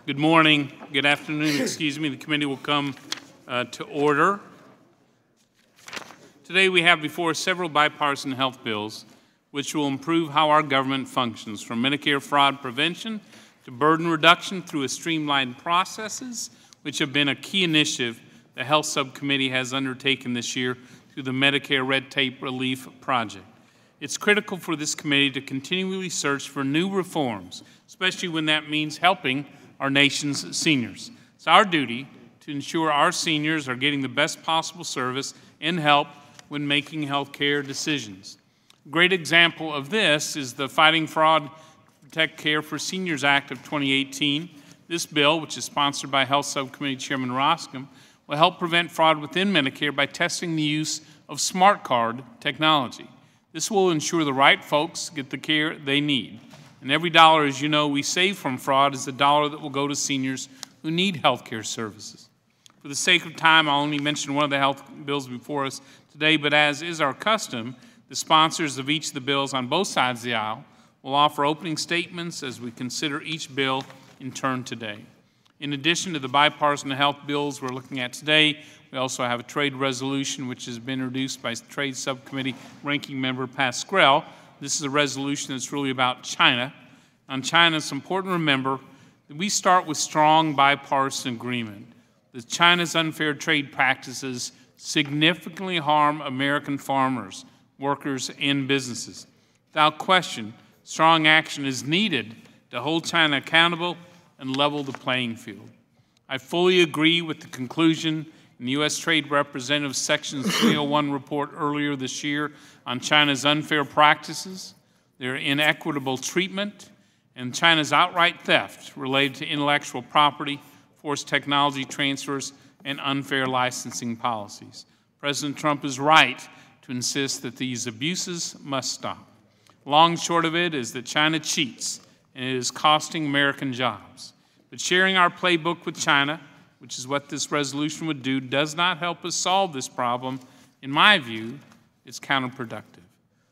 Good morning, good afternoon, excuse me. The committee will come to order. Today we have before us several bipartisan health bills which will improve how our government functions, from Medicare fraud prevention to burden reduction through a streamlined processes, which have been a key initiative the Health Subcommittee has undertaken this year through the Medicare Red Tape Relief Project. It's critical for this committee to continually search for new reforms, especially when that means helping our nation's seniors. It's our duty to ensure our seniors are getting the best possible service and help when making health care decisions. A great example of this is the Fighting Fraud, Protect Care for Seniors Act of 2018. This bill, which is sponsored by Health Subcommittee Chairman Roscom, will help prevent fraud within Medicare by testing the use of smart card technology. This will ensure the right folks get the care they need. And every dollar, as you know, we save from fraud is a dollar that will go to seniors who need health care services. For the sake of time, I'll only mention one of the health bills before us today, but as is our custom, The sponsors of each of the bills on both sides of the aisle will offer opening statements as we consider each bill in turn today. In addition to the bipartisan health bills we're looking at today, we also have a trade resolution which has been introduced by Trade Subcommittee Ranking Member Pascrell. This is a resolution that's really about China. On China, it's important to remember that we start with strong bipartisan agreement that China's unfair trade practices significantly harm American farmers, workers, and businesses. Without question, strong action is needed to hold China accountable and level the playing field. I fully agree with the conclusion in the U.S. Trade Representative's Section 301 report earlier this year on China's unfair practices, their inequitable treatment, and China's outright theft related to intellectual property, forced technology transfers, and unfair licensing policies. President Trump is right to insist that these abuses must stop. Long and short of it is that China cheats, and it is costing American jobs. But sharing our playbook with China, which is what this resolution would do, does not help us solve this problem. In my view, it's counterproductive.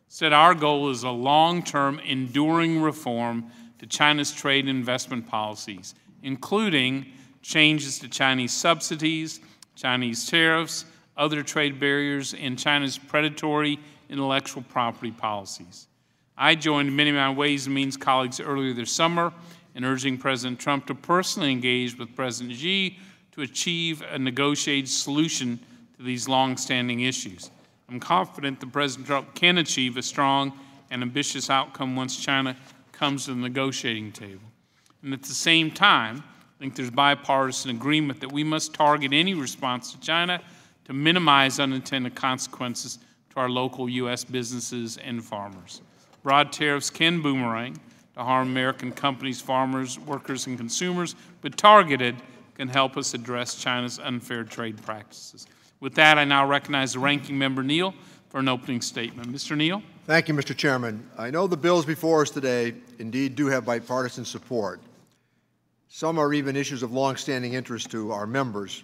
Instead, our goal is a long-term, enduring reform to China's trade and investment policies, including changes to Chinese subsidies, Chinese tariffs, other trade barriers, and China's predatory intellectual property policies. I joined many of my Ways and Means colleagues earlier this summer in urging President Trump to personally engage with President Xi to achieve a negotiated solution to these long-standing issues. I'm confident that President Trump can achieve a strong and ambitious outcome once China comes to the negotiating table. And at the same time, I think there's bipartisan agreement that we must target any response to China to minimize unintended consequences to our local U.S. businesses and farmers. Broad tariffs can boomerang to harm American companies, farmers, workers, and consumers, but targeted can help us address China's unfair trade practices. With that, I now recognize the Ranking Member Neal for an opening statement. Mr. Neal. Thank you, Mr. Chairman. I know the bills before us today indeed do have bipartisan support. Some are even issues of longstanding interest to our members.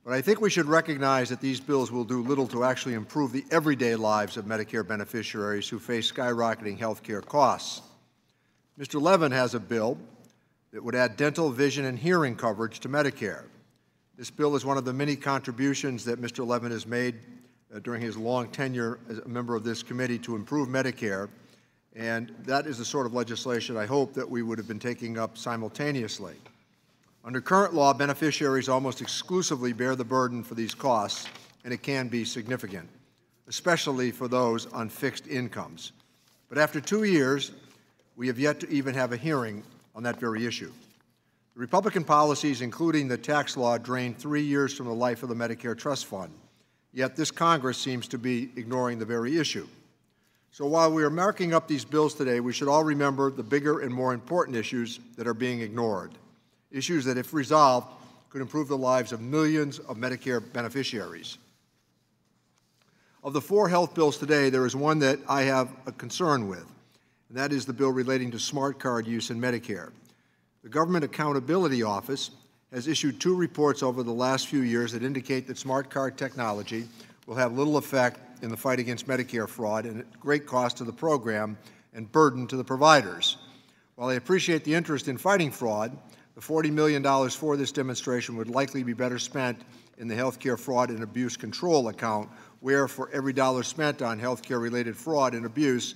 But I think we should recognize that these bills will do little to actually improve the everyday lives of Medicare beneficiaries who face skyrocketing health care costs. Mr. Levin has a bill that would add dental, vision, and hearing coverage to Medicare. This bill is one of the many contributions that Mr. Levin has made during his long tenure as a member of this committee to improve Medicare, and that is the sort of legislation I hope that we would have been taking up simultaneously. Under current law, beneficiaries almost exclusively bear the burden for these costs, and it can be significant, especially for those on fixed incomes. But after 2 years, we have yet to even have a hearing on that very issue. The Republican policies, including the tax law, drain 3 years from the life of the Medicare Trust Fund, yet this Congress seems to be ignoring the very issue. So while we are marking up these bills today, we should all remember the bigger and more important issues that are being ignored, issues that, if resolved, could improve the lives of millions of Medicare beneficiaries. Of the 4 health bills today, there is one that I have a concern with, and that is the bill relating to smart card use in Medicare. The Government Accountability Office has issued 2 reports over the last few years that indicate that smart card technology will have little effect in the fight against Medicare fraud and at great cost to the program and burden to the providers. While I appreciate the interest in fighting fraud, the $40 million for this demonstration would likely be better spent in the Healthcare Fraud and Abuse Control account, where for every dollar spent on healthcare-related fraud and abuse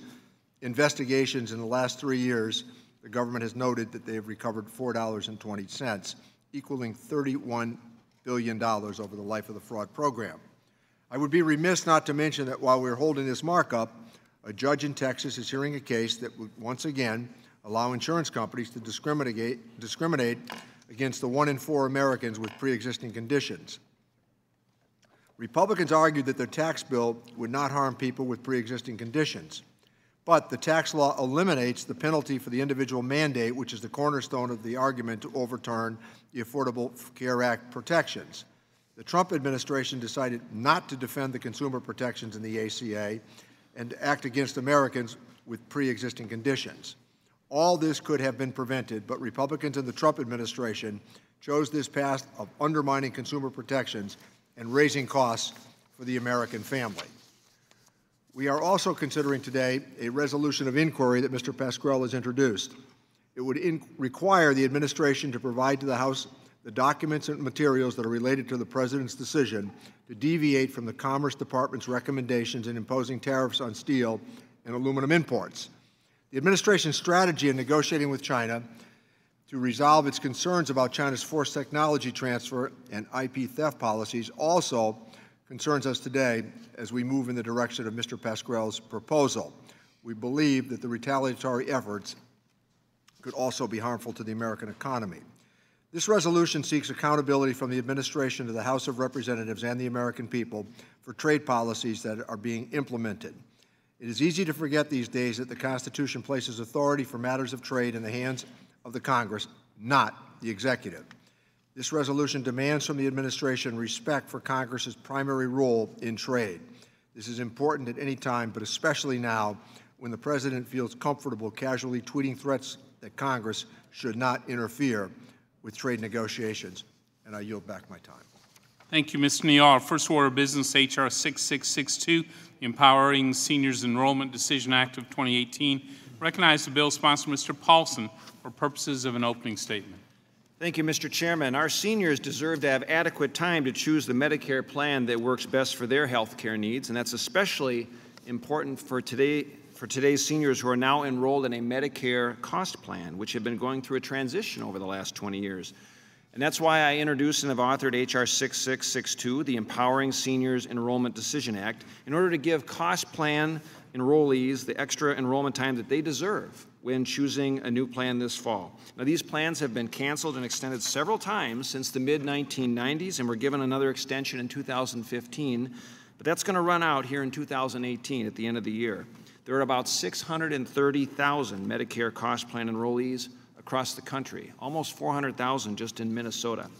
investigations in the last 3 years, the government has noted that they have recovered $4.20, equaling $31 billion over the life of the fraud program. I would be remiss not to mention that while we're holding this markup, a judge in Texas is hearing a case that would once again allow insurance companies to discriminate against the 1 in 4 Americans with pre-existing conditions. Republicans argued that their tax bill would not harm people with pre-existing conditions, but the tax law eliminates the penalty for the individual mandate, which is the cornerstone of the argument to overturn the Affordable Care Act protections. The Trump administration decided not to defend the consumer protections in the ACA and to act against Americans with pre-existing conditions. All this could have been prevented, but Republicans in the Trump administration chose this path of undermining consumer protections and raising costs for the American family. We are also considering today a resolution of inquiry that Mr. Pascrell has introduced. It would require the administration to provide to the House the documents and materials that are related to the President's decision to deviate from the Commerce Department's recommendations in imposing tariffs on steel and aluminum imports. The administration's strategy in negotiating with China to resolve its concerns about China's forced technology transfer and IP theft policies also concerns us today as we move in the direction of Mr. Pascrell's proposal. We believe that the retaliatory efforts could also be harmful to the American economy. This resolution seeks accountability from the administration to the House of Representatives and the American people for trade policies that are being implemented. It is easy to forget these days that the Constitution places authority for matters of trade in the hands of the Congress, not the executive. This resolution demands from the administration respect for Congress's primary role in trade. This is important at any time, but especially now when the President feels comfortable casually tweeting threats that Congress should not interfere with trade negotiations. And I yield back my time. Thank you, Mr. Neal. First order of business, H.R. 6662, the Empowering Seniors Enrollment Decision Act of 2018. Recognize the bill sponsor, Mr. Paulson, for purposes of an opening statement. Thank you, Mr. Chairman. Our seniors deserve to have adequate time to choose the Medicare plan that works best for their health care needs, and that's especially important for today's seniors who are now enrolled in a Medicare cost plan, which have been going through a transition over the last 20 years. And that's why I introduced and have authored H.R. 6662, the Empowering Seniors Enrollment Decision Act, in order to give cost plan enrollees the extra enrollment time that they deserve when choosing a new plan this fall. Now, these plans have been canceled and extended several times since the mid-1990s, and were given another extension in 2015, but that's going to run out here in 2018 at the end of the year. There are about 630,000 Medicare cost plan enrollees across the country, almost 400,000 just in Minnesota.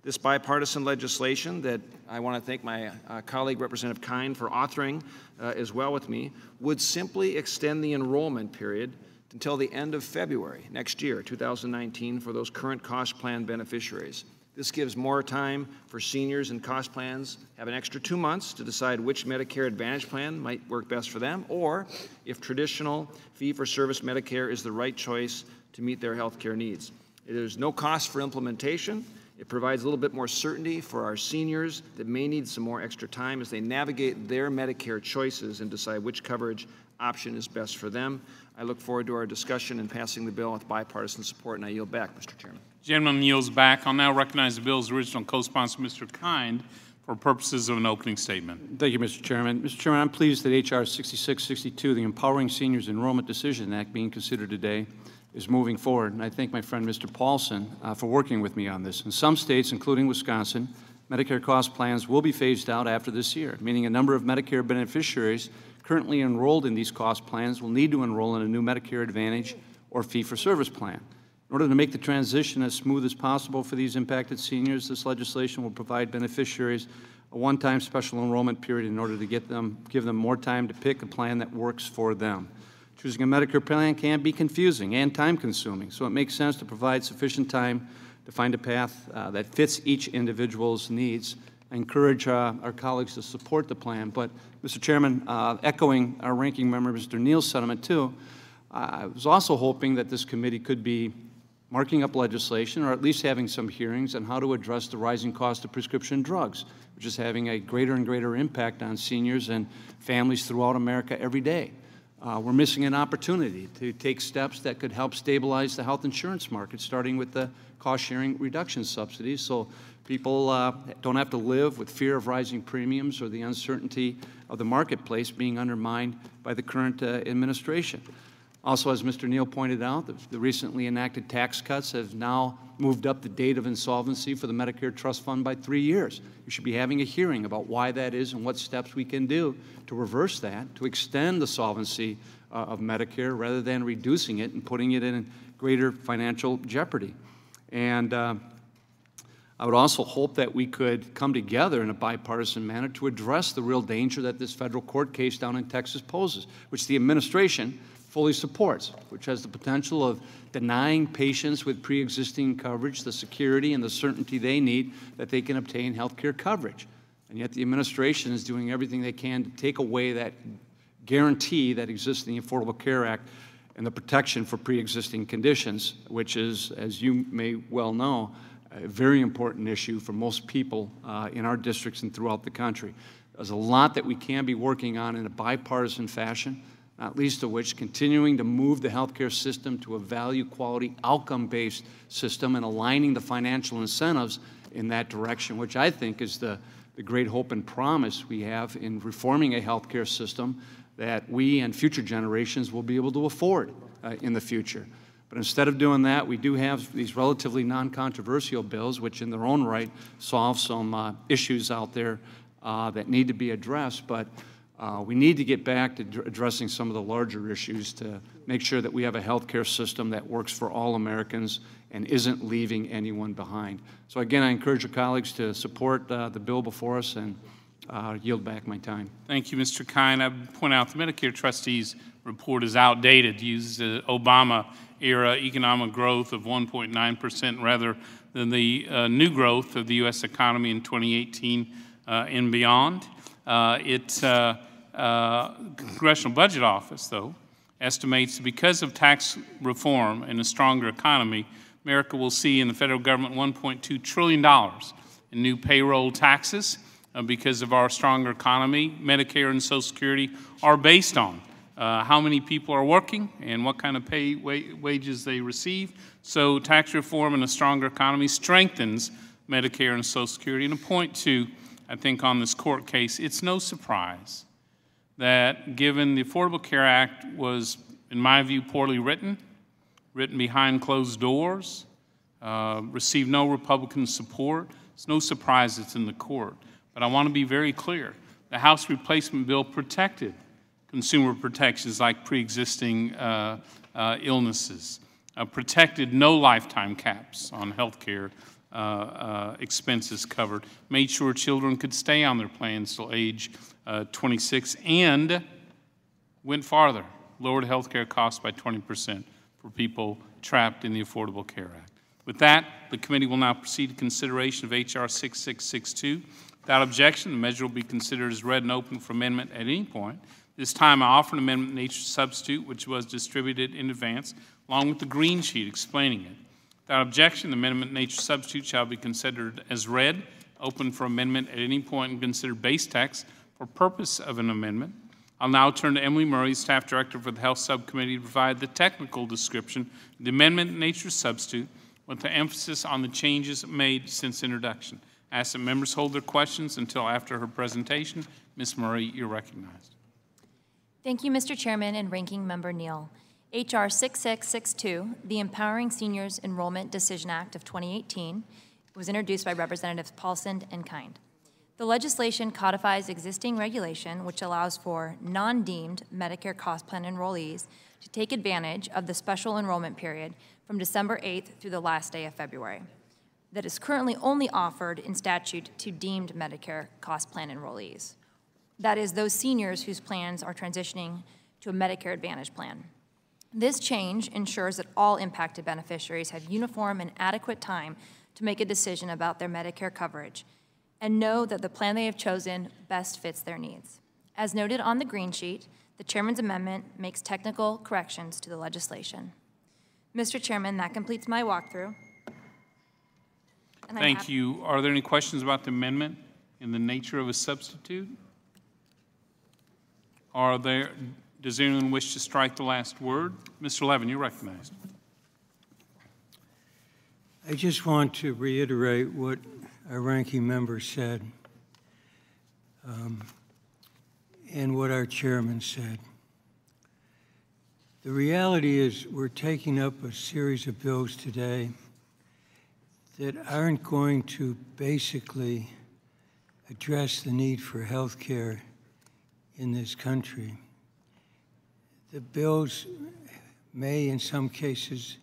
This bipartisan legislation that I want to thank my colleague, Representative Kind, for authoring as well with me, would simply extend the enrollment period until the end of February next year, 2019, for those current cost plan beneficiaries. This gives more time for seniors in cost plans, have an extra 2 months to decide which Medicare Advantage plan might work best for them, or if traditional fee-for-service Medicare is the right choice to meet their health care needs. There's no cost for implementation. It provides a little bit more certainty for our seniors that may need some more extra time as they navigate their Medicare choices and decide which coverage option is best for them. I look forward to our discussion and passing the bill with bipartisan support, and I yield back, Mr. Chairman. The gentleman yields back. I'll now recognize the bill's original co-sponsor, Mr. Kind, for purposes of an opening statement. Thank you, Mr. Chairman. Mr. Chairman, I'm pleased that H.R. 6662, the Empowering Seniors Enrollment Decision Act, being considered today, is moving forward. And I thank my friend, Mr. Paulson, for working with me on this. In some states, including Wisconsin, Medicare cost plans will be phased out after this year, meaning a number of Medicare beneficiaries currently enrolled in these cost plans will need to enroll in a new Medicare Advantage or fee-for-service plan. In order to make the transition as smooth as possible for these impacted seniors, this legislation will provide beneficiaries a one-time special enrollment period in order to give them more time to pick a plan that works for them. Choosing a Medicare plan can be confusing and time-consuming, so it makes sense to provide sufficient time to find a path that fits each individual's needs. I encourage our colleagues to support the plan. But, Mr. Chairman, echoing our ranking member, Mr. Neal's sentiment, too, I was also hoping that this committee could be marking up legislation or at least having some hearings on how to address the rising cost of prescription drugs, which is having a greater and greater impact on seniors and families throughout America every day. We're missing an opportunity to take steps that could help stabilize the health insurance market, starting with the cost-sharing reduction subsidies, so people don't have to live with fear of rising premiums or the uncertainty of the marketplace being undermined by the current administration. Also, as Mr. Neal pointed out, the recently enacted tax cuts have now moved up the date of insolvency for the Medicare Trust Fund by 3 years. We should be having a hearing about why that is and what steps we can do to reverse that, to extend the solvency of Medicare rather than reducing it and putting it in greater financial jeopardy. And I would also hope that we could come together in a bipartisan manner to address the real danger that this federal court case down in Texas poses, which the administration fully supports, which has the potential of denying patients with pre-existing coverage the security and the certainty they need that they can obtain health care coverage. And yet the administration is doing everything they can to take away that guarantee that exists in the Affordable Care Act and the protection for pre-existing conditions, which is, as you may well know, a very important issue for most people in our districts and throughout the country. There's a lot that we can be working on in a bipartisan fashion, not least of which continuing to move the healthcare system to a value, quality, outcome-based system and aligning the financial incentives in that direction, which I think is the great hope and promise we have in reforming a healthcare system that we and future generations will be able to afford in the future. But instead of doing that, we do have these relatively non-controversial bills, which in their own right solve some issues out there that need to be addressed. But we need to get back to addressing some of the larger issues to make sure that we have a healthcare system that works for all Americans and isn't leaving anyone behind. So again, I encourage your colleagues to support the bill before us and yield back my time. Thank you, Mr. Kine. I point out the Medicare trustees report is outdated, uses the Obama-era economic growth of 1.9% rather than the new growth of the U.S. economy in 2018 and beyond. Congressional Budget Office, though, estimates that because of tax reform and a stronger economy, America will see in the federal government $1.2 trillion in new payroll taxes because of our stronger economy. Medicare and Social Security are based on how many people are working and what kind of wages they receive. So tax reform and a stronger economy strengthens Medicare and Social Security. And a point to, I think, on this court case, it's no surprise that given the Affordable Care Act was, in my view, poorly written behind closed doors, received no Republican support, it's no surprise it's in the court. But I want to be very clear. The House replacement bill protected consumer protections like pre-existing illnesses, protected no lifetime caps on health care expenses covered, made sure children could stay on their plans till age 26, and went farther, lowered health care costs by 20% for people trapped in the Affordable Care Act. With that, the committee will now proceed to consideration of H.R. 6662. Without objection, the measure will be considered as read and open for amendment at any point. This time, I offer an amendment in nature substitute, which was distributed in advance, along with the green sheet explaining it. Without objection, the amendment in nature substitute shall be considered as read, open for amendment at any point, and considered base text for purpose of an amendment. I'll now turn to Emily Murray, Staff Director for the Health Subcommittee, to provide the technical description of the amendment in nature substitute with the emphasis on the changes made since introduction. I ask that members hold their questions until after her presentation. Ms. Murray, you're recognized. Thank you, Mr. Chairman and Ranking Member Neal. H.R. 6662, the Empowering Seniors Enrollment Decision Act of 2018, was introduced by Representatives Paulson and Kind. The legislation codifies existing regulation which allows for non-deemed Medicare cost plan enrollees to take advantage of the special enrollment period from December 8th through the last day of February that is currently only offered in statute to deemed Medicare cost plan enrollees. That is, those seniors whose plans are transitioning to a Medicare Advantage plan. This change ensures that all impacted beneficiaries have uniform and adequate time to make a decision about their Medicare coverage and know that the plan they have chosen best fits their needs. As noted on the green sheet, the Chairman's amendment makes technical corrections to the legislation. Mr. Chairman, that completes my walkthrough. Thank you. Are there any questions about the amendment in the nature of a substitute? Does anyone wish to strike the last word? Mr. Levin, you're recognized. I just want to reiterate what our ranking member said and what our chairman said. The reality is we're taking up a series of bills today that aren't going to basically address the need for health care in this country. The bills may, in some cases,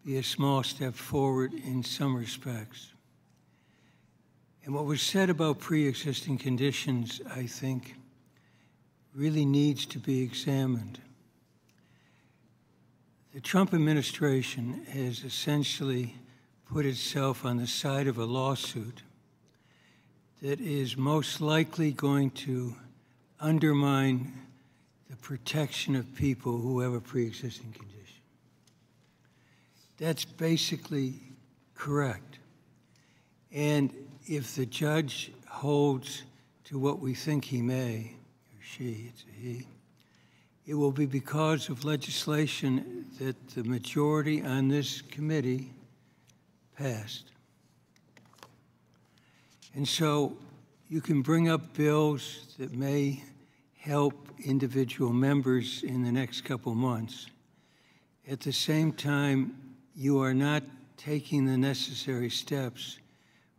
be a small step forward in some respects. And what was said about pre-existing conditions, I think, really needs to be examined. The Trump administration has essentially put itself on the side of a lawsuit that is most likely going to undermine the protection of people who have a pre-existing condition. That's basically correct. And if the judge holds to what we think he may, or she, it's a he, it will be because of legislation that the majority on this committee passed. And so you can bring up bills that may help individual members in the next couple months. At the same time, you are not taking the necessary steps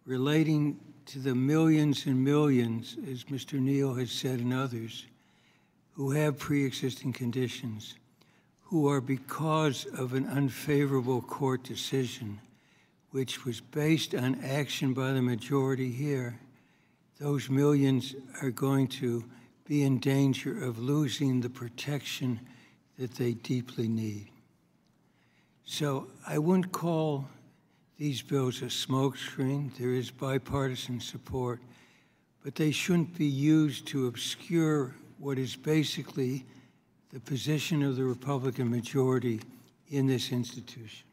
relating to the millions and millions, as Mr. Neal has said and others, who have pre-existing conditions, who are because of an unfavorable court decision, which was based on action by the majority here, those millions are going to be in danger of losing the protection that they deeply need. So I wouldn't call these bills a smokescreen. There is bipartisan support, but they shouldn't be used to obscure what is basically the position of the Republican majority in this institution.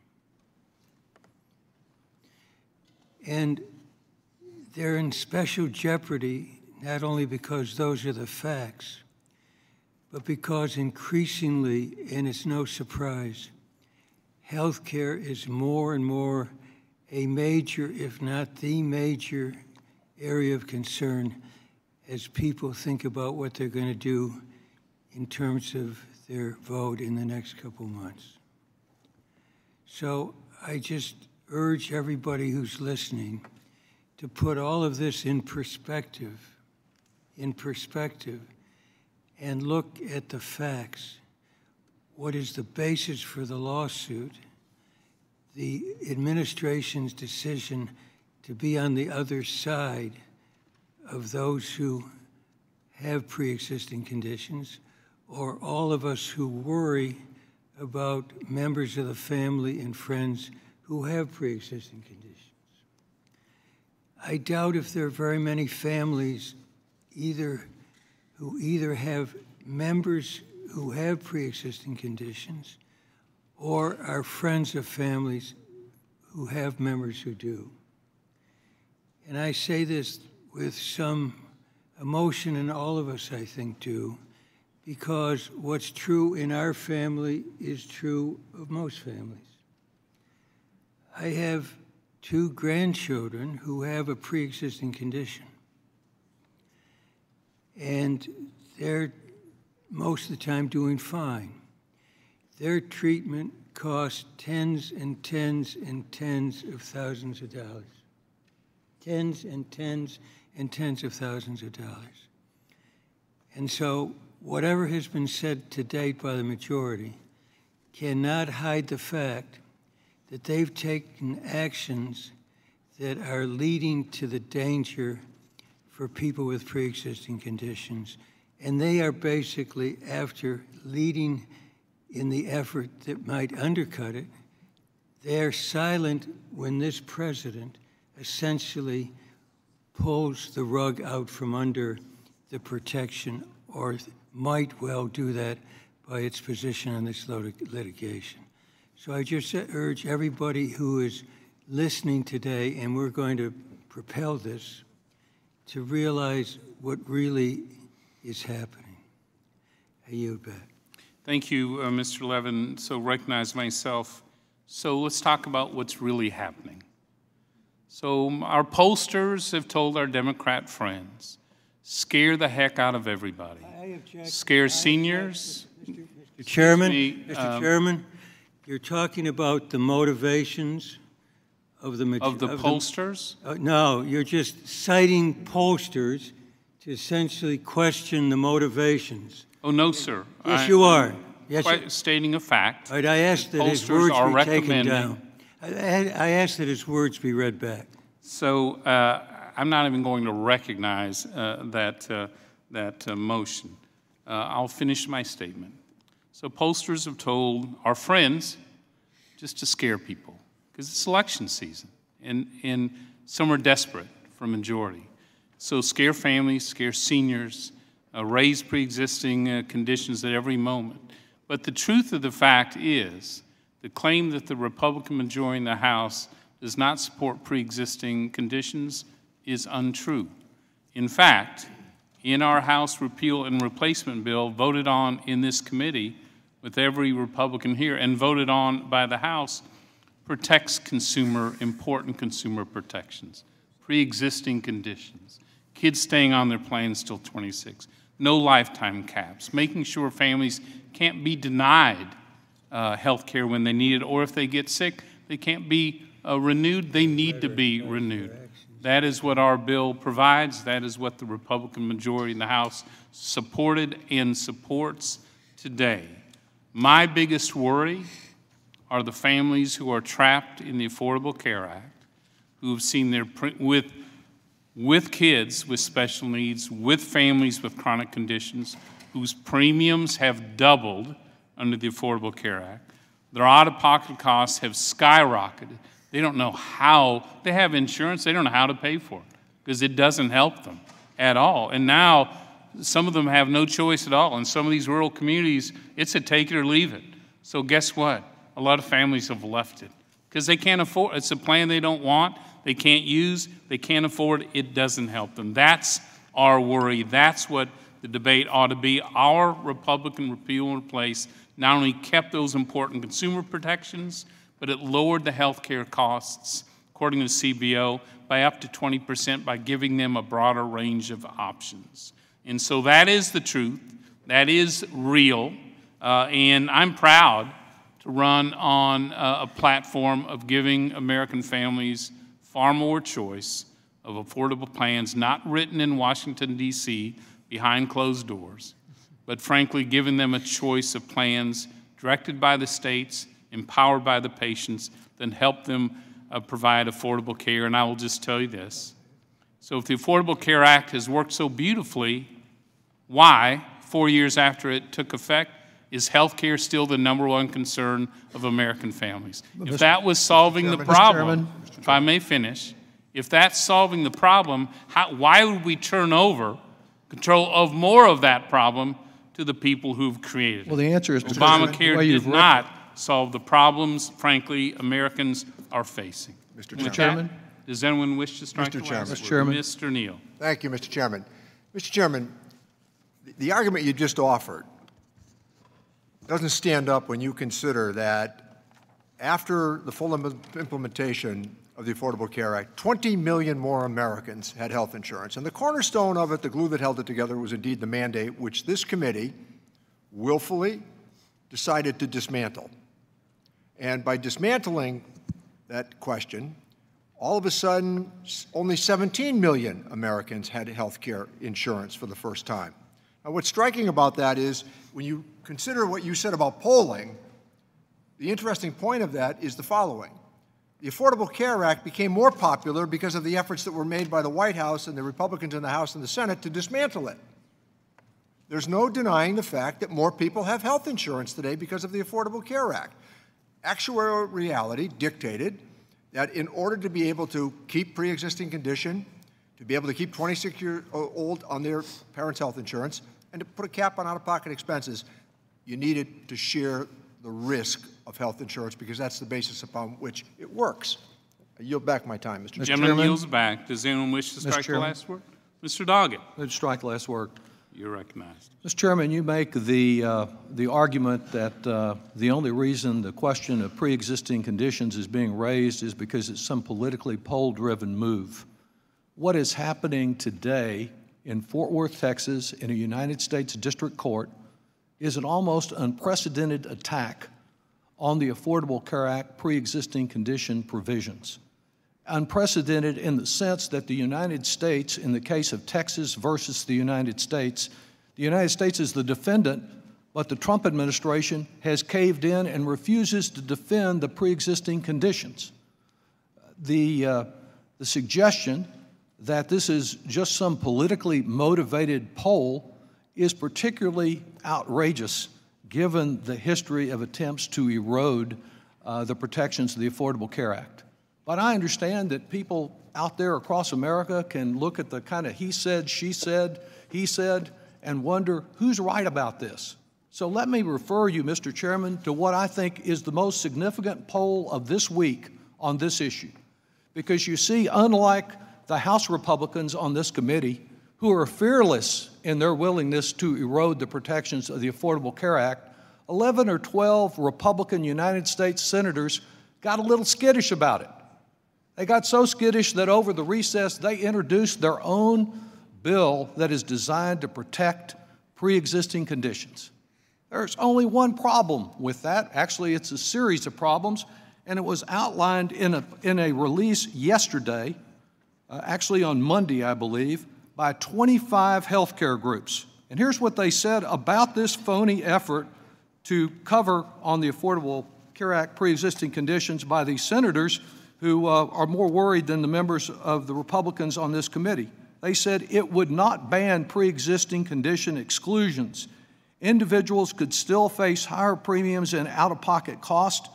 And they're in special jeopardy, not only because those are the facts, but because increasingly, and it's no surprise, healthcare is more and more a major, if not the major, area of concern as people think about what they're going to do in terms of their vote in the next couple months. So I just urge everybody who's listening to put all of this in perspective, and look at the facts. What is the basis for the lawsuit? The administration's decision to be on the other side of those who have pre-existing conditions, or all of us who worry about members of the family and friends who have pre-existing conditions. I doubt if there are very many families who either have members who have pre-existing conditions or are friends of families who have members who do. And I say this with some emotion, and all of us, I think, do, because what's true in our family is true of most families. I have 2 grandchildren who have a pre-existing condition. And they're most of the time doing fine. Their treatment costs tens and tens and tens of thousands of dollars. Tens and tens and tens of thousands of dollars. And so whatever has been said to date by the majority cannot hide the fact that they've taken actions that are leading to the danger for people with pre-existing conditions. And they are basically, after leading in the effort that might undercut it, they're silent when this president essentially pulls the rug out from under the protection, or might well do that by its position on this litigation. So I just urge everybody who is listening today, and we're going to propel this, to realize what really is happening. I yield back. Thank you, Mr. Levin. So recognize myself. So let's talk about what's really happening. So our pollsters have told our Democrat friends, scare the heck out of everybody. Scare seniors. Mr. Chairman, Mr. Chairman, you're talking about the motivations of the pollsters? No, you're just citing pollsters to essentially question the motivations. Oh, no, sir. Yes, you are. Yes, stating a fact. All right, I asked that his words be taken down. I asked that his words be read back. So I'm not even going to recognize that motion. I'll finish my statement. So pollsters have told our friends just to scare people, because it's election season, and some are desperate for a majority. So scare families, scare seniors, raise pre-existing conditions at every moment. But the truth of the fact is, the claim that the Republican majority in the House does not support pre-existing conditions is untrue. In fact, in our House repeal and replacement bill voted on in this committee with every Republican here and voted on by the House protects important consumer protections, pre-existing conditions, kids staying on their plans till 26, no lifetime caps, making sure families can't be denied health care when they need it, or if they get sick, they can't be renewed, they need to be renewed. That is what our bill provides. That is what the Republican majority in the House supported and supports today. My biggest worry are the families who are trapped in the Affordable Care Act, who have seen their, with kids with special needs, with families with chronic conditions, whose premiums have doubled under the Affordable Care Act. Their out-of-pocket costs have skyrocketed. They don't know how, they have insurance, they don't know how to pay for it because it doesn't help them at all. And now some of them have no choice at all. In some of these rural communities, it's a take it or leave it. So guess what? A lot of families have left it because they can't afford, it's a plan they don't want, they can't use, they can't afford, it doesn't help them. That's our worry. That's what the debate ought to be. Our Republican repeal and replace not only kept those important consumer protections, but it lowered the health care costs, according to CBO, by up to 20% by giving them a broader range of options. And so that is the truth. That is real. And I'm proud to run on a platform of giving American families far more choice of affordable plans, not written in Washington, D.C., behind closed doors, but frankly giving them a choice of plans directed by the states, empowered by the patients, that help them provide affordable care. And I will just tell you this. So if the Affordable Care Act has worked so beautifully, why, 4 years after it took effect, is health care still the #1 concern of American families? If that was solving the problem, if I may finish, if that's solving the problem, why would we turn over control of more of that problem to the people who've created it? Well, the answer is Obamacare did not solve the problems, frankly, Americans are facing. Mr. Chairman. Does anyone wish to strike the last word? Mr. Chairman. Mr. Neal. Thank you, Mr. Chairman. Mr. Chairman, the argument you just offered doesn't stand up when you consider that after the full implementation of the Affordable Care Act, 20 million more Americans had health insurance. And the cornerstone of it, the glue that held it together, was indeed the mandate, which this committee willfully decided to dismantle. And by dismantling that question, all of a sudden, only 17 million Americans had health care insurance for the first time. Now, what's striking about that is when you consider what you said about polling, the interesting point of that is the following. The Affordable Care Act became more popular because of the efforts that were made by the White House and the Republicans in the House and the Senate to dismantle it. There's no denying the fact that more people have health insurance today because of the Affordable Care Act. Actuarial reality dictated that in order to be able to keep pre-existing condition, to be able to keep 26-year-old on their parents' health insurance, and to put a cap on out-of-pocket expenses, you needed to share the risk of health insurance because that's the basis upon which it works. I yield back my time, Mr. Chairman. Gentleman yields back. Does anyone wish to strike the last word? Mr. Doggett. Let's strike the last word. You're recognized. Mr. Chairman, you make the argument that the only reason the question of pre-existing conditions is being raised is because it's some politically poll-driven move. What is happening today in Fort Worth, Texas, in a United States District Court is an almost unprecedented attack on the Affordable Care Act pre-existing condition provisions. Unprecedented in the sense that the United States, in the case of Texas versus the United States is the defendant, but the Trump administration has caved in and refuses to defend the pre-existing conditions. The suggestion that this is just some politically motivated poll is particularly outrageous given the history of attempts to erode the protections of the Affordable Care Act. But I understand that people out there across America can look at the kind of he said, she said, he said, and wonder who's right about this. So let me refer you, Mr. Chairman, to what I think is the most significant poll of this week on this issue. Because you see, unlike the House Republicans on this committee, who are fearless in their willingness to erode the protections of the Affordable Care Act, 11 or 12 Republican United States senators got a little skittish about it. They got so skittish that over the recess, they introduced their own bill that is designed to protect pre-existing conditions. There's only one problem with that. Actually, it's a series of problems, and it was outlined in a release yesterday, actually on Monday, I believe, by 25 healthcare groups. And here's what they said about this phony effort to cover on the Affordable Care Act pre-existing conditions by these senators who are more worried than the members of the Republicans on this committee. They said it would not ban pre-existing condition exclusions. Individuals could still face higher premiums and out-of-pocket costs,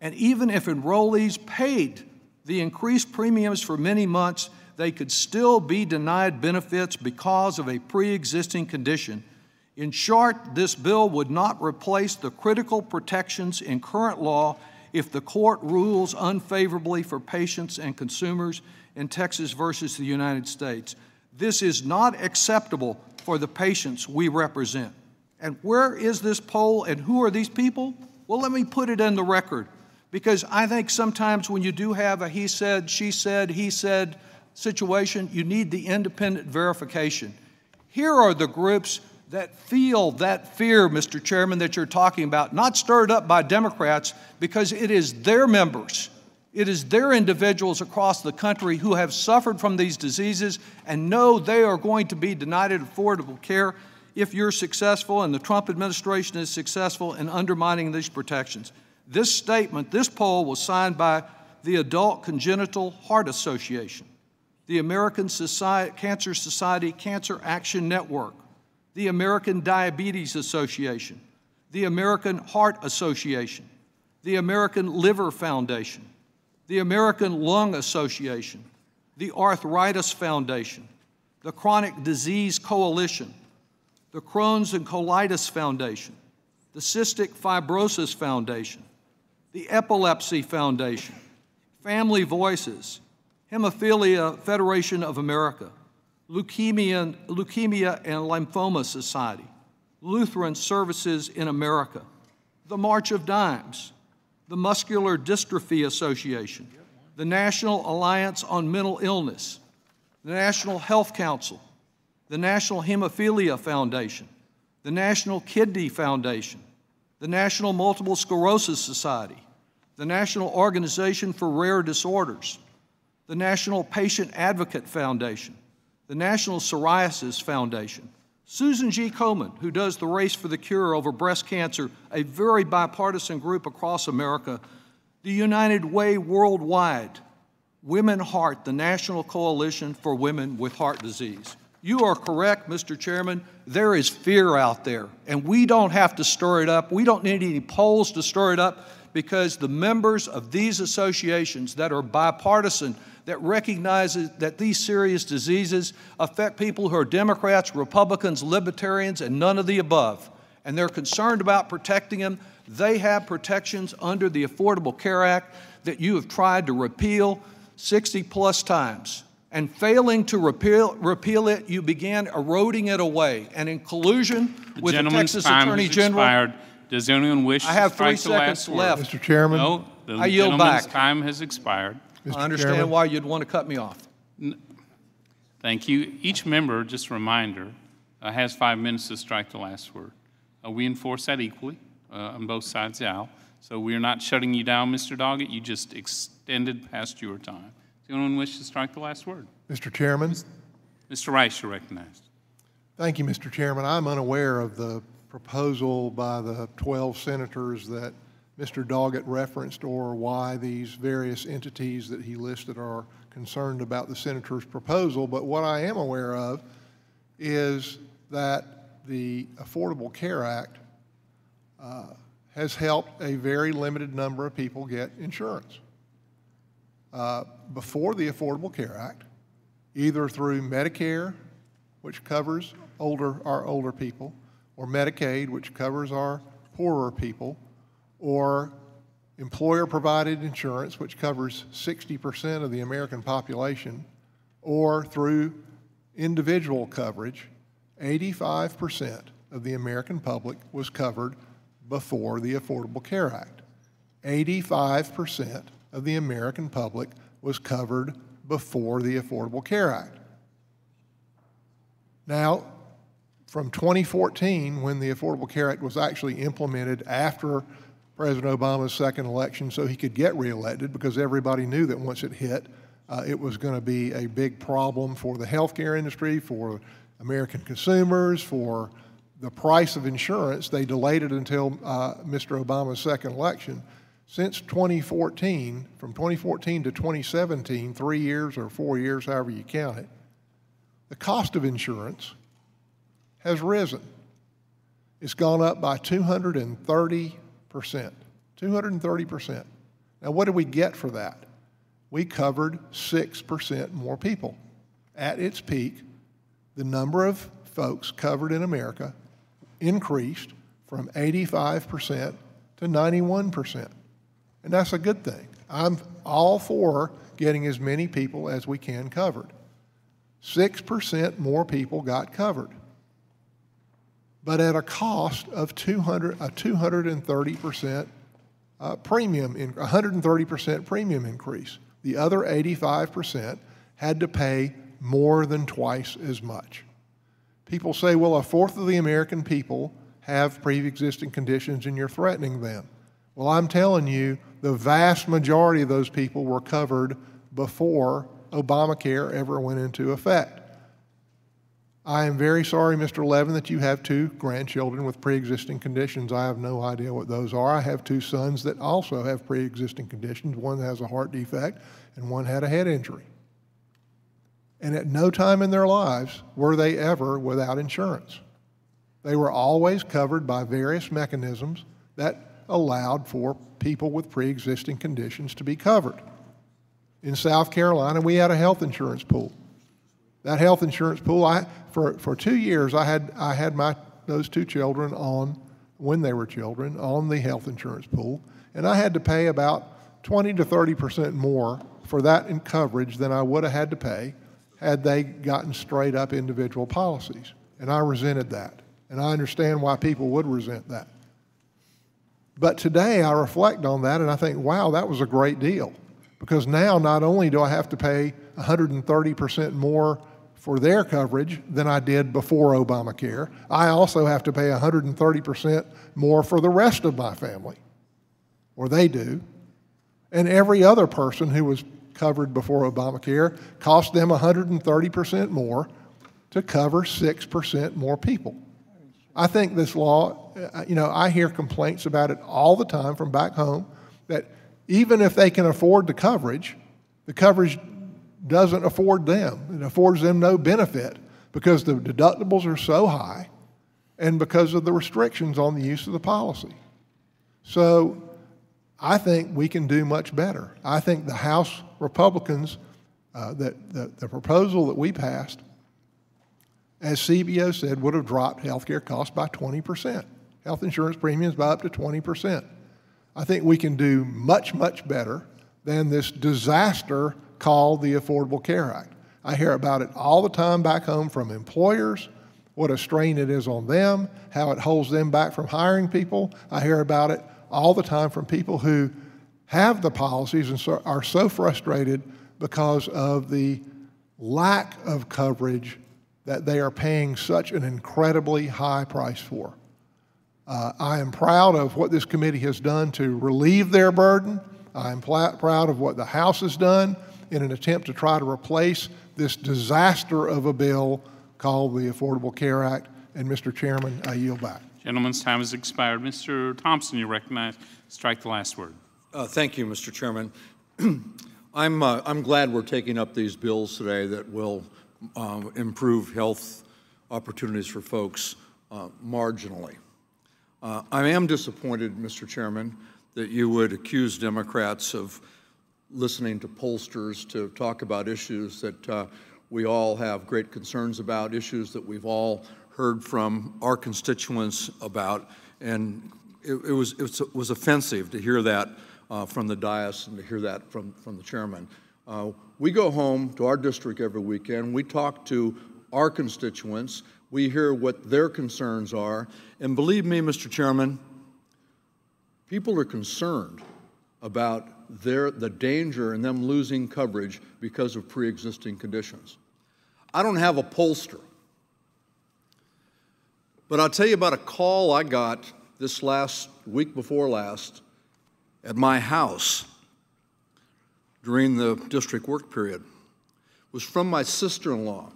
and even if enrollees paid the increased premiums for many months, they could still be denied benefits because of a pre-existing condition. In short, this bill would not replace the critical protections in current law if the court rules unfavorably for patients and consumers in Texas versus the United States. This is not acceptable for the patients we represent. And where is this poll and who are these people? Well, let me put it in the record, because I think sometimes when you do have a he said, she said, he said situation, you need the independent verification. Here are the groups that feel that fear, Mr. Chairman, that you're talking about, not stirred up by Democrats, because it is their members, it is their individuals across the country who have suffered from these diseases and know they are going to be denied affordable care if you're successful and the Trump administration is successful in undermining these protections. This statement, this poll was signed by the Adult Congenital Heart Association, the American Cancer Society Cancer Action Network, the American Diabetes Association, the American Heart Association, the American Liver Foundation, the American Lung Association, the Arthritis Foundation, the Chronic Disease Coalition, the Crohn's and Colitis Foundation, the Cystic Fibrosis Foundation, the Epilepsy Foundation, Family Voices, Hemophilia Federation of America, Leukemia and Lymphoma Society, Lutheran Services in America, the March of Dimes, the Muscular Dystrophy Association, the National Alliance on Mental Illness, the National Health Council, the National Hemophilia Foundation, the National Kidney Foundation, the National Multiple Sclerosis Society, the National Organization for Rare Disorders, the National Patient Advocate Foundation, the National Psoriasis Foundation, Susan G. Komen, who does the Race for the Cure over breast cancer, a very bipartisan group across America, the United Way Worldwide, Women Heart, the National Coalition for Women with Heart Disease. You are correct, Mr. Chairman. There is fear out there, and we don't have to stir it up. We don't need any polls to stir it up, because the members of these associations that are bipartisan, that recognizes that these serious diseases affect people who are Democrats, Republicans, Libertarians, and none of the above, and they're concerned about protecting them. They have protections under the Affordable Care Act that you have tried to repeal 60-plus times. And failing to repeal it, you began eroding it away. And in collusion with the Texas Attorney General, does anyone wish I have to 3 strike the last seconds word? left. Mr. Chairman? No, the I yield gentleman's back. time has expired. I understand why you'd want to cut me off. Thank you. Each member, just a reminder, has 5 minutes to strike the last word. We enforce that equally on both sides of the aisle. So we are not shutting you down, Mr. Doggett. You just extended past your time. Does anyone wish to strike the last word? Mr. Chairman? Mr. Rice, you're recognized. Thank you, Mr. Chairman. I'm unaware of the proposal by the 12 senators that Mr. Doggett referenced, or why these various entities that he listed are concerned about the senator's proposal. But what I am aware of is that the Affordable Care Act has helped a very limited number of people get insurance. Before the Affordable Care Act, either through Medicare which covers our older people, or Medicaid, which covers our poorer people, or employer-provided insurance, which covers 60% of the American population, or through individual coverage, 85% of the American public was covered before the Affordable Care Act. 85% of the American public was covered before the Affordable Care Act. Now, from 2014, when the Affordable Care Act was actually implemented after President Obama's second election so he could get reelected, because everybody knew that once it hit, it was going to be a big problem for the healthcare industry, for American consumers, for the price of insurance. They delayed it until Mr. Obama's second election. Since 2014, from 2014 to 2017, 3 years or 4 years, however you count it, the cost of insurance has risen. It's gone up by 230%. 230%. Now, what did we get for that? We covered 6% more people. At its peak, the number of folks covered in America increased from 85% to 91%. And that's a good thing. I'm all for getting as many people as we can covered. 6% more people got covered, but at a cost of 230% premium, 130% premium increase. The other 85% had to pay more than twice as much. People say, well, a fourth of the American people have pre-existing conditions and you're threatening them. Well, I'm telling you, the vast majority of those people were covered before Obamacare ever went into effect. I am very sorry, Mr. Levin, that you have 2 grandchildren with pre-existing conditions. I have no idea what those are. I have 2 sons that also have pre-existing conditions. One has a heart defect and one had a head injury. And at no time in their lives were they ever without insurance. They were always covered by various mechanisms that allowed for people with pre-existing conditions to be covered. In South Carolina, we had a health insurance pool. That health insurance pool, for 2 years, I had those 2 children on, when they were children, on the health insurance pool, and I had to pay about 20 to 30% more for that in coverage than I would have had to pay had they gotten straight up individual policies. And I resented that. And I understand why people would resent that. But today I reflect on that and I think, wow, that was a great deal. Because now not only do I have to pay 130% more for their coverage than I did before Obamacare, I also have to pay 130% more for the rest of my family, or they do. And every other person who was covered before Obamacare cost them 130% more to cover 6% more people. I think this law, I hear complaints about it all the time from back home, that even if they can afford the coverage doesn't afford them. It affords them no benefit because the deductibles are so high and because of the restrictions on the use of the policy. So I think we can do much better. I think the House Republicans, the proposal that we passed, as CBO said, would have dropped health care costs by 20%, health insurance premiums by up to 20%. I think we can do much, much better than this disaster called the Affordable Care Act. I hear about it all the time back home from employers, what a strain it is on them, how it holds them back from hiring people. I hear about it all the time from people who have the policies and are so frustrated because of the lack of coverage that they are paying such an incredibly high price for. I am proud of what this committee has done to relieve their burden. I am proud of what the House has done in an attempt to try to replace this disaster of a bill called the Affordable Care Act. And Mr. Chairman, I yield back. Gentleman's time has expired. Mr. Thompson, you recognize. Strike the last word. Thank you, Mr. Chairman. I'm glad we're taking up these bills today that will improve health opportunities for folks marginally. I am disappointed, Mr. Chairman, that you would accuse Democrats of listening to pollsters to talk about issues that we all have great concerns about, issues that we've all heard from our constituents about, and it was offensive to hear that from the dais and to hear that from the chairman. We go home to our district every weekend. We talk to our constituents. We hear what their concerns are. And believe me, Mr. Chairman, people are concerned about the danger in them losing coverage because of pre-existing conditions. I don't have a pollster, but I'll tell you about a call I got this week before last at my house during the district work period. It was from my sister-in-law,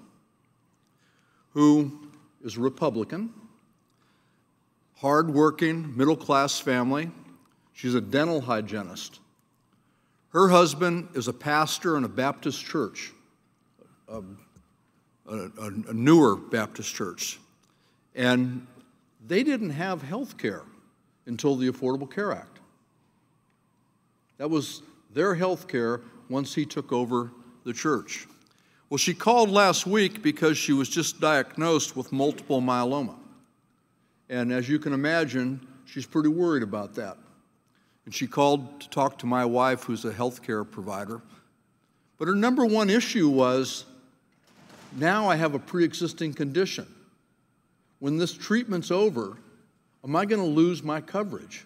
who is a Republican, hard-working, middle-class family. She's a dental hygienist. Her husband is a pastor in a Baptist church, a newer Baptist church. And they didn't have health care until the Affordable Care Act. That was their health care once he took over the church. Well, she called last week because she was just diagnosed with multiple myeloma. And as you can imagine, she's pretty worried about that. And she called to talk to my wife, who's a health care provider. But her number one issue was, now I have a pre-existing condition. When this treatment's over, am I going to lose my coverage?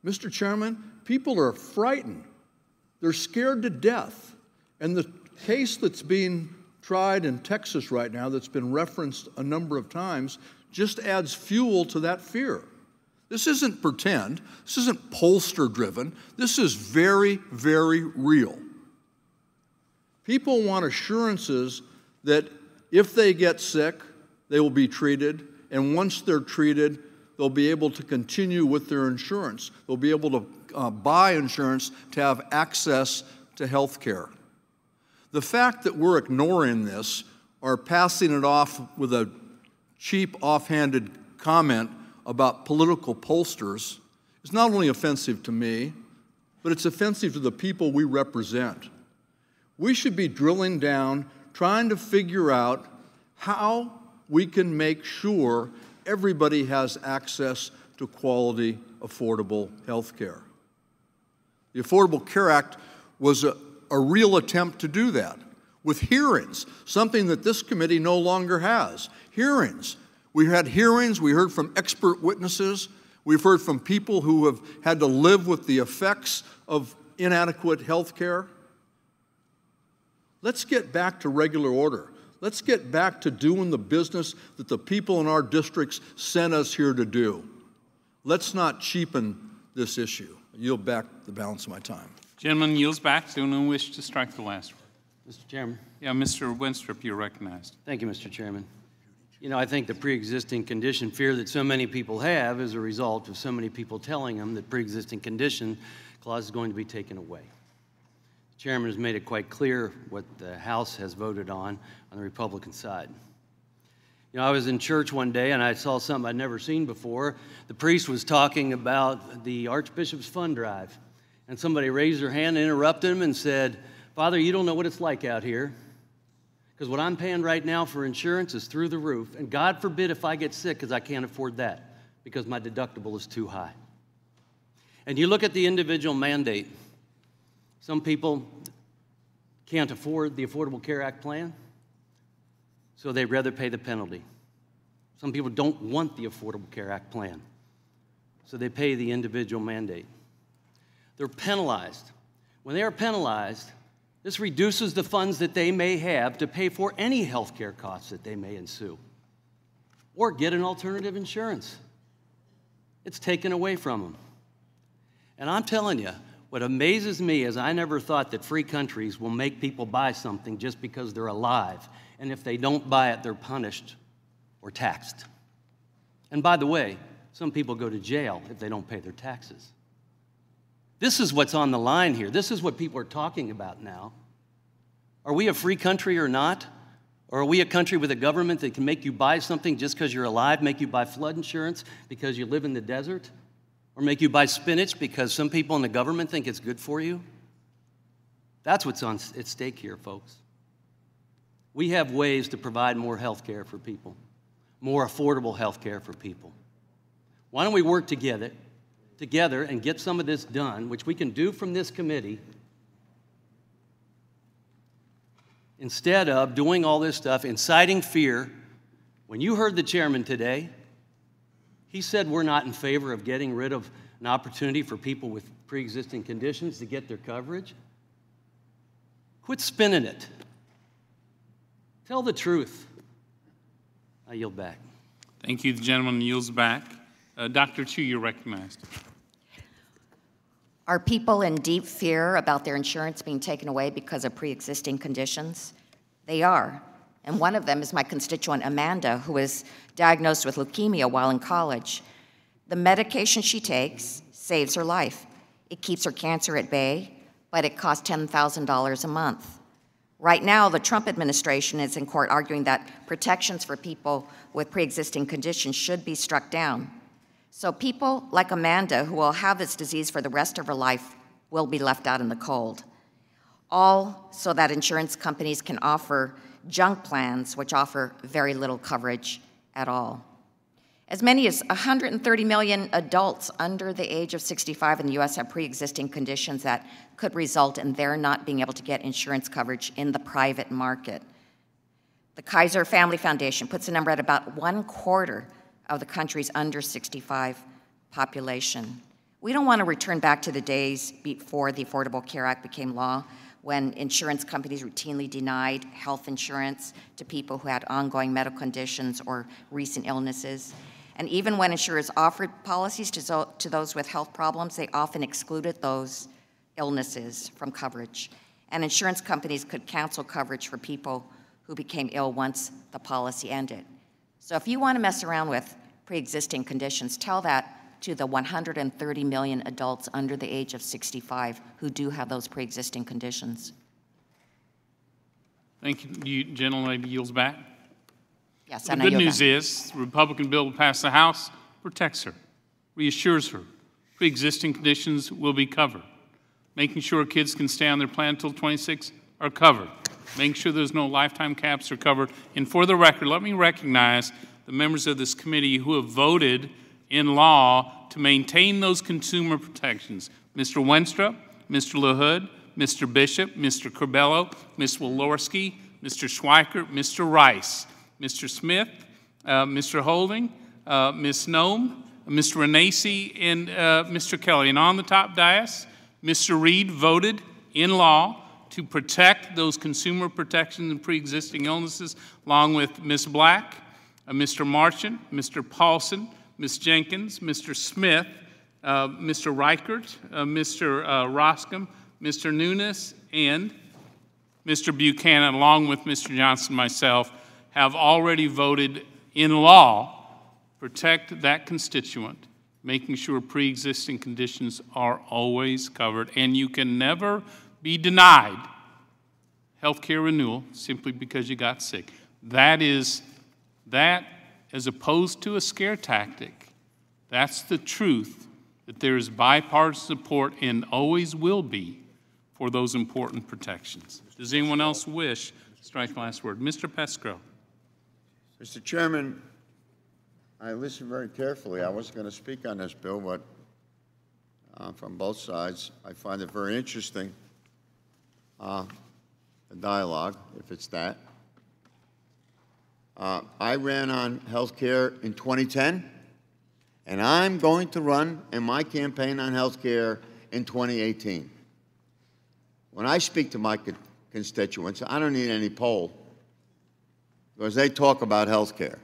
Mr. Chairman, people are frightened. They're scared to death. And the case that's being tried in Texas right now, that's been referenced a number of times, just adds fuel to that fear. This isn't pretend. This isn't pollster-driven. This is very, very real. People want assurances that if they get sick, they will be treated, and once they're treated, they'll be able to continue with their insurance. They'll be able to buy insurance to have access to health care. The fact that we're ignoring this or passing it off with a cheap, offhanded comment about political pollsters is not only offensive to me, but it's offensive to the people we represent. We should be drilling down, trying to figure out how we can make sure everybody has access to quality, affordable health care. The Affordable Care Act was a real attempt to do that with hearings, something that this committee no longer has. Hearings. We had hearings, we heard from expert witnesses, we've heard from people who have had to live with the effects of inadequate health care. Let's get back to regular order. Let's get back to doing the business that the people in our districts sent us here to do. Let's not cheapen this issue. I yield back the balance of my time. Gentleman yields back. Do no wish to strike the last word. Mr. Chairman. Yeah, Mr. Winstrup, you're recognized. Thank you, Mr. Chairman. You know, I think the pre-existing condition fear that so many people have is a result of so many people telling them that pre-existing condition clause is going to be taken away. The chairman has made it quite clear what the House has voted on the Republican side. You know, I was in church one day and I saw something I'd never seen before. The priest was talking about the Archbishop's fund drive, and somebody raised their hand and interrupted him and said, "Father, you don't know what it's like out here, because what I'm paying right now for insurance is through the roof, and God forbid if I get sick because I can't afford that because my deductible is too high." And you look at the individual mandate. Some people can't afford the Affordable Care Act plan, so they'd rather pay the penalty. Some people don't want the Affordable Care Act plan, so they pay the individual mandate. They're penalized. When they are penalized, this reduces the funds that they may have to pay for any health care costs that they may ensue, or get an alternative insurance. It's taken away from them. And I'm telling you, what amazes me is I never thought that free countries will make people buy something just because they're alive, and if they don't buy it, they're punished or taxed. And by the way, some people go to jail if they don't pay their taxes. This is what's on the line here. This is what people are talking about now. Are we a free country or not? Or are we a country with a government that can make you buy something just because you're alive, make you buy flood insurance because you live in the desert? Or make you buy spinach because some people in the government think it's good for you? That's what's at stake here, folks. We have ways to provide more health care for people, more affordable health care for people. Why don't we work together and get some of this done, which we can do from this committee, instead of doing all this stuff, inciting fear. When you heard the chairman today, he said we're not in favor of getting rid of an opportunity for people with pre-existing conditions to get their coverage. Quit spinning it. Tell the truth. I yield back. Thank you. The gentleman yields back. Dr. Chu, you're recognized. Are people in deep fear about their insurance being taken away because of pre-existing conditions? They are. And one of them is my constituent Amanda, who was diagnosed with leukemia while in college. The medication she takes saves her life. It keeps her cancer at bay, but it costs $10,000 a month. Right now, the Trump administration is in court arguing that protections for people with pre-existing conditions should be struck down. So people like Amanda, who will have this disease for the rest of her life, will be left out in the cold. All so that insurance companies can offer junk plans, which offer very little coverage at all. As many as 130 million adults under the age of 65 in the U.S. have pre-existing conditions that could result in their not being able to get insurance coverage in the private market. The Kaiser Family Foundation puts the number at about 1/4 of the country's under 65 population. We don't want to return back to the days before the Affordable Care Act became law, when insurance companies routinely denied health insurance to people who had ongoing medical conditions or recent illnesses. And even when insurers offered policies to those with health problems, they often excluded those illnesses from coverage. And insurance companies could cancel coverage for people who became ill once the policy ended. So if you want to mess around with pre-existing conditions, tell that to the 130 million adults under the age of 65 who do have those pre-existing conditions. Thank you. You gentleman yields back. Yes, the good news is the Republican bill passed the House protects her, reassures her. Pre-existing conditions will be covered. Making sure kids can stay on their plan until 26 are covered. Making sure there's no lifetime caps are covered. And for the record, let me recognize the members of this committee who have voted in law to maintain those consumer protections. Mr. Wenstrup, Mr. LaHood, Mr. Bishop, Mr. Corbello, Ms. Walorski, Mr. Schweikert, Mr. Rice, Mr. Smith, Mr. Holding, Ms. Nome, Mr. Renacci, and Mr. Kelly. And on the top dais, Mr. Reed voted in law to protect those consumer protections and pre-existing illnesses, along with Ms. Black, Mr. Marchant, Mr. Paulson, Ms. Jenkins, Mr. Smith, Mr. Reichert, Mr. Roscom, Mr. Nunes, and Mr. Buchanan, along with Mr. Johnson and myself, have already voted in law protect that constituent, making sure pre-existing conditions are always covered, and you can never be denied health care renewal simply because you got sick. That, as opposed to a scare tactic, that's the truth, that there is bipartisan support and always will be for those important protections. Does anyone else wish to strike the last word? Mr. Pescro. Mr. Chairman, I listened very carefully. I wasn't going to speak on this bill, but from both sides, I find it very interesting, the dialogue, if it's that. I ran on health care in 2010, and I'm going to run in my campaign on health care in 2018. When I speak to my constituents, I don't need any poll, because they talk about health care.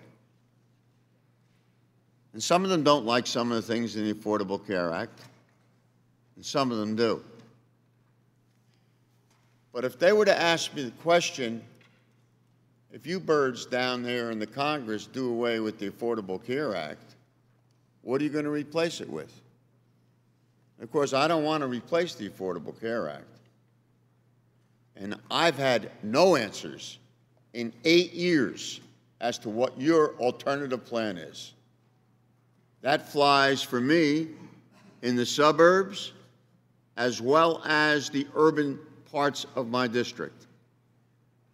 And some of them don't like some of the things in the Affordable Care Act, and some of them do. But if they were to ask me the question, if you birds down there in the Congress do away with the Affordable Care Act, what are you going to replace it with? Of course, I don't want to replace the Affordable Care Act. And I've had no answers in 8 years as to what your alternative plan is. That flies for me in the suburbs as well as the urban parts of my district.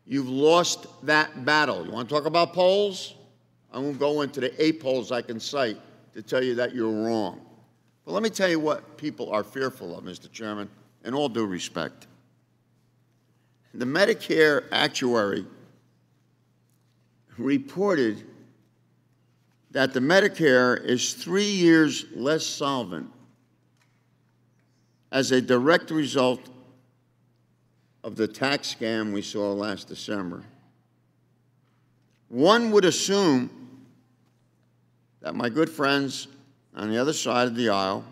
You've lost that battle. You want to talk about polls? I won't go into the 8 polls I can cite to tell you that you're wrong. But let me tell you what people are fearful of, Mr. Chairman, in all due respect. The Medicare actuary reported that the Medicare is 3 years less solvent as a direct result of the tax scam we saw last December. One would assume that my good friends on the other side of the aisle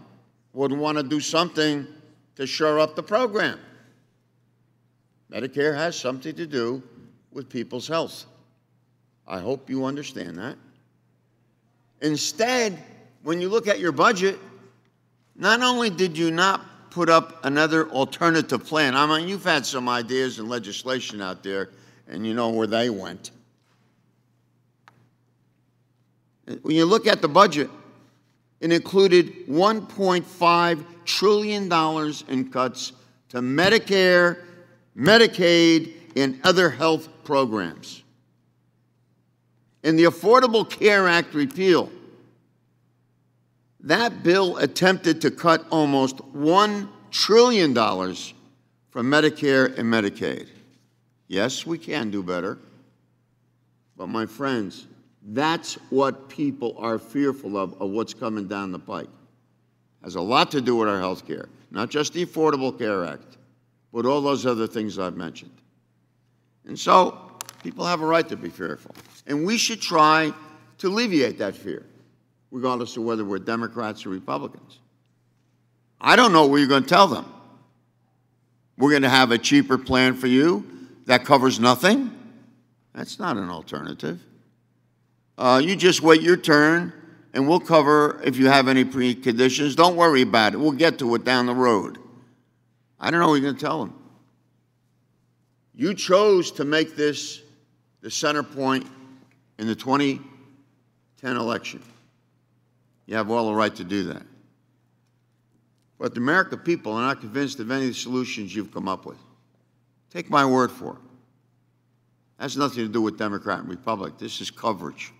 would want to do something to shore up the program. Medicare has something to do with people's health. I hope you understand that. Instead, when you look at your budget, not only did you not put up another alternative plan, I mean, you've had some ideas and legislation out there, and you know where they went. When you look at the budget, it included $1.5 trillion in cuts to Medicare, Medicaid, and other health programs. In the Affordable Care Act repeal, that bill attempted to cut almost $1 trillion from Medicare and Medicaid. Yes, we can do better. But my friends, that's what people are fearful of what's coming down the pike. It has a lot to do with our health care, not just the Affordable Care Act, but all those other things I've mentioned. And so people have a right to be fearful. And we should try to alleviate that fear, regardless of whether we're Democrats or Republicans. I don't know what you're going to tell them. We're going to have a cheaper plan for you that covers nothing? That's not an alternative. You just wait your turn, and we'll cover if you have any preconditions. Don't worry about it. We'll get to it down the road. I don't know what you're going to tell them. You chose to make this the center point in the 2010 election. You have all the right to do that. But the American people are not convinced of any of the solutions you've come up with. Take my word for it. That has nothing to do with Democrat and Republican. This is coverage.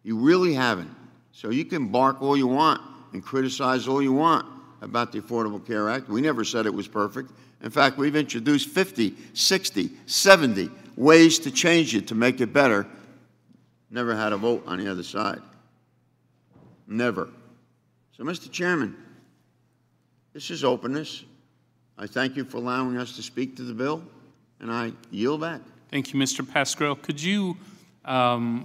You really haven't. So you can bark all you want and criticize all you want about the Affordable Care Act. We never said it was perfect. In fact, we've introduced 50, 60, 70 ways to change it to make it better. Never had a vote on the other side. Never. So, Mr. Chairman, this is openness. I thank you for allowing us to speak to the bill, and I yield back. Thank you, Mr. Pascrell. Could you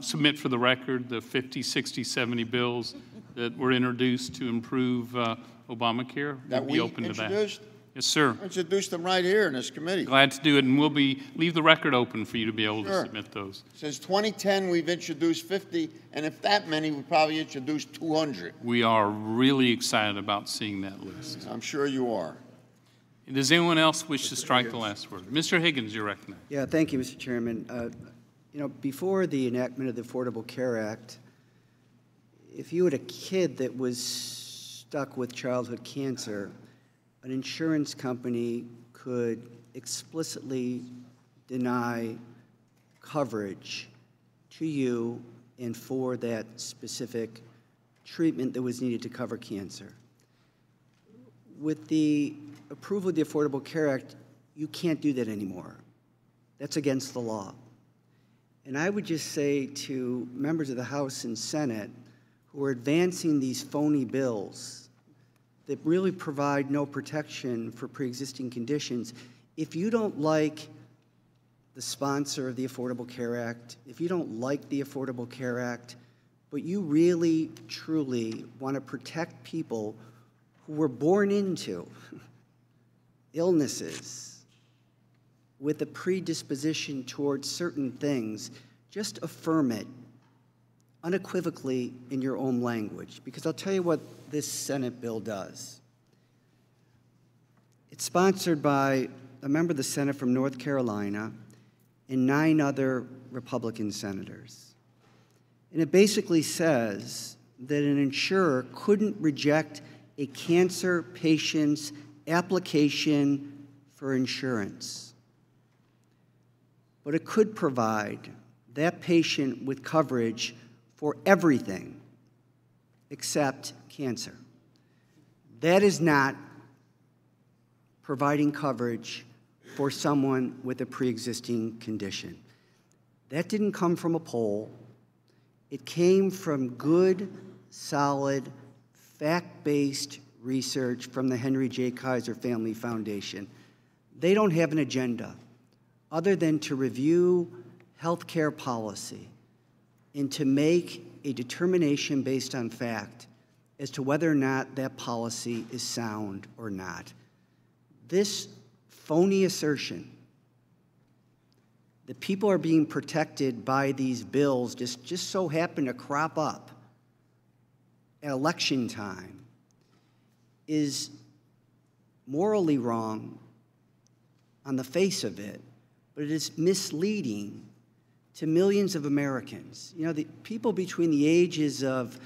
submit for the record the 50, 60, 70 bills that were introduced to improve Obamacare? That we open introduced? To that. Yes, sir. Introduced them right here in this committee. Glad to do it, and we'll leave the record open for you to be able to submit those. Since 2010, we've introduced 50, and if that many, we probably introduced 200. We are really excited about seeing that list. I'm sure you are. Does anyone else wish to strike the last word? Mr. Higgins, you're recognized. Yeah, thank you, Mr. Chairman. You know, before the enactment of the Affordable Care Act, if you had a kid that was stuck with childhood cancer, an insurance company could explicitly deny coverage to you and for that specific treatment that was needed to cover cancer. With the approval of the Affordable Care Act, you can't do that anymore. That's against the law. And I would just say to members of the House and Senate who are advancing these phony bills that really provide no protection for pre-existing conditions, if you don't like the sponsor of the Affordable Care Act, if you don't like the Affordable Care Act, but you really, truly want to protect people who were born into illnesses with a predisposition towards certain things, just affirm it unequivocally in your own language. Because I'll tell you what this Senate bill does. It's sponsored by a member of the Senate from North Carolina and 9 other Republican senators. And it basically says that an insurer couldn't reject a cancer patient's application for insurance. but it could provide that patient with coverage for everything except cancer. That is not providing coverage for someone with a pre-existing condition. That didn't come from a poll. It came from good, solid, fact-based research from the Henry J. Kaiser Family Foundation. They don't have an agenda other than to review healthcare policy and to make a determination based on fact as to whether or not that policy is sound or not. This phony assertion that people are being protected by these bills just so happen to crop up at election time is morally wrong on the face of it, but it is misleading to millions of Americans. You know, the people between the ages of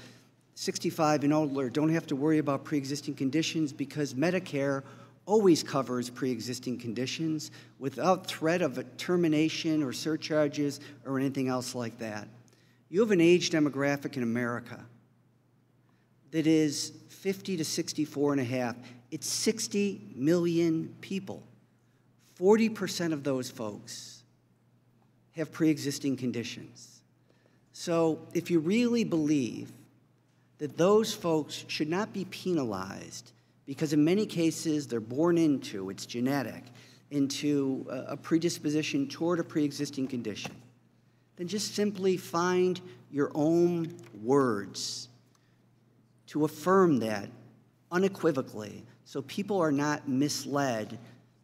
65 and older don't have to worry about pre-existing conditions because Medicare always covers pre-existing conditions without threat of a termination or surcharges or anything else like that. You have an age demographic in America that is 50 to 64 and a half. It's 60 million people. 40% of those folks have pre-existing conditions. So if you really believe that those folks should not be penalized because in many cases they're born into, it's genetic, into a predisposition toward a pre-existing condition, then just simply find your own words to affirm that unequivocally so people are not misled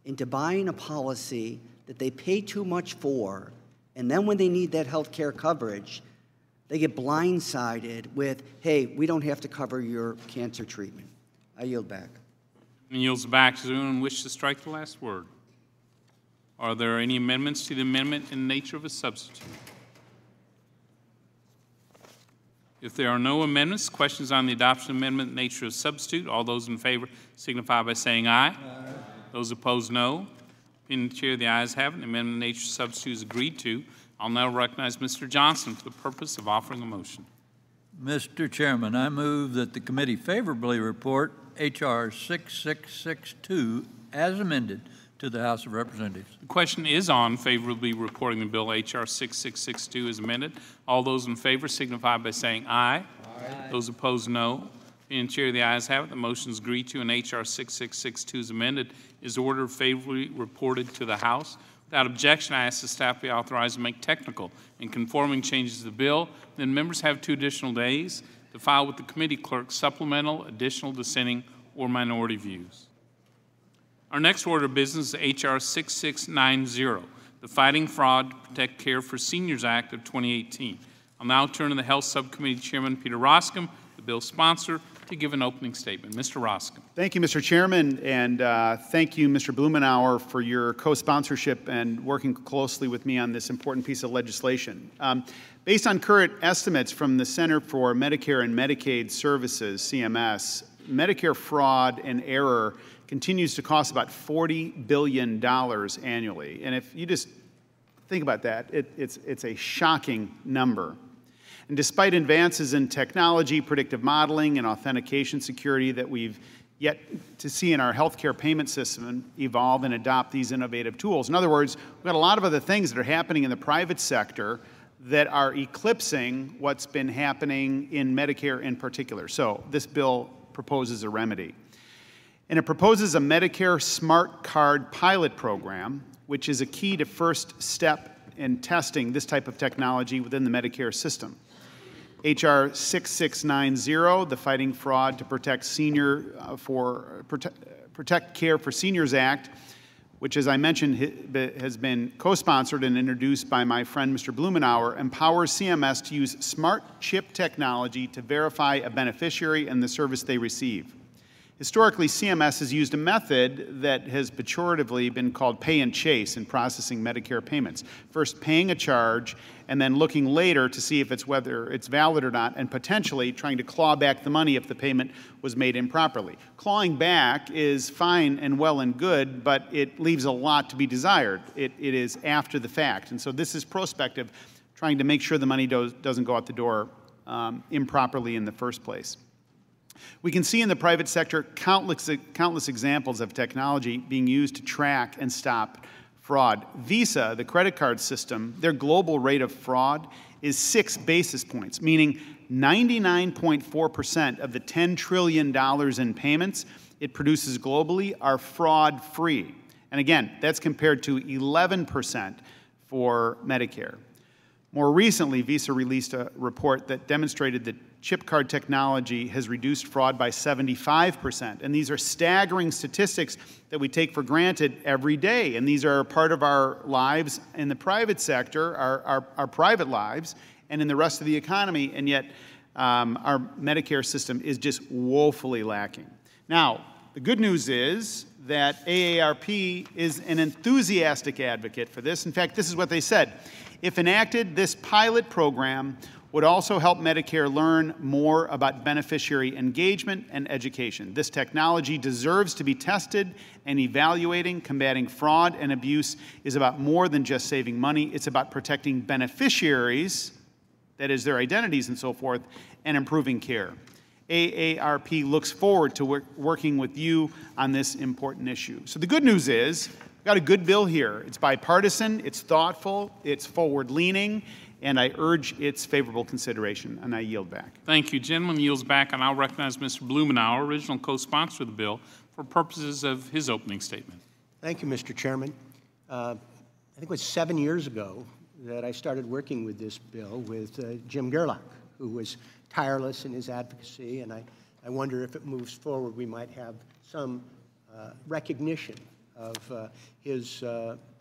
into buying a policy that they pay too much for, and then when they need that health care coverage, they get blindsided with, hey, we don't have to cover your cancer treatment. I yield back. And yields back. Does anyone wish to strike the last word? Are there any amendments to the amendment in nature of a substitute? If there are no amendments, questions on the adoption amendment in nature of substitute, all those in favor signify by saying aye. Aye. Those opposed, no. In the chair, the ayes have it. The amendment in nature of substitute is agreed to. I'll now recognize Mr. Johnson for the purpose of offering a motion. Mr. Chairman, I move that the committee favorably report H.R. 6662 as amended to the House of Representatives. The question is on favorably reporting the bill H.R. 6662 as amended. All those in favor signify by saying aye. Aye. Those opposed, no. Being chair, the ayes have it. The motion is agreed to, and H.R. 6662 as amended is ordered favorably reported to the House. Without objection, I ask the staff be authorized to make technical and conforming changes to the bill. Then members have 2 additional days to file with the committee clerk supplemental, additional dissenting, or minority views. Our next order of business is H.R. 6690, the Fighting Fraud to Protect Care for Seniors Act of 2018. I'll now turn to the Health Subcommittee Chairman Peter Roskam, the bill's sponsor, to give an opening statement. Mr. Roskam. Thank you, Mr. Chairman, and thank you, Mr. Blumenauer, for your co-sponsorship and working closely with me on this important piece of legislation. Based on current estimates from the Center for Medicare and Medicaid Services, CMS, Medicare fraud and error continues to cost about $40 billion annually. And if you just think about that, it's a shocking number. And despite advances in technology, predictive modeling, and authentication security that we've yet to see in our healthcare payment system evolve and adopt these innovative tools. In other words, we've got a lot of other things that are happening in the private sector that are eclipsing what's been happening in Medicare in particular. So this bill proposes a remedy. And it proposes a Medicare Smart Card pilot program, which is a key to first step in testing this type of technology within the Medicare system. H.R. 6690, the Fighting Fraud to Protect Protect Care for Seniors Act, which, as I mentioned, has been co-sponsored and introduced by my friend Mr. Blumenauer, empowers CMS to use smart chip technology to verify a beneficiary and the service they receive. Historically, CMS has used a method that has pejoratively been called pay and chase in processing Medicare payments. First paying a charge and then looking later to see if whether it's valid or not, and potentially trying to claw back the money if the payment was made improperly. Clawing back is fine and well and good, but it leaves a lot to be desired. It is after the fact. And so this is prospective, trying to make sure the money doesn't go out the door improperly in the first place. We can see in the private sector countless examples of technology being used to track and stop fraud. Visa, the credit card system, their global rate of fraud is 6 basis points, meaning 99.4% of the $10 trillion in payments it produces globally are fraud-free. And again, that's compared to 11% for Medicare. More recently, Visa released a report that demonstrated that chip card technology has reduced fraud by 75%. And these are staggering statistics that we take for granted every day. And these are part of our lives in the private sector, our private lives, and in the rest of the economy. And yet, our Medicare system is just woefully lacking. Now, the good news is that AARP is an enthusiastic advocate for this. In fact, this is what they said. If enacted, this pilot program would also help Medicare learn more about beneficiary engagement and education. This technology deserves to be tested and evaluating. Combating fraud and abuse is about more than just saving money. It's about protecting beneficiaries, that is, their identities and so forth, and improving care. AARP looks forward to working with you on this important issue. So the good news is, we've got a good bill here. It's bipartisan, it's thoughtful, it's forward-leaning, and I urge its favorable consideration, and I yield back. Thank you. Gentleman yields back, and I'll recognize Mr. Blumenauer, original co-sponsor of the bill, for purposes of his opening statement. Thank you, Mr. Chairman. I think it was 7 years ago that I started working with this bill with Jim Gerlach, who was tireless in his advocacy, and I wonder if it moves forward, we might have some recognition of his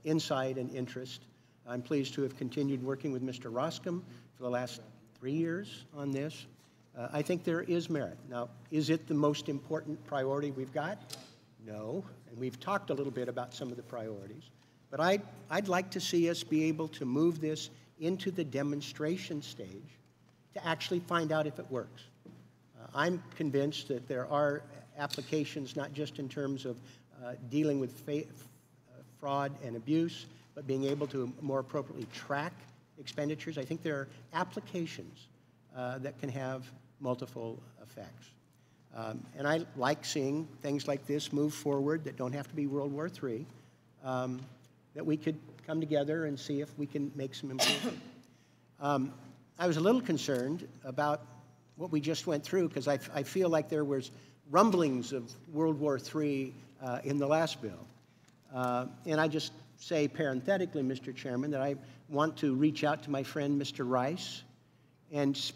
insight and interest. I'm pleased to have continued working with Mr. Roscom for the last 3 years on this. I think there is merit. Now, is it the most important priority we've got? No, and we've talked a little bit about some of the priorities. But I'd like to see us be able to move this into the demonstration stage to actually find out if it works. I'm convinced that there are applications, not just in terms of dealing with fraud and abuse, but being able to more appropriately track expenditures. I think there are applications that can have multiple effects. And I like seeing things like this move forward that don't have to be World War III, that we could come together and see if we can make some improvement. I was a little concerned about what we just went through because I feel like there was rumblings of World War III in the last bill. And I just say parenthetically, Mr. Chairman, that I want to reach out to my friend Mr. Rice and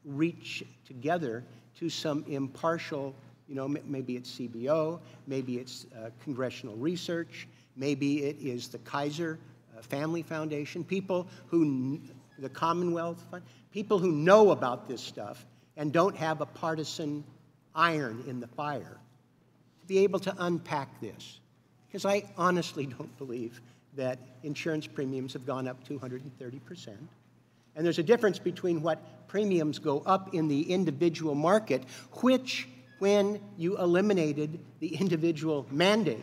reach together to some impartial, maybe it's CBO, maybe it's congressional research, maybe it is the Kaiser Family Foundation, people who, the Commonwealth Fund, people who know about this stuff and don't have a partisan iron in the fire, to be able to unpack this. Because I honestly don't believe that insurance premiums have gone up 230%. And there's a difference between what premiums go up in the individual market, which, when you eliminated the individual mandate,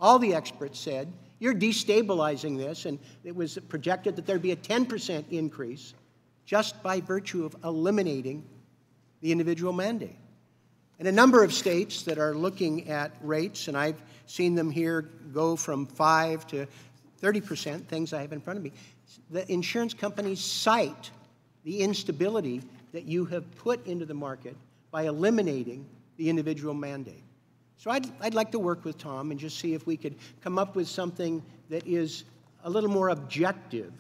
all the experts said, you're destabilizing this, and it was projected that there'd be a 10% increase just by virtue of eliminating the individual mandate. And a number of states that are looking at rates, and I've seen them here go from 5 to 30%, things I have in front of me, the insurance companies cite the instability that you have put into the market by eliminating the individual mandate. So I'd like to work with Tom and just see if we could come up with something that is a little more objective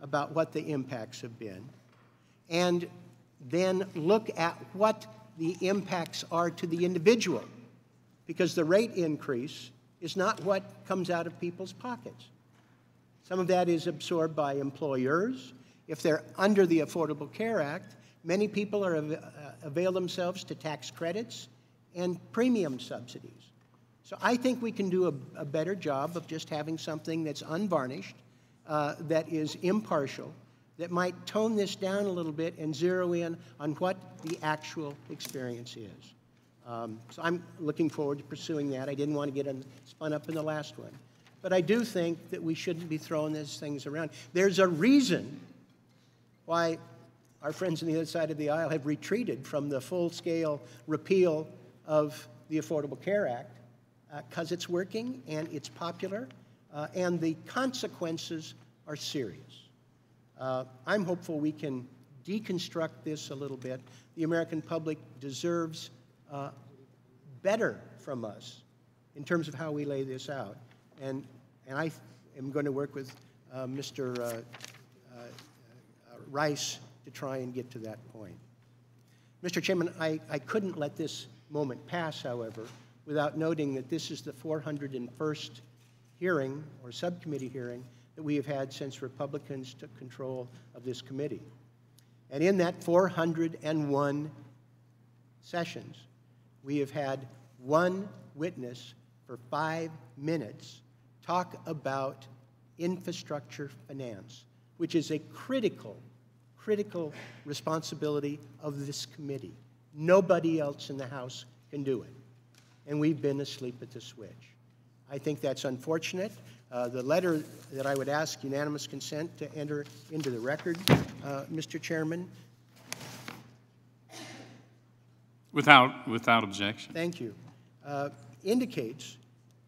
about what the impacts have been, and then look at what the impacts are to the individual, because the rate increase is not what comes out of people's pockets. Some of that is absorbed by employers. If they're under the Affordable Care Act, many people are avail themselves to tax credits and premium subsidies. So I think we can do a better job of just having something that's unvarnished, that is impartial, that might tone this down a little bit and zero in on what the actual experience is. So I'm looking forward to pursuing that. I didn't want to get spun up in the last one. But I do think that we shouldn't be throwing these things around. There's a reason why our friends on the other side of the aisle have retreated from the full-scale repeal of the Affordable Care Act, because it's working and it's popular, and the consequences are serious. I'm hopeful we can deconstruct this a little bit. The American public deserves better from us in terms of how we lay this out. And I am going to work with Mr. Rice to try and get to that point. Mr. Chairman, I couldn't let this moment pass, however, without noting that this is the 401st hearing or subcommittee hearing that we have had since Republicans took control of this committee. And in that 401 sessions, we have had one witness for 5 minutes talk about infrastructure finance, which is a critical responsibility of this committee. Nobody else in the House can do it. And we've been asleep at the switch. I think that's unfortunate. The letter that I would ask unanimous consent to enter into the record, Mr. Chairman. Without objection. Thank you. Indicates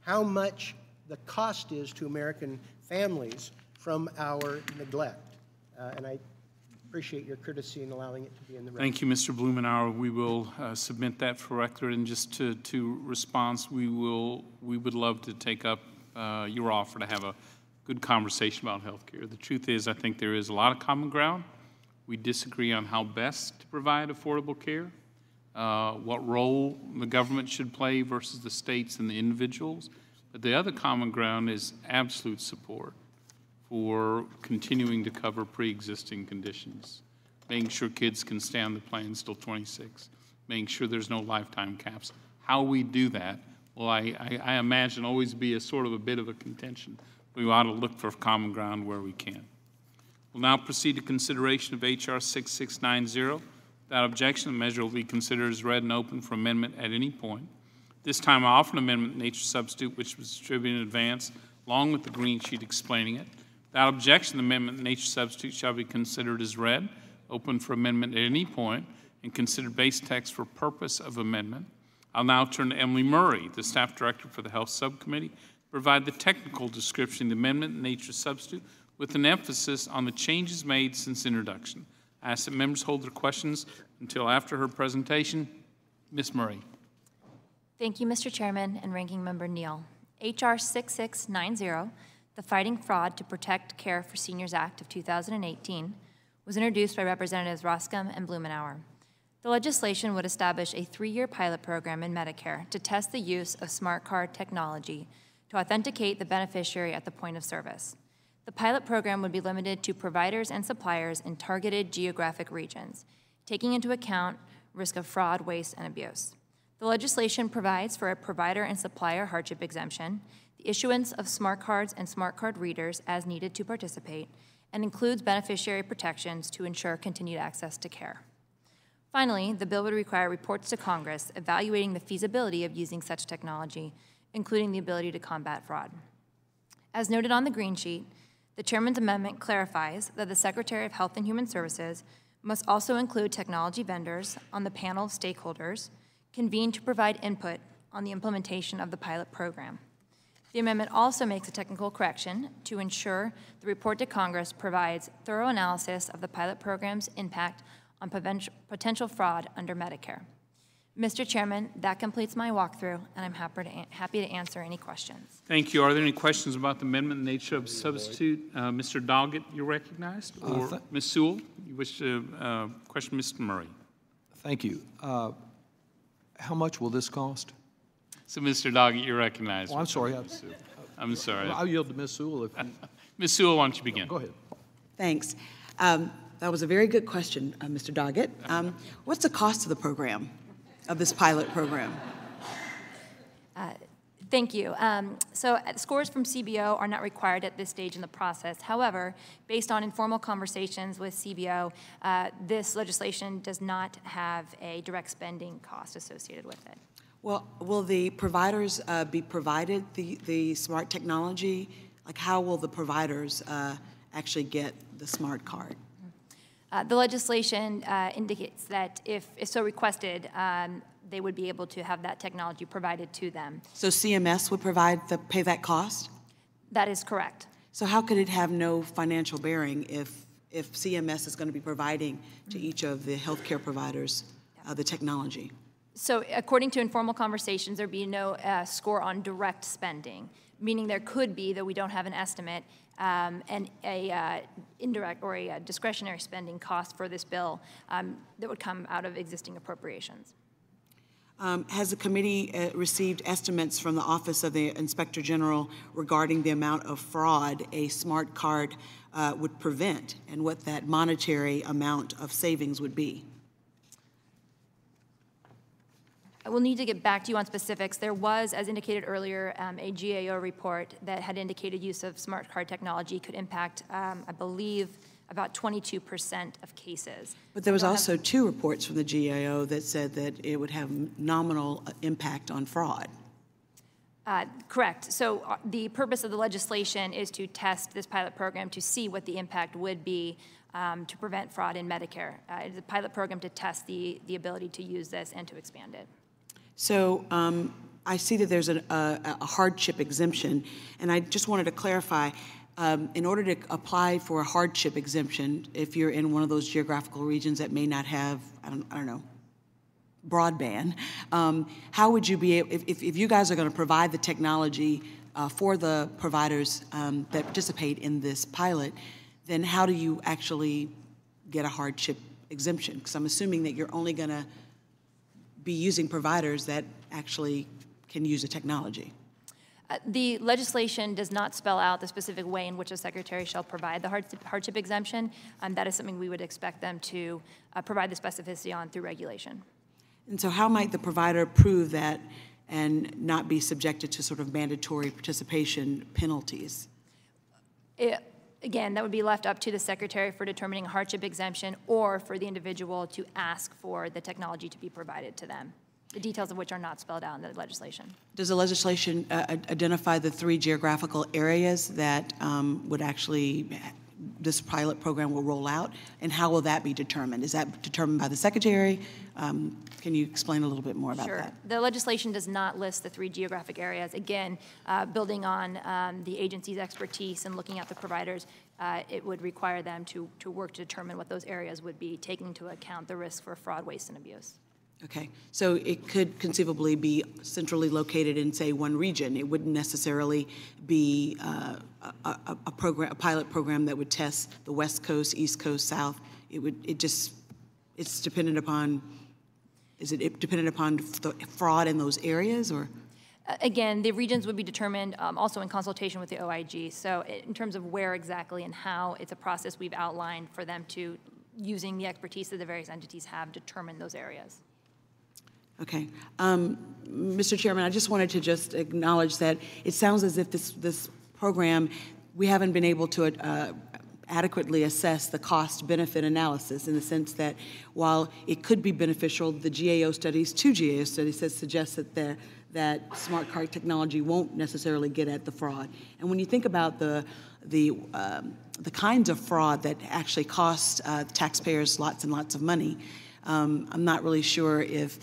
how much the cost is to American families from our neglect. And I appreciate your courtesy in allowing it to be in the record. Thank you, Mr. Blumenauer. We will submit that for record. And just to respond, we would love to take up your offer to have a good conversation about health care. The truth is, I think there is a lot of common ground. We disagree on how best to provide affordable care, what role the government should play versus the states and the individuals. But the other common ground is absolute support for continuing to cover pre-existing conditions, making sure kids can stay on the plans till 26, making sure there's no lifetime caps. How we do that will, I imagine, always be a sort of a bit of a contention. We ought to look for common ground where we can. We'll now proceed to consideration of H.R. 6690. Without objection, the measure will be considered as read and open for amendment at any point. This time, I offer an amendment in nature substitute, which was distributed in advance, along with the green sheet explaining it. Without objection, the amendment in nature substitute shall be considered as read, open for amendment at any point, and considered base text for purpose of amendment. I'll now turn to Emily Murray, the Staff Director for the Health Subcommittee, to provide the technical description of the amendment in nature substitute with an emphasis on the changes made since introduction. I ask that members hold their questions until after her presentation. Ms. Murray. Thank you, Mr. Chairman and Ranking Member Neal. H.R. 6690, the Fighting Fraud to Protect Care for Seniors Act of 2018, was introduced by Representatives Roscom and Blumenauer. The legislation would establish a 3-year pilot program in Medicare to test the use of smart card technology to authenticate the beneficiary at the point of service. The pilot program would be limited to providers and suppliers in targeted geographic regions, taking into account risk of fraud, waste, and abuse. The legislation provides for a provider and supplier hardship exemption, the issuance of smart cards and smart card readers as needed to participate, and includes beneficiary protections to ensure continued access to care. Finally, the bill would require reports to Congress evaluating the feasibility of using such technology, including the ability to combat fraud. As noted on the green sheet, the Chairman's amendment clarifies that the Secretary of Health and Human Services must also include technology vendors on the panel of stakeholders convened to provide input on the implementation of the pilot program. The amendment also makes a technical correction to ensure the report to Congress provides thorough analysis of the pilot program's impact on potential fraud under Medicare. Mr. Chairman, that completes my walkthrough, and I'm happy to answer any questions. Thank you. Are there any questions about the amendment in nature of substitute? Mr. Doggett, you're recognized. Or Ms. Sewell, you wish to question Mr. Murray? Thank you. How much will this cost? So, Mr. Doggett, you're recognized. Oh, I'm sorry. I'm sorry. I'll yield to Ms. Sewell. Ms. Sewell, why don't you begin? Go ahead. Thanks. That was a very good question, Mr. Doggett. What's the cost of the program, of this pilot program? Thank you. So scores from CBO are not required at this stage in the process. However, based on informal conversations with CBO, this legislation does not have a direct spending cost associated with it. Well, will the providers be provided the smart technology? Like, how will the providers actually get the smart card? The legislation indicates that if so requested, they would be able to have that technology provided to them. So CMS would pay that cost? That is correct. So how could it have no financial bearing if CMS is going to be providing to each of the healthcare providers the technology? So according to informal conversations, there'd be no score on direct spending, meaning there could be, though we don't have an estimate, and a indirect or a discretionary spending cost for this bill that would come out of existing appropriations. Has the committee received estimates from the Office of the Inspector General regarding the amount of fraud a smart card would prevent and what that monetary amount of savings would be? I will need to get back to you on specifics. There was, as indicated earlier, a GAO report that had indicated use of smart card technology could impact, I believe, about 22% of cases. But there was also two reports from the GAO that said that it would have nominal impact on fraud. Correct. So the purpose of the legislation is to test this pilot program to see what the impact would be to prevent fraud in Medicare. It's a pilot program to test the ability to use this and to expand it. So I see that there's a hardship exemption, and I just wanted to clarify, in order to apply for a hardship exemption, if you're in one of those geographical regions that may not have, I don't know, broadband, how would you be able, if you guys are going to provide the technology for the providers that participate in this pilot, then how do you actually get a hardship exemption? Because I'm assuming that you're only going to be using providers that actually can use the technology. The legislation does not spell out the specific way in which the Secretary shall provide the hardship exemption. That is something we would expect them to provide the specificity on through regulation. And so how might the provider prove that and not be subjected to sort of mandatory participation penalties? Again, that would be left up to the Secretary for determining a hardship exemption or for the individual to ask for the technology to be provided to them, the details of which are not spelled out in the legislation. Does the legislation identify the 3 geographical areas that would actually, this pilot program will roll out, and how will that be determined? Is that determined by the Secretary? Can you explain a little bit more about that? Sure. The legislation does not list the 3 geographic areas. Again, building on the agency's expertise and looking at the providers, it would require them to work to determine what those areas would be, taking into account the risk for fraud, waste, and abuse. Okay, so it could conceivably be centrally located in, say, one region. It wouldn't necessarily be a pilot program that would test the West Coast, East Coast, South. It's dependent upon, is it dependent upon the fraud in those areas, or? Again, the regions would be determined also in consultation with the OIG. So in terms of where exactly and how, it's a process we've outlined for them to, using the expertise that the various entities have, determine those areas. Okay. Mr. Chairman, I just wanted to just acknowledge that it sounds as if this program, we haven't been able to adequately assess the cost-benefit analysis, in the sense that while it could be beneficial, the GAO studies, 2 GAO studies, that suggest that smart card technology won't necessarily get at the fraud. And when you think about the kinds of fraud that actually cost taxpayers lots and lots of money, I'm not really sure if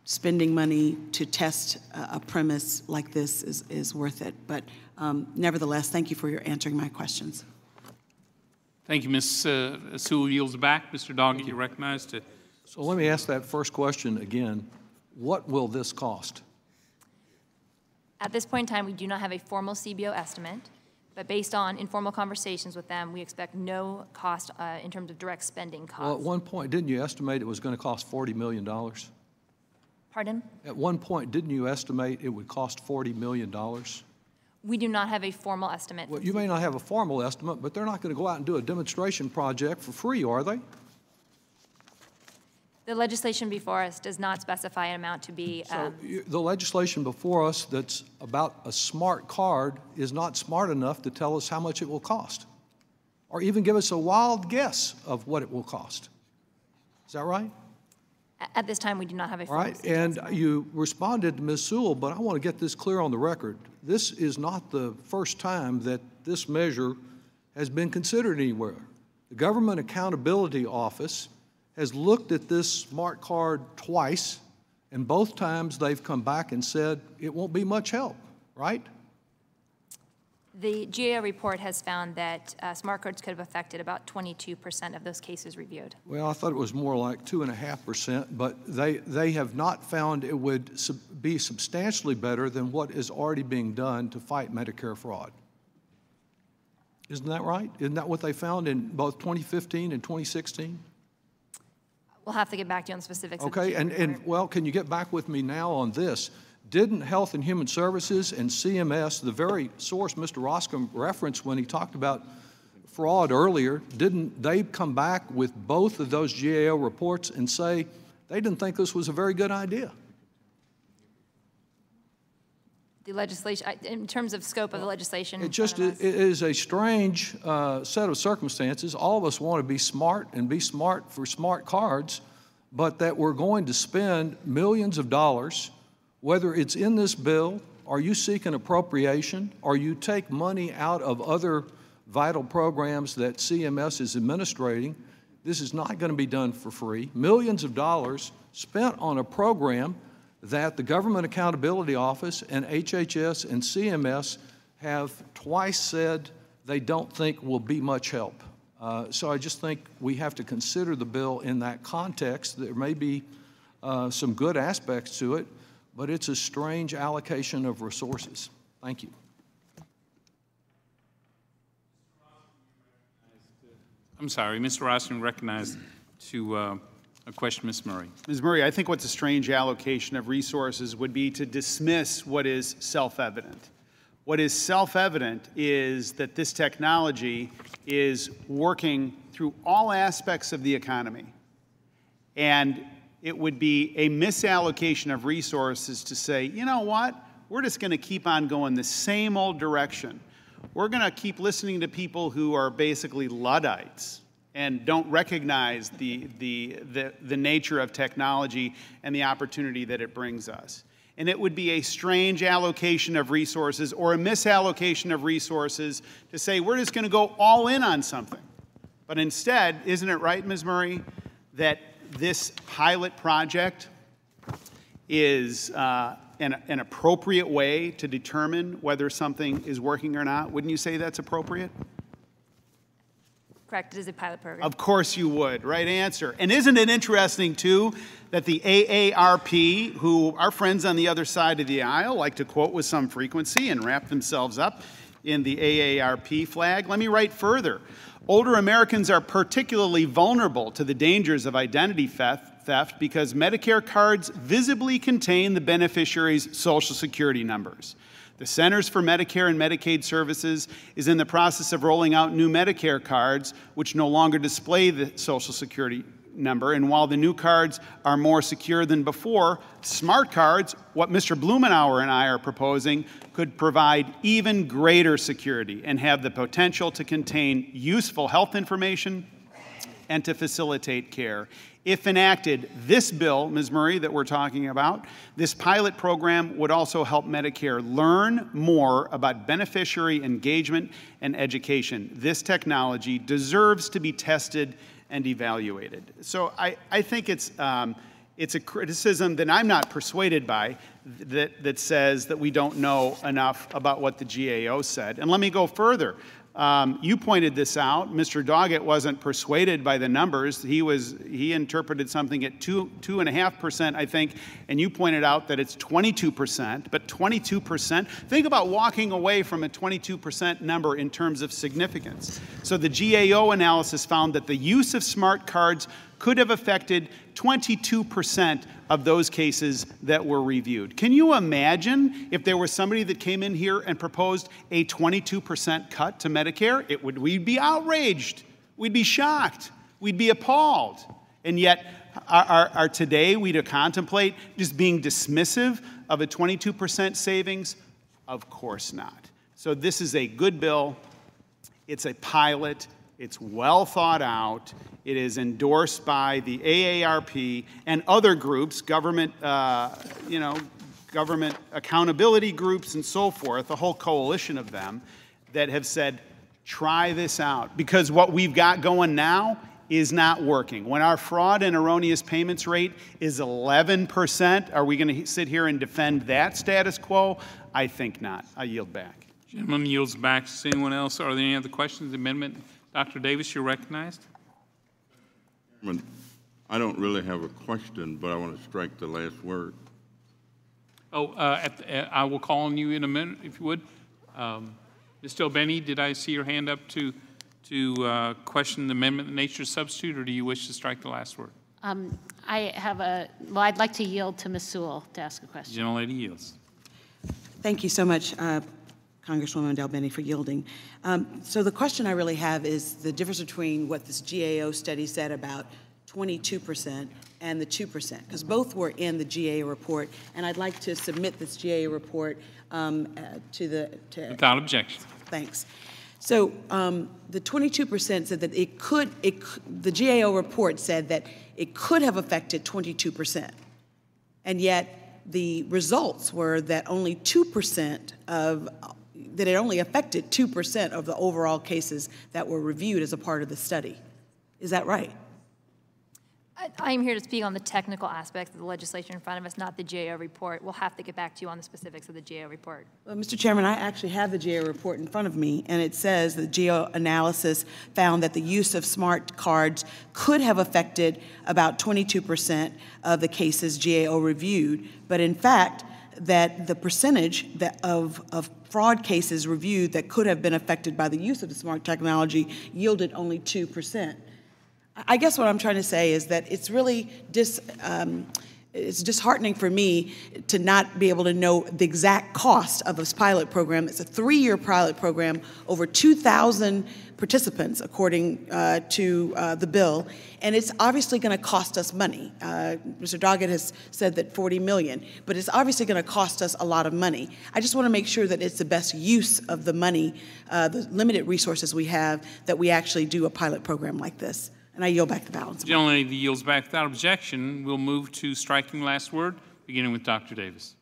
spending money to test a premise like this is worth it. But nevertheless, thank you for answering my questions. Thank you, Ms. Sewell yields back. Mr. Doggett, you're recognized. So let me ask that first question again. What will this cost? At this point in time, we do not have a formal CBO estimate, but based on informal conversations with them, we expect no cost in terms of direct spending costs. Well, at one point, didn't you estimate it was going to cost $40 million? Pardon? At one point, didn't you estimate it would cost $40 million? We do not have a formal estimate. Well, you may not have a formal estimate, but they're not going to go out and do a demonstration project for free, are they? The legislation before us does not specify an amount to be. The legislation before us that's about a smart card is not smart enough to tell us how much it will cost, or even give us a wild guess of what it will cost. Is that right? At this time, we do not have a All right, and you responded to Ms. Sewell, but I want to get this clear on the record. This is not the first time that this measure has been considered anywhere. The Government Accountability Office has looked at this smart card twice, and both times they've come back and said it won't be much help, right? The GAO report has found that smart cards could have affected about 22% of those cases reviewed. Well, I thought it was more like 2.5%, but they have not found it would be substantially better than what is already being done to fight Medicare fraud. Isn't that right? Isn't that what they found in both 2015 and 2016? We'll have to get back to you on the specifics. Okay, and well, can you get back with me now on this? Didn't Health and Human Services and CMS, the very source Mr. Roscom referenced when he talked about fraud earlier, didn't they come back with both of those GAO reports and say they didn't think this was a very good idea? The legislation, in terms of scope of the legislation. It is a strange set of circumstances. All of us want to be smart and be smart for smart cards, but that we're going to spend millions of dollars, whether it's in this bill, or you seek an appropriation, or you take money out of other vital programs that CMS is administrating. This is not going to be done for free. Millions of dollars spent on a program that the Government Accountability Office and HHS and CMS have twice said they don't think will be much help. So I just think we have to consider the bill in that context. There may be some good aspects to it, but it's a strange allocation of resources. Thank you. I'm sorry, Mr. Roskin recognized to a question, Ms. Murray. Ms. Murray, I think what's a strange allocation of resources would be to dismiss what is self-evident. What is self-evident is that this technology is working through all aspects of the economy. And it would be a misallocation of resources to say, you know what, we're just going to keep on going the same old direction. We're going to keep listening to people who are basically Luddites and don't recognize the nature of technology and the opportunity that it brings us. And it would be a strange allocation of resources or a misallocation of resources to say we're just going to go all in on something. But instead, isn't it right, Ms. Murray, that this pilot project is an appropriate way to determine whether something is working or not? Wouldn't you say that's appropriate? Correct, it is a pilot program. Of course you would, right answer. And isn't it interesting, too, that the AARP, who our friends on the other side of the aisle like to quote with some frequency and wrap themselves up in the AARP flag? Let me write further. Older Americans are particularly vulnerable to the dangers of identity theft because Medicare cards visibly contain the beneficiary's Social Security numbers. The Centers for Medicare and Medicaid Services is in the process of rolling out new Medicare cards, which no longer display the Social Security number. And while the new cards are more secure than before, smart cards, what Mr. Blumenauer and I are proposing, could provide even greater security and have the potential to contain useful health information and to facilitate care. If enacted, this bill, Ms. Murray, that we're talking about, this pilot program would also help Medicare learn more about beneficiary engagement and education. This technology deserves to be tested and evaluated. So I think it's a criticism that I'm not persuaded by that says that we don't know enough about what the GAO said. And let me go further. You pointed this out. Mr. Doggett wasn't persuaded by the numbers. He interpreted something at 2.5%, I think, and you pointed out that it's 22%. But 22%, think about walking away from a 22% number in terms of significance. So the GAO analysis found that the use of smart cards could have affected 22% of those cases that were reviewed. Can you imagine if there was somebody that came in here and proposed a 22% cut to Medicare? We'd be outraged. We'd be shocked. We'd be appalled. And yet, are today we to contemplate just being dismissive of a 22% savings? Of course not. So this is a good bill. It's a pilot. It's well thought out. It is endorsed by the AARP and other groups, government, government accountability groups and so forth, a whole coalition of them that have said, try this out. Because what we've got going now is not working. When our fraud and erroneous payments rate is 11%, are we going to sit here and defend that status quo? I think not. I yield back. Gentleman yields back. Does anyone else? Are there any other questions? Amendment. Dr. Davis, you're recognized. I don't really have a question, but I want to strike the last word. Oh, I will call on you in a minute, if you would. Mr. O'Benny, did I see your hand up to question the amendment in nature substitute, or do you wish to strike the last word? I'd like to yield to Ms. Sewell to ask a question. Gentlelady yields. Thank you so much, Congresswoman Del Benny, for yielding. So the question I really have is the difference between what this GAO study said about 22% and the 2%, because both were in the GAO report, and I'd like to submit this GAO report without objection. Thanks. So the 22% said that the GAO report said that it could have affected 22%, and yet the results were that only 2% that it only affected 2% of the overall cases that were reviewed as a part of the study. Is that right? I'm here to speak on the technical aspects of the legislation in front of us, not the GAO report. We'll have to get back to you on the specifics of the GAO report. Well, Mr. Chairman, I actually have the GAO report in front of me, and it says the GAO analysis found that the use of smart cards could have affected about 22% of the cases GAO reviewed, but in fact, that the percentage of fraud cases reviewed that could have been affected by the use of the smart technology yielded only 2%. I guess what I'm trying to say is that it's really it's disheartening for me to not be able to know the exact cost of this pilot program. It's a 3-year pilot program, over 2,000 participants, according to the bill, and it's obviously going to cost us money. Mr. Doggett has said that $40 million, but it's obviously going to cost us a lot of money. I just want to make sure that it's the best use of the money, the limited resources we have, that we actually do a pilot program like this. And I yield back the balance. Gentleman yields back without objection. We'll move to striking last word, beginning with Dr. Davis.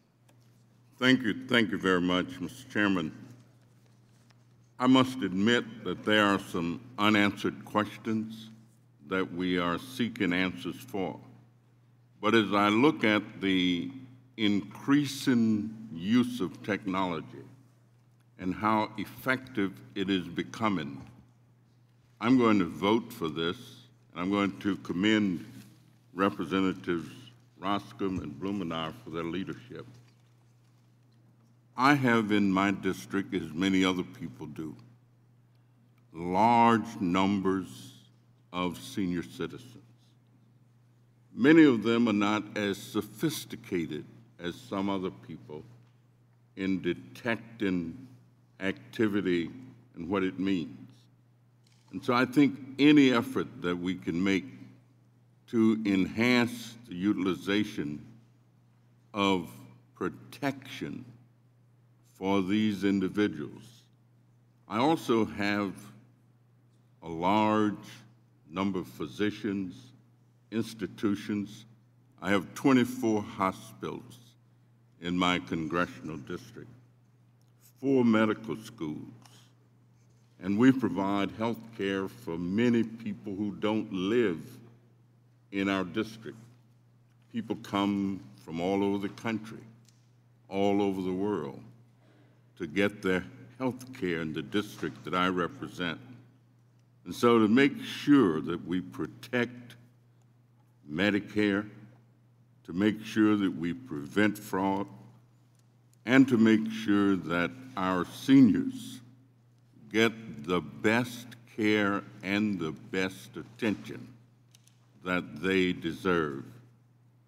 Thank you very much, Mr. Chairman. I must admit that there are some unanswered questions that we are seeking answers for. But as I look at the increasing use of technology and how effective it is becoming, I'm going to vote for this. I'm going to commend Representatives Roscom and Blumenauer for their leadership. I have in my district, as many other people do, large numbers of senior citizens. Many of them are not as sophisticated as some other people in detecting activity and what it means. And so I think any effort that we can make to enhance the utilization of protection for these individuals. I also have a large number of physicians, institutions. I have 24 hospitals in my congressional district, 4 medical schools, and we provide health care for many people who don't live in our district. People come from all over the country, all over the world, to get their health care in the district that I represent. And so to make sure that we protect Medicare, to make sure that we prevent fraud, and to make sure that our seniors get the best care and the best attention that they deserve,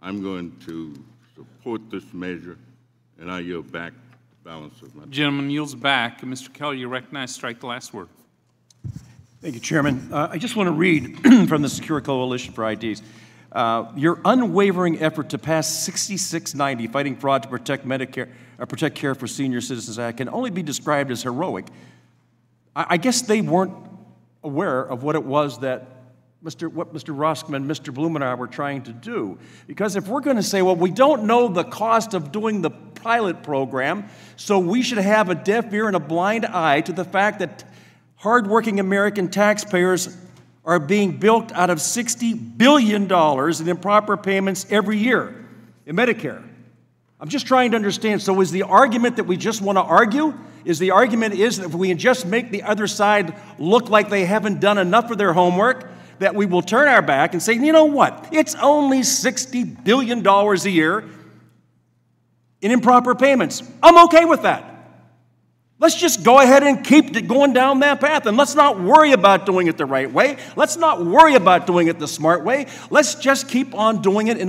I'm going to support this measure, and I yield back the balance of my time. Gentleman yields back. Mr. Kelly, you're recognized. Strike the last word. Thank you, Chairman. I just want to read from the Secure Coalition for IDs. Your unwavering effort to pass 6690, Fighting Fraud to Protect Medicare, Protect Care for Senior Citizens Act, can only be described as heroic. I guess they weren't aware of what it was that what Mr. Roskam and Mr. Blumenauer were trying to do. Because if we're going to say, well, we don't know the cost of doing the pilot program, so we should have a deaf ear and a blind eye to the fact that hardworking American taxpayers are being bilked out of $60 billion in improper payments every year in Medicare. I'm just trying to understand. So is the argument that we just want to argue? Is the argument is that if we just make the other side look like they haven't done enough of their homework, that we will turn our back and say, you know what? It's only $60 billion a year in improper payments. I'm okay with that. Let's just go ahead and keep going down that path, and let's not worry about doing it the right way. Let's not worry about doing it the smart way. Let's just keep on doing it in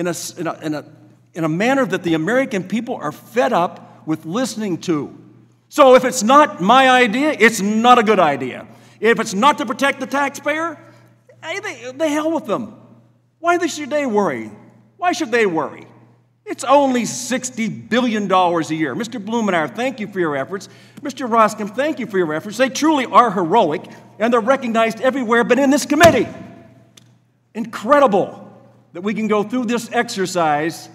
a manner that the American people are fed up with listening to. So if it's not my idea, it's not a good idea. If it's not to protect the taxpayer, the hell with them. Why should they worry? Why should they worry? It's only $60 billion a year. Mr. Blumenauer, thank you for your efforts. Mr. Roskam, thank you for your efforts. They truly are heroic, and they're recognized everywhere but in this committee. Incredible that we can go through this exercise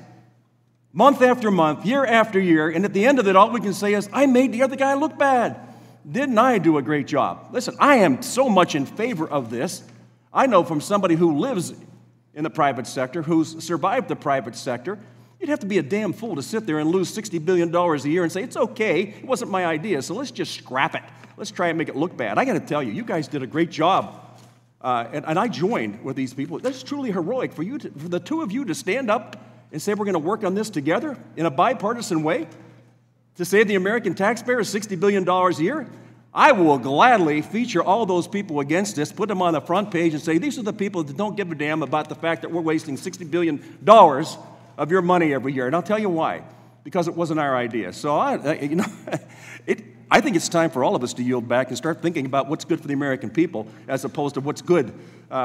month after month, year after year, and at the end of it, all we can say is, I made the other guy look bad. Didn't I do a great job? Listen, I am so much in favor of this. I know from somebody who lives in the private sector, who's survived the private sector, you'd have to be a damn fool to sit there and lose $60 billion a year and say, it's okay, it wasn't my idea, so let's just scrap it. Let's try and make it look bad. I got to tell you, you guys did a great job. And I joined with these people. That's truly heroic for the two of you to stand up and say we're going to work on this together in a bipartisan way to save the American taxpayer $60 billion a year. I will gladly feature all those people against this, put them on the front page and say, these are the people that don't give a damn about the fact that we're wasting $60 billion of your money every year. And I'll tell you why. Because it wasn't our idea. So, I think it's time for all of us to yield back and start thinking about what's good for the American people as opposed to what's good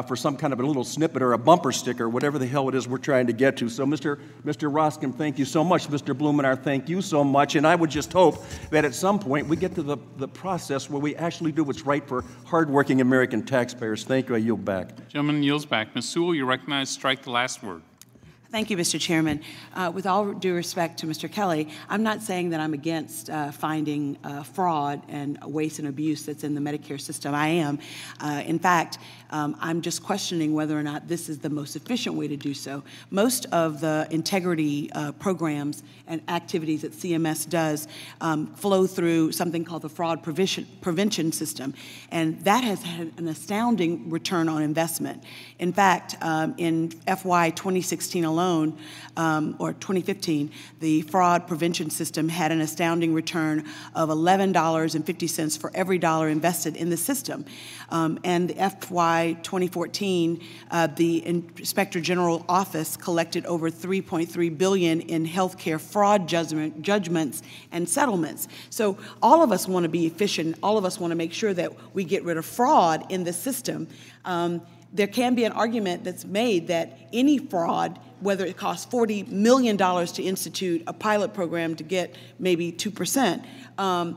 for some kind of a little snippet or a bumper sticker, whatever the hell it is we're trying to get to. So, Mr. Roskam, thank you so much. Mr. Blumenauer, thank you so much. And I would just hope that at some point we get to the process where we actually do what's right for hardworking American taxpayers. Thank you. I yield back. Gentleman yields back. Ms. Sewell, you're recognized. Strike the last word. Thank you, Mr. Chairman. With all due respect to Mr. Kelly, I'm not saying that I'm against finding fraud and waste and abuse that's in the Medicare system. I am. In fact, I'm just questioning whether or not this is the most efficient way to do so. Most of the integrity programs and activities that CMS does flow through something called the fraud prevention system, and that has had an astounding return on investment. In fact, in FY 2016 alone, or 2015, the fraud prevention system had an astounding return of $11.50 for every dollar invested in the system. And the FY 2014, the Inspector General Office collected over $3.3 billion in healthcare fraud judgments and settlements. So all of us want to be efficient. All of us want to make sure that we get rid of fraud in the system. There can be an argument that's made that any fraud, whether it costs $40 million to institute a pilot program to get maybe 2%,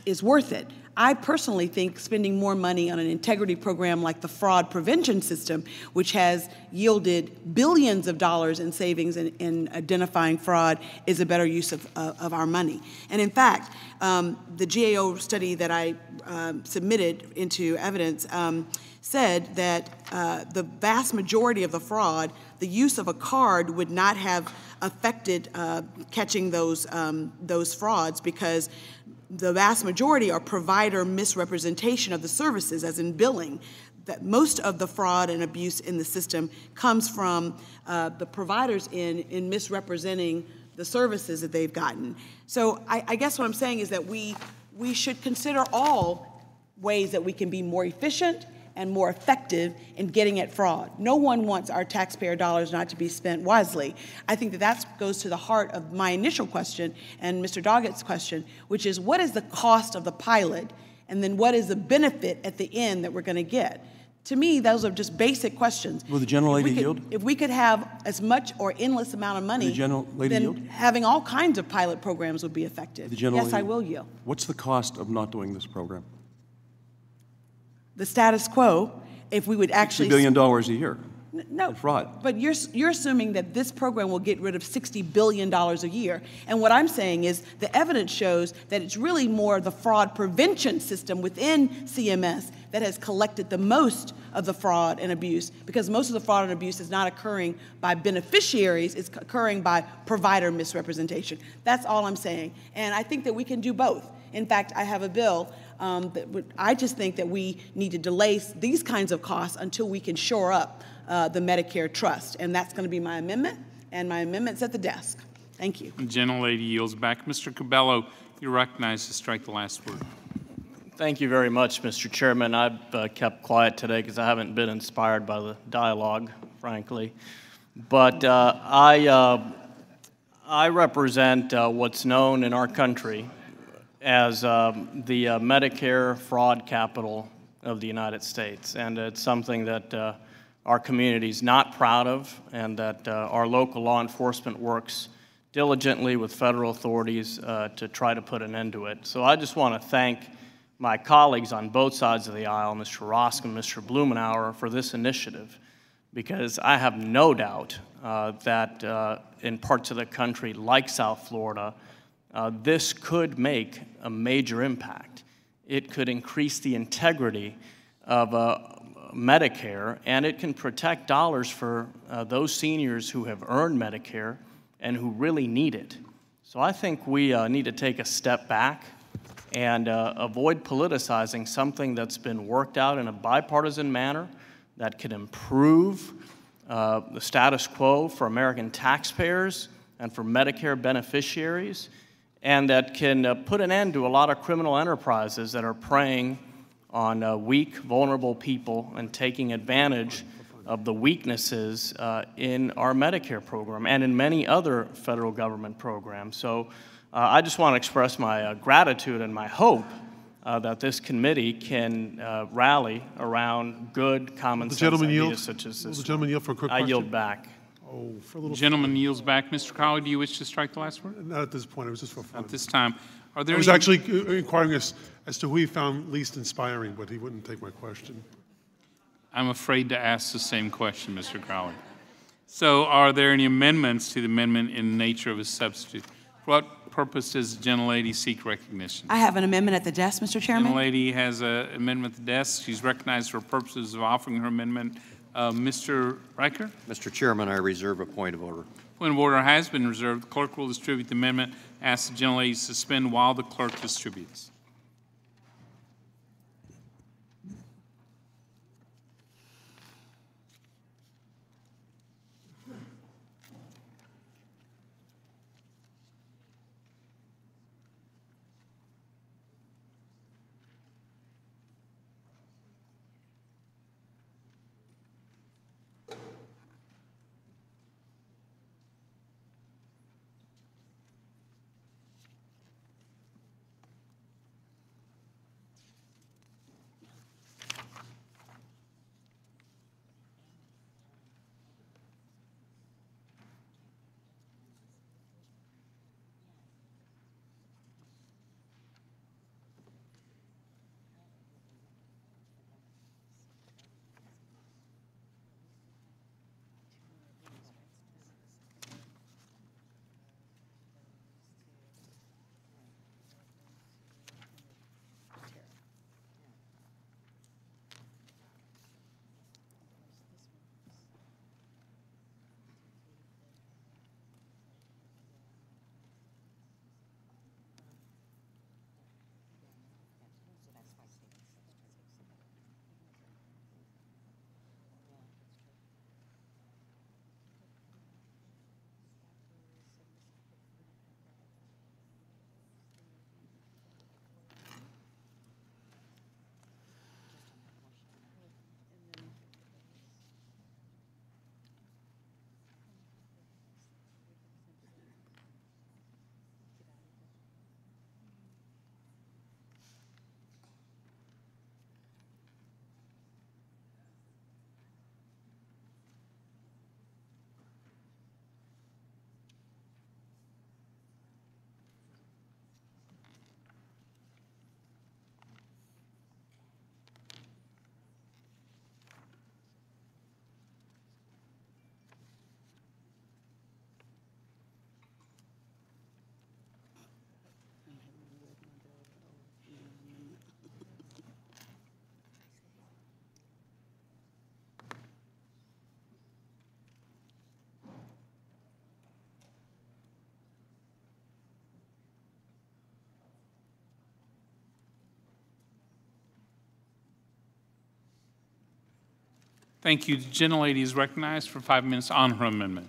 is worth it. I personally think spending more money on an integrity program like the fraud prevention system, which has yielded billions of dollars in savings in identifying fraud, is a better use of our money. And in fact, the GAO study that I submitted into evidence said that the vast majority of the fraud, the use of a card would not have affected catching those frauds, because the vast majority are provider misrepresentation of the services, as in billing. That most of the fraud and abuse in the system comes from the providers in misrepresenting the services that they've gotten. So I guess what I'm saying is that we should consider all ways that we can be more efficient and more effective in getting at fraud. No one wants our taxpayer dollars not to be spent wisely. I think that goes to the heart of my initial question and Mr. Doggett's question, which is what is the cost of the pilot And then what is the benefit at the end that we're going to get? To me, those are just basic questions. Will the gentle lady yield? If we could have as much or endless amount of money, Will the gentle lady then yield? having all kinds of pilot programs would be effective. The gentle Yes, lady, I will yield. What's the cost of not doing this program? The status quo, if we would actually... $60 billion a year. No, fraud. but you're assuming that this program will get rid of $60 billion a year. And what I'm saying is the evidence shows that it's really more the fraud prevention system within CMS that has collected the most of the fraud and abuse, because most of the fraud and abuse is not occurring by beneficiaries, it's occurring by provider misrepresentation. That's all I'm saying. And I think that we can do both. In fact, I have a bill I just think that we need to delay these kinds of costs until we can shore up the Medicare trust. And that's going to be my amendment, and my amendment's at the desk. Thank you. The gentlelady yields back. Mr. Cabello, you're recognized to strike the last word. Thank you very much, Mr. Chairman. I've kept quiet today because I haven't been inspired by the dialogue, frankly. But I represent what's known in our country as the Medicare fraud capital of the United States. And it's something that our community is not proud of, and that our local law enforcement works diligently with federal authorities to try to put an end to it. So I just want to thank my colleagues on both sides of the aisle, Mr. Rosk and Mr. Blumenauer, for this initiative, because I have no doubt that in parts of the country like South Florida, this could make a major impact. It could increase the integrity of Medicare, and it can protect dollars for those seniors who have earned Medicare and who really need it. So I think we need to take a step back and avoid politicizing something that's been worked out in a bipartisan manner that could improve the status quo for American taxpayers and for Medicare beneficiaries, and that can put an end to a lot of criminal enterprises that are preying on weak, vulnerable people and taking advantage of the weaknesses in our Medicare program and in many other federal government programs. So I just want to express my gratitude and my hope that this committee can rally around good common sense ideas such as this. Will the gentleman yield for a quick question? I yield back. Oh, for a little. Gentleman yields back. Mr. Crowley, do you wish to strike the last word? Not at this point. It was just for fun. At this time. Are there I was any... actually inquiring as to who he found least inspiring, but he wouldn't take my question. I'm afraid to ask the same question, Mr. Crowley. So are there any amendments to the amendment in the nature of a substitute? For what purpose does the gentlelady seek recognition? I have an amendment at the desk, Mr. Chairman. The gentlelady has an amendment at the desk. She's recognized for purposes of offering her amendment. Mr. Riker? Mr. Chairman, I reserve a point of order. Point of order has been reserved. The clerk will distribute the amendment. Ask the gentlelady to suspend while the clerk distributes. Thank you. The gentlelady is recognized for 5 minutes on her amendment.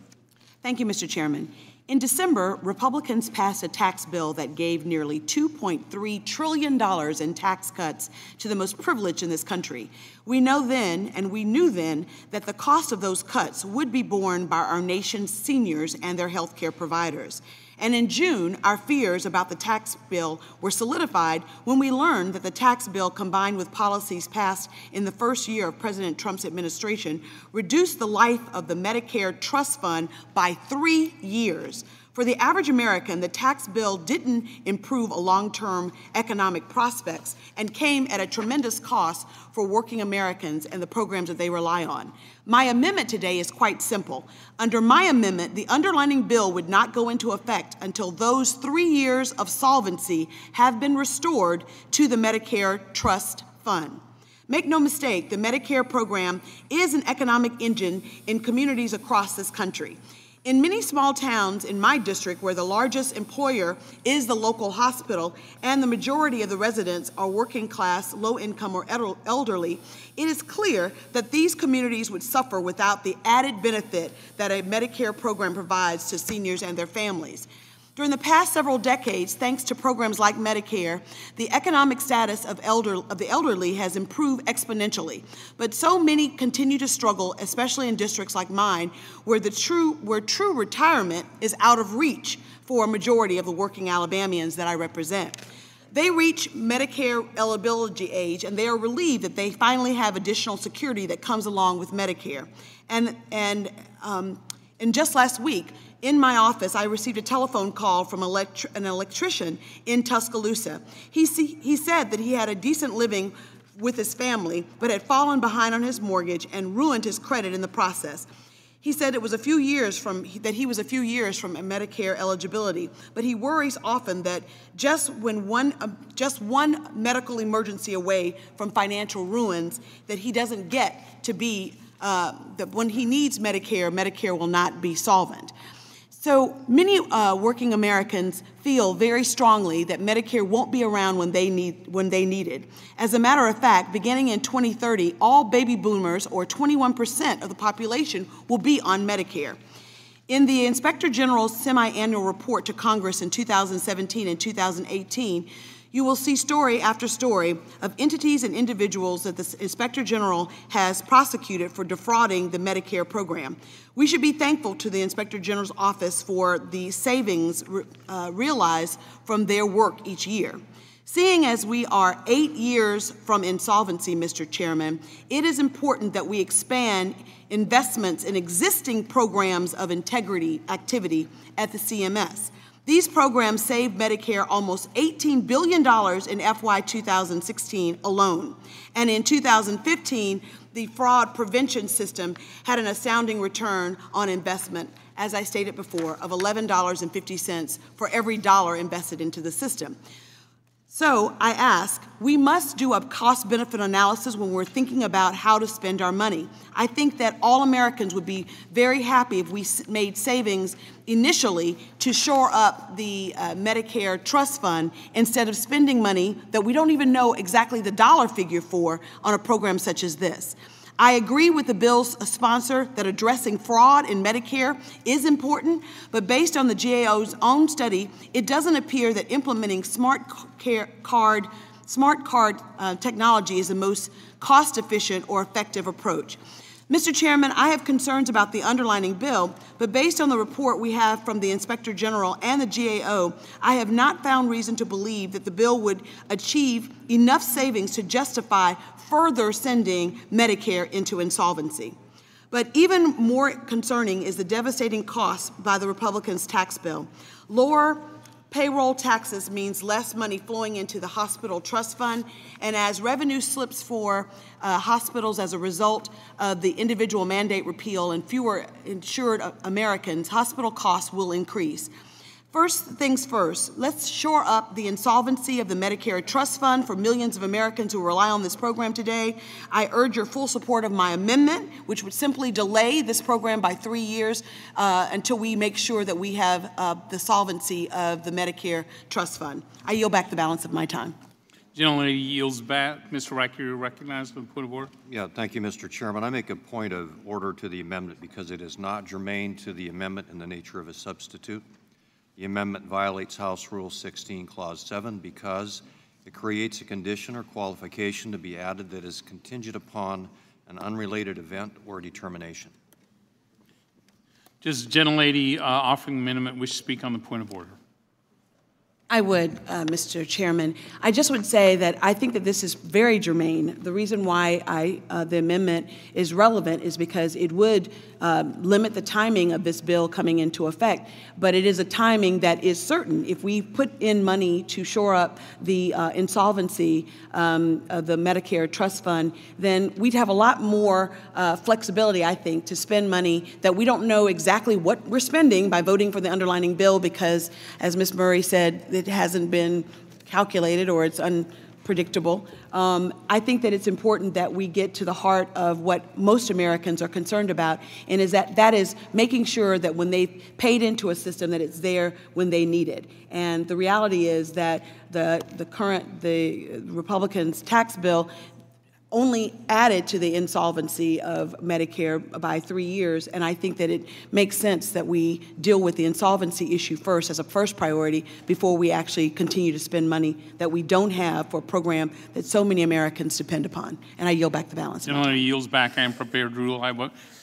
Thank you, Mr. Chairman. In December, Republicans passed a tax bill that gave nearly $2.3 trillion in tax cuts to the most privileged in this country. We know then, and we knew then, that the cost of those cuts would be borne by our nation's seniors and their health care providers. And in June, our fears about the tax bill were solidified when we learned that the tax bill, combined with policies passed in the first year of President Trump's administration, reduced the life of the Medicare Trust Fund by 3 years. For the average American, the tax bill didn't improve long-term economic prospects and came at a tremendous cost for working Americans and the programs that they rely on. My amendment today is quite simple. Under my amendment, the underlying bill would not go into effect until those 3 years of solvency have been restored to the Medicare Trust Fund. Make no mistake, the Medicare program is an economic engine in communities across this country. In many small towns in my district, where the largest employer is the local hospital and the majority of the residents are working class, low income, or elderly, it is clear that these communities would suffer without the added benefit that a Medicare program provides to seniors and their families. During the past several decades, thanks to programs like Medicare, the economic status of the elderly has improved exponentially. But so many continue to struggle, especially in districts like mine, where true retirement is out of reach for a majority of the working Alabamians that I represent. They reach Medicare eligibility age, and they are relieved that they finally have additional security that comes along with Medicare. And just last week, in my office, I received a telephone call from an electrician in Tuscaloosa. He said that he had a decent living with his family, but had fallen behind on his mortgage and ruined his credit in the process. He said it was he was a few years from Medicare eligibility, but he worries often that just one medical emergency away from financial ruins, that he doesn't get to be, that when he needs Medicare will not be solvent. So many working Americans feel very strongly that Medicare won't be around when they need it. As a matter of fact, beginning in 2030, all baby boomers, or 21% of the population, will be on Medicare. In the Inspector General's semi-annual report to Congress in 2017 and 2018, you will see story after story of entities and individuals that the Inspector General has prosecuted for defrauding the Medicare program. We should be thankful to the Inspector General's office for the savings realized from their work each year. Seeing as we are 8 years from insolvency, Mr. Chairman, it is important that we expand investments in existing programs of integrity activity at the CMS. These programs saved Medicare almost $18 billion in FY 2016 alone. And in 2015, the fraud prevention system had an astounding return on investment, as I stated before, of $11.50 for every dollar invested into the system. So I ask, we must do a cost-benefit analysis when we're thinking about how to spend our money. I think that all Americans would be very happy if we made savings initially to shore up the Medicare Trust Fund instead of spending money that we don't even know exactly the dollar figure for on a program such as this. I agree with the bill's sponsor that addressing fraud in Medicare is important, but based on the GAO's own study, it doesn't appear that implementing smart card technology is the most cost-efficient or effective approach. Mr. Chairman, I have concerns about the underlying bill, but based on the report we have from the Inspector General and the GAO, I have not found reason to believe that the bill would achieve enough savings to justify further sending Medicare into insolvency. But even more concerning is the devastating cost by the Republicans' tax bill. Lower payroll taxes means less money flowing into the hospital trust fund, and as revenue slips for hospitals as a result of the individual mandate repeal and fewer insured Americans, hospital costs will increase. First things first, let's shore up the insolvency of the Medicare Trust Fund for millions of Americans who rely on this program today. I urge your full support of my amendment, which would simply delay this program by 3 years until we make sure that we have the solvency of the Medicare Trust Fund. I yield back the balance of my time. Gentlelady yields back. Mr. Riker, you're recognized with a point of order. Yeah, thank you, Mr. Chairman. I make a point of order to the amendment because it is not germane to the amendment in the nature of a substitute. The amendment violates House Rule 16, Clause 7, because it creates a condition or qualification to be added that is contingent upon an unrelated event or determination. Does the gentlelady offering the amendment wish to speak on the point of order? I would, Mr. Chairman. I just would say that I think that this is very germane. The reason why the amendment is relevant is because it would limit the timing of this bill coming into effect, but it is a timing that is certain. If we put in money to shore up the insolvency of the Medicare Trust Fund, then we'd have a lot more flexibility, I think, to spend money that we don't know exactly what we're spending by voting for the underlying bill because, as Ms. Murray said, it hasn't been calculated or it's unpredictable. I think that it's important that we get to the heart of what most Americans are concerned about, and that is making sure that when they've paid into a system that it's there when they need it. And the reality is that the Republicans' tax bill only added to the insolvency of Medicare by 3 years, and I think that it makes sense that we deal with the insolvency issue first as a first priority before we actually continue to spend money that we don't have for a program that so many Americans depend upon. And I yield back the balance. Gentleman yields back. I am prepared to rule. I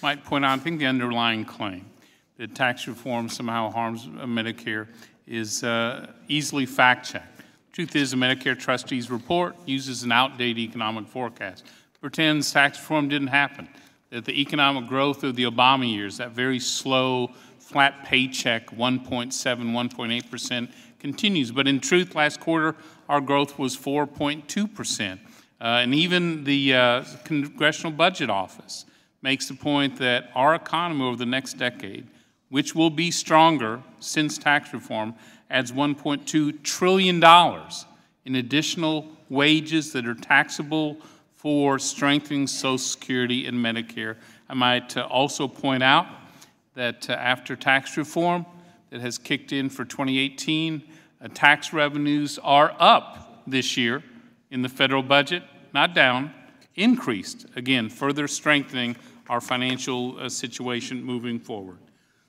might point out, I think the underlying claim that tax reform somehow harms Medicare is easily fact-checked. Truth is, the Medicare trustees report uses an outdated economic forecast. Pretends tax reform didn't happen, that the economic growth of the Obama years, that very slow, flat paycheck, 1.7, 1.8%, continues. But in truth, last quarter, our growth was 4.2%. And even the Congressional Budget Office makes the point that our economy over the next decade, which will be stronger since tax reform, adds $1.2 trillion in additional wages that are taxable for strengthening Social Security and Medicare. I might also point out that after tax reform that has kicked in for 2018, tax revenues are up this year in the federal budget, not down, increased, again, further strengthening our financial situation moving forward.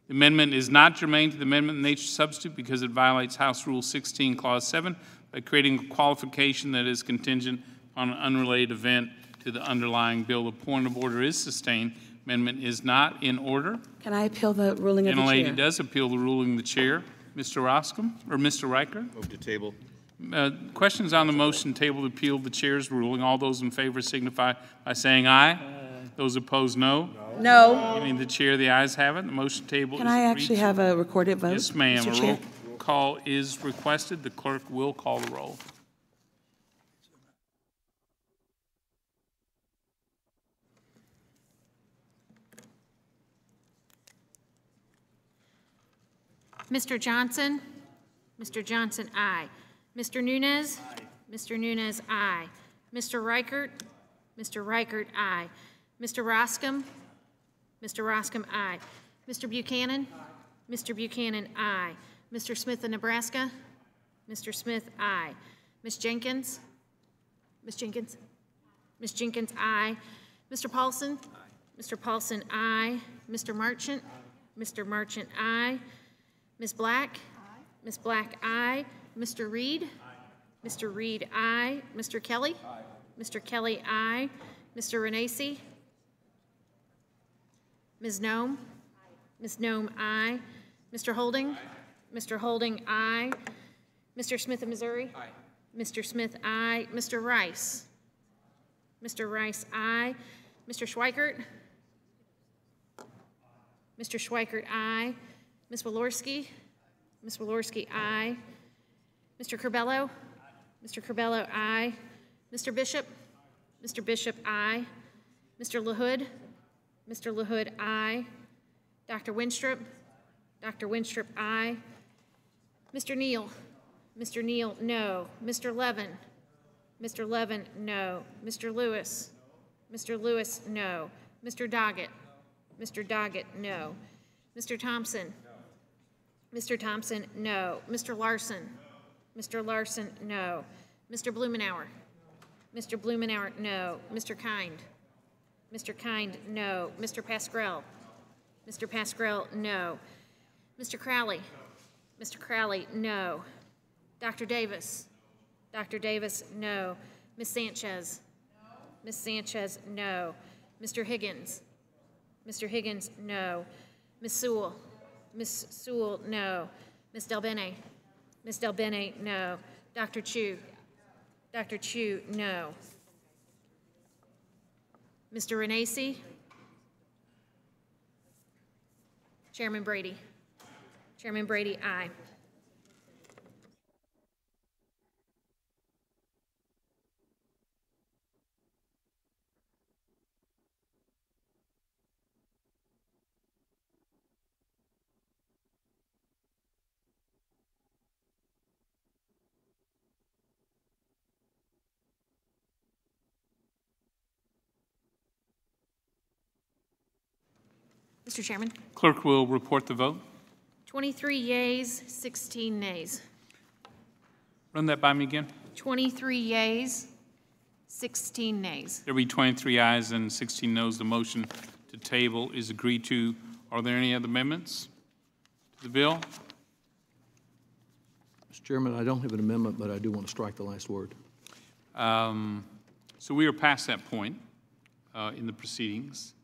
The amendment is not germane to the amendment in nature substitute because it violates House Rule 16, Clause 7, by creating a qualification that is contingent on an unrelated event to the underlying bill. The point of order is sustained. Amendment is not in order. Can I appeal the ruling of the chair? The gentlelady does appeal the ruling of the chair. Mr. Roscom, or Mr. Riker? Move to table. Questions on the motion table to appeal the chair's ruling. All those in favor signify by saying aye. Those opposed, no. No. Giving the chair the ayes have it. The motion table Can is I actually have a recorded vote? Yes, ma'am. Mr. A Chair? roll call is requested. The clerk will call the roll. Mr. Johnson? Mr. Johnson, aye. Mr. Nunes? Aye. Mr. Nunes, aye. Mr. Reichert? Mr. Reichert, aye. Mr. Roscom? Mr. Roscom, aye. Mr. Buchanan? Aye. Mr. Buchanan, aye. Mr. Smith of Nebraska? Mr. Smith, aye. Ms. Jenkins? Ms. Jenkins? Ms. Jenkins, aye. Mr. Paulson? Aye. Mr. Paulson, aye. Mr. Marchant? Aye. Mr. Marchant, aye. Ms. Black? Aye. Ms. Black, aye. Mr. Reed? Aye. Mr. Reed, aye. Mr. Kelly? Aye. Mr. Kelly, aye. Mr. Renacci? Ms. Nome? Aye. Ms. Nome, aye. Mr. Holding? Aye. Mr. Holding, aye. Mr. Smith of Missouri? Aye. Mr. Smith, aye. Mr. Rice? Mr. Rice, aye. Mr. Schweikert? Mr. Schweikert, aye. Ms. Walorski? Ms. Walorski, aye. Mr. Curbello? Mr. Curbello, aye. Mr. Bishop? Mr. Bishop, aye. Mr. LaHood? Mr. LaHood, aye. Dr. Winstrup? Dr. Winstrup, aye. Mr. Neal? Mr. Neal, no. Mr. Levin? Mr. Levin, no. Mr. Lewis? Mr. Lewis, no. Mr. Doggett? Mr. Doggett, no. Mr. Thompson? Mr. Thompson, no. Mr. Larson? Mr. Larson, no. Mr. Blumenauer. Mr. Blumenauer, no. Mr. Kind. Mr. Kind, no. Mr. Pascrell. Mr. Pascrell, no. Mr. Crowley. Mr. Crowley, no. Dr. Davis. Dr. Davis, no. Ms. Sanchez. Ms. Sanchez, no. Mr. Higgins. Mr. Higgins, no. Ms. Sewell. Ms. Sewell, no. Ms. Delbene. Ms. Delbene, no. Dr. Chu. Dr. Chu, no. Mr. Renacci. Chairman Brady. Chairman Brady, aye. Mr. Chairman. Clerk will report the vote. 23 yeas, 16 nays. Run that by me again. 23 yeas, 16 nays. There be 23 ayes and 16 noes. The motion to table is agreed to. Are there any other amendments to the bill? Mr. Chairman, I don't have an amendment, but I do want to strike the last word. So we are past that point in the proceedings.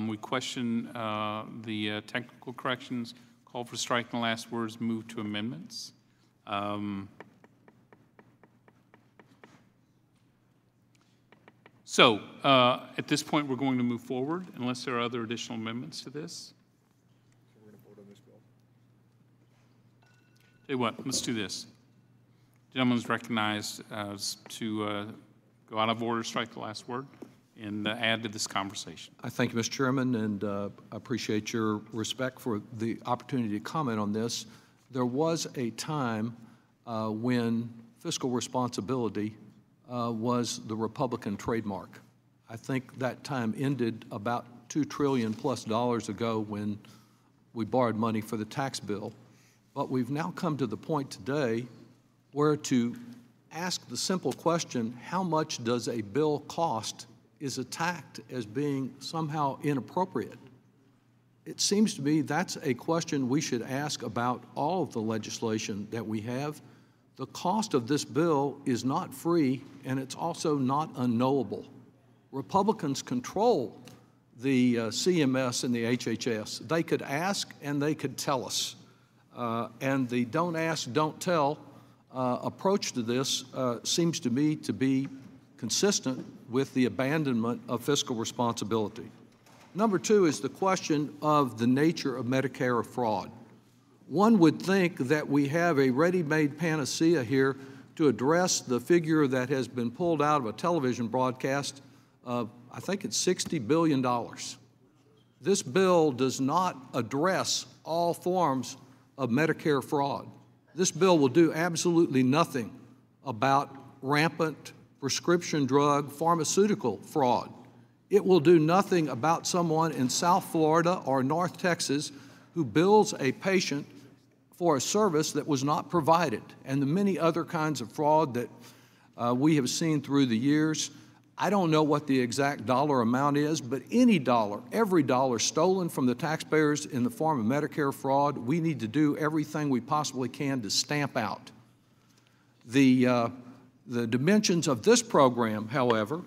We question the technical corrections, call for striking the last words, move to amendments. So at this point, we're going to move forward unless there are other additional amendments to this. So we're going to vote on this bill. Tell you what, let's do this. Gentleman's recognized to go out of order, strike the last word, and add to this conversation. I thank you, Mr. Chairman, and I appreciate your respect for the opportunity to comment on this. There was a time when fiscal responsibility was the Republican trademark. I think that time ended about $2 trillion plus ago when we borrowed money for the tax bill. But we've now come to the point today where to ask the simple question, how much does a bill cost, is attacked as being somehow inappropriate. It seems to me that's a question we should ask about all of the legislation that we have. The cost of this bill is not free, and it's also not unknowable. Republicans control the CMS and the HHS. They could ask and they could tell us. And the don't ask, don't tell approach to this seems to me to be consistent with the abandonment of fiscal responsibility. Number two is the question of the nature of Medicare fraud. One would think that we have a ready-made panacea here to address the figure that has been pulled out of a television broadcast of, I think it's $60 billion. This bill does not address all forms of Medicare fraud. This bill will do absolutely nothing about rampant prescription drug pharmaceutical fraud. It will do nothing about someone in South Florida or North Texas who bills a patient for a service that was not provided, and the many other kinds of fraud that we have seen through the years. I don't know what the exact dollar amount is, but any dollar, every dollar stolen from the taxpayers in the form of Medicare fraud, we need to do everything we possibly can to stamp out. The dimensions of this program, however,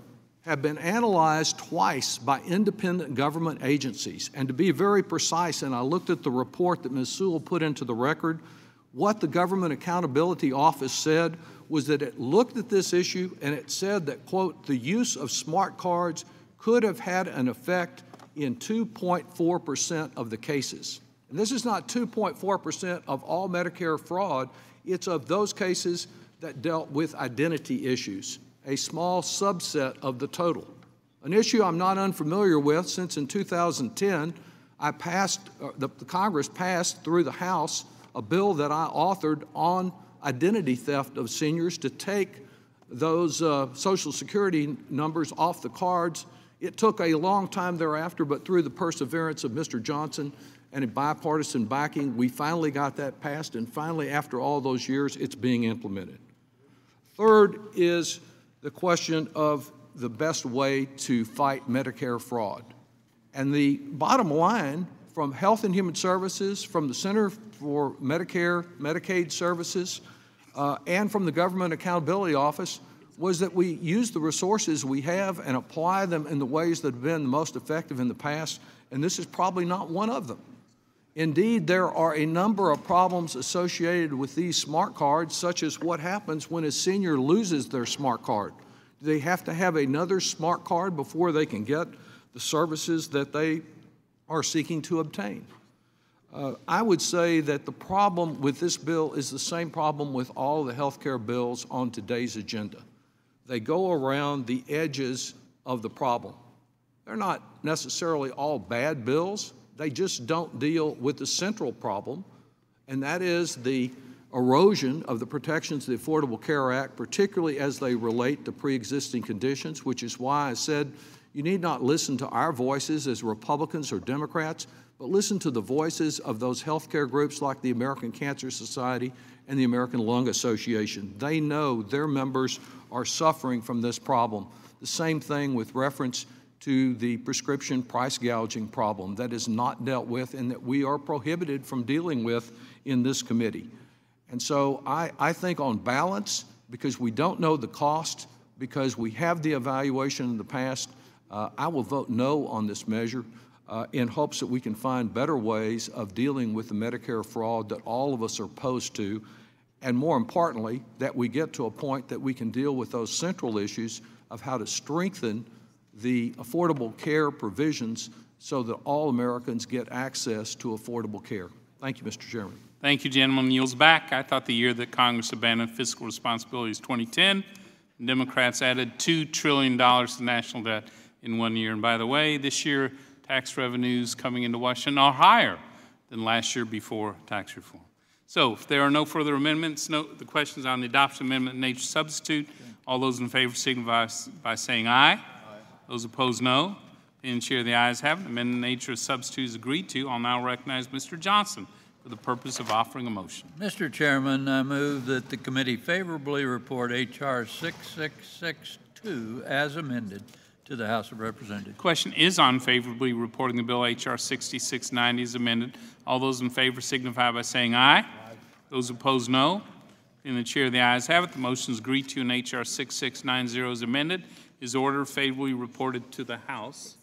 have been analyzed twice by independent government agencies. And to be very precise, and I looked at the report that Ms. Sewell put into the record, what the Government Accountability Office said was that it looked at this issue and it said that, quote, the use of smart cards could have had an effect in 2.4% of the cases. And this is not 2.4% of all Medicare fraud, it's of those cases that dealt with identity issues, a small subset of the total. An issue I'm not unfamiliar with, since in 2010, the Congress passed through the House a bill that I authored on identity theft of seniors to take those Social Security numbers off the cards. It took a long time thereafter, but through the perseverance of Mr. Johnson and a bipartisan backing, we finally got that passed, and finally, after all those years, it's being implemented. Third is the question of the best way to fight Medicare fraud. And the bottom line from Health and Human Services, from the Center for Medicare, Medicaid Services, and from the Government Accountability Office was that we use the resources we have and apply them in the ways that have been the most effective in the past, and this is probably not one of them. Indeed, there are a number of problems associated with these smart cards, such as what happens when a senior loses their smart card. Do they have to have another smart card before they can get the services that they are seeking to obtain? I would say that the problem with this bill is the same problem with all the health care bills on today's agenda. They go around the edges of the problem. They're not necessarily all bad bills. They just don't deal with the central problem, and that is the erosion of the protections of the Affordable Care Act, particularly as they relate to pre-existing conditions, which is why I said you need not listen to our voices as Republicans or Democrats, but listen to the voices of those healthcare groups like the American Cancer Society and the American Lung Association. They know their members are suffering from this problem. The same thing with reference to the prescription price gouging problem that is not dealt with and that we are prohibited from dealing with in this committee. And so I think on balance, because we don't know the cost, because we have the evaluation in the past, I will vote no on this measure in hopes that we can find better ways of dealing with the Medicare fraud that all of us are opposed to, and more importantly, that we get to a point that we can deal with those central issues of how to strengthen the affordable care provisions so that all Americans get access to affordable care. Thank you, Mr. Chairman. Thank you, gentleman. Yields back. I thought the year that Congress abandoned fiscal responsibility was 2010. Democrats added $2 trillion to national debt in 1 year. And by the way, this year, tax revenues coming into Washington are higher than last year before tax reform. So if there are no further amendments, the question is on the adoption amendment in nature substitute. All those in favor signify by saying aye. Aye. Those opposed, no. And chair, the ayes have it. Amendment in nature substitute is agreed to. I'll now recognize Mr. Johnson for the purpose of offering a motion. Mr. Chairman, I move that the committee favorably report H.R. 6662 as amended to the House of Representatives. The question is on favorably reporting the bill H.R. 6690 as amended. All those in favor signify by saying aye. Aye. Those opposed, no. In the chair, the ayes have it. The motion is agreed to and H.R. 6690 is amended. Is order favorably reported to the House.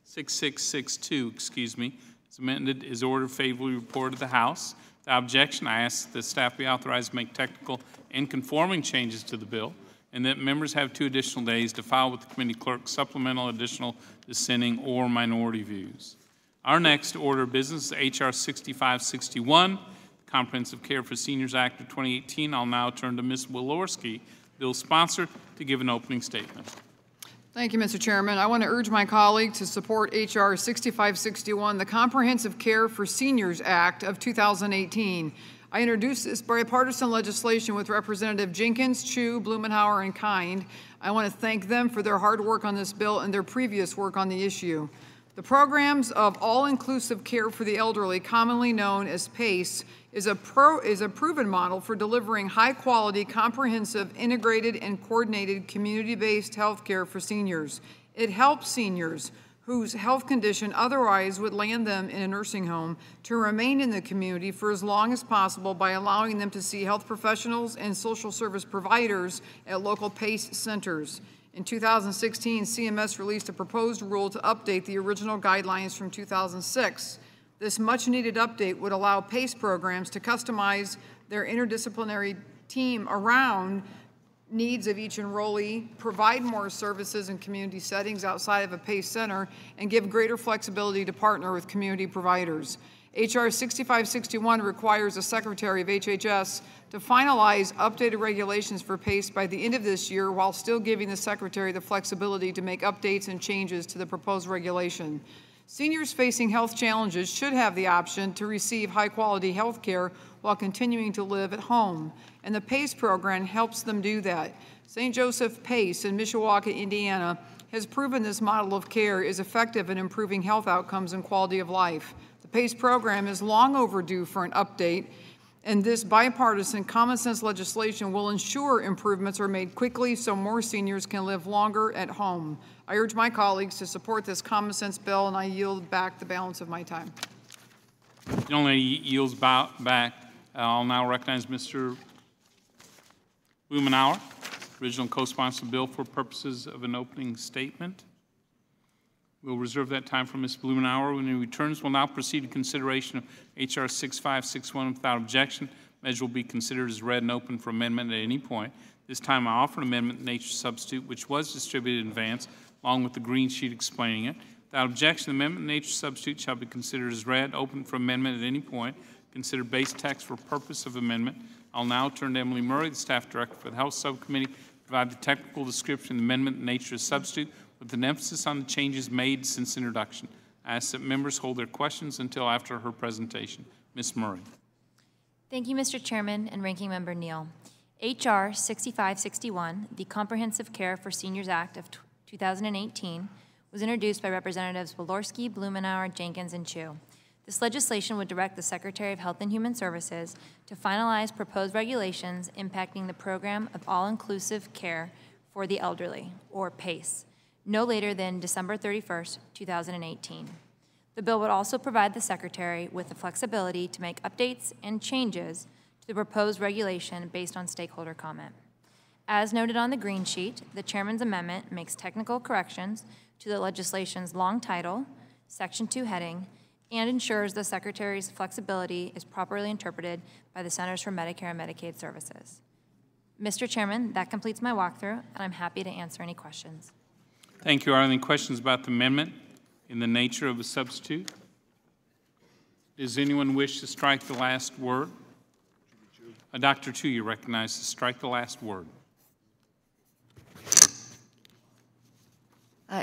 6662, excuse me, is amended. Is order favorably reported to the House. Without objection, I ask that staff be authorized to make technical and conforming changes to the bill, and that members have 2 additional days to file with the committee clerk supplemental, additional, dissenting, or minority views. Our next order of business is H.R. 6561, the Comprehensive Care for Seniors Act of 2018. I'll now turn to Ms. Walorski, bill sponsor, to give an opening statement. Thank you, Mr. Chairman. I want to urge my colleague to support H.R. 6561, the Comprehensive Care for Seniors Act of 2018. I introduced this bipartisan legislation with Representative Jenkins, Chu, Blumenauer, and Kind. I want to thank them for their hard work on this bill and their previous work on the issue. The programs of all-inclusive care for the elderly, commonly known as PACE, is a proven model for delivering high-quality, comprehensive, integrated, and coordinated community-based health care for seniors. It helps seniors whose health condition otherwise would land them in a nursing home to remain in the community for as long as possible by allowing them to see health professionals and social service providers at local PACE centers. In 2016, CMS released a proposed rule to update the original guidelines from 2006. This much-needed update would allow PACE programs to customize their interdisciplinary team around needs of each enrollee, provide more services in community settings outside of a PACE center, and give greater flexibility to partner with community providers. H.R. 6561 requires the Secretary of HHS to finalize updated regulations for PACE by the end of this year while still giving the Secretary the flexibility to make updates and changes to the proposed regulation. Seniors facing health challenges should have the option to receive high-quality health care while continuing to live at home, and the PACE program helps them do that. St. Joseph PACE in Mishawaka, Indiana, has proven this model of care is effective in improving health outcomes and quality of life. The PACE program is long overdue for an update, and this bipartisan common sense legislation will ensure improvements are made quickly so more seniors can live longer at home. I urge my colleagues to support this common sense bill, and I yield back the balance of my time. The gentlelady yields back. I'll now recognize Mr. Blumenauer, original co-sponsor bill, for purposes of an opening statement. We'll reserve that time for Ms. Blumenauer. When he returns, we'll now proceed to consideration of H.R. 6561 without objection. Measure will be considered as read and open for amendment at any point. This time I offer an amendment in nature substitute, which was distributed in advance, along with the green sheet explaining it. Without objection, the amendment in nature substitute shall be considered as read, open for amendment at any point. Consider base text for purpose of amendment. I'll now turn to Emily Murray, the Staff Director for the Health Subcommittee, to provide the technical description of the amendment in nature as substitute, with an emphasis on the changes made since introduction. I ask that members hold their questions until after her presentation. Ms. Murray. Thank you, Mr. Chairman and Ranking Member Neal. H.R. 6561, the Comprehensive Care for Seniors Act of 2018, was introduced by Representatives Walorski, Blumenauer, Jenkins, and Chu. This legislation would direct the Secretary of Health and Human Services to finalize proposed regulations impacting the Program of All-Inclusive Care for the Elderly, or PACE, no later than December 31st, 2018. The bill would also provide the Secretary with the flexibility to make updates and changes to the proposed regulation based on stakeholder comment. As noted on the green sheet, the Chairman's amendment makes technical corrections to the legislation's long title, Section 2 heading, and ensures the Secretary's flexibility is properly interpreted by the Centers for Medicare and Medicaid Services. Mr. Chairman, that completes my walkthrough, and I'm happy to answer any questions. Thank you. Are there any questions about the amendment in the nature of a substitute? Does anyone wish to strike the last word? Dr. Chu, you recognize to strike the last word.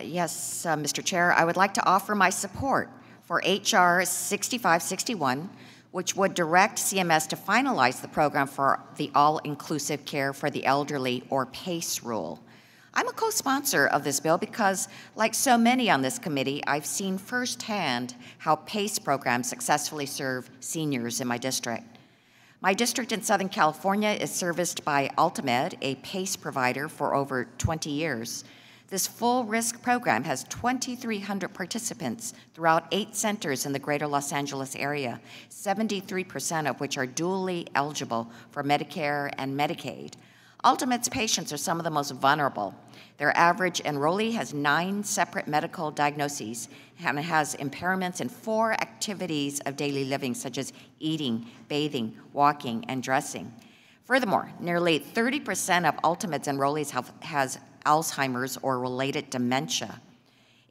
Yes, Mr. Chair, I would like to offer my support for H.R. 6561, which would direct CMS to finalize the program for the All-Inclusive Care for the Elderly, or PACE rule. I'm a co-sponsor of this bill because, like so many on this committee, I've seen firsthand how PACE programs successfully serve seniors in my district. My district in Southern California is serviced by Ultimed, a PACE provider, for over 20 years. This full-risk program has 2,300 participants throughout 8 centers in the greater Los Angeles area, 73% of which are dually eligible for Medicare and Medicaid. Ultimed's patients are some of the most vulnerable. Their average enrollee has 9 separate medical diagnoses and has impairments in 4 activities of daily living, such as eating, bathing, walking, and dressing. Furthermore, nearly 30% of Ultimed's enrollees has Alzheimer's or related dementia.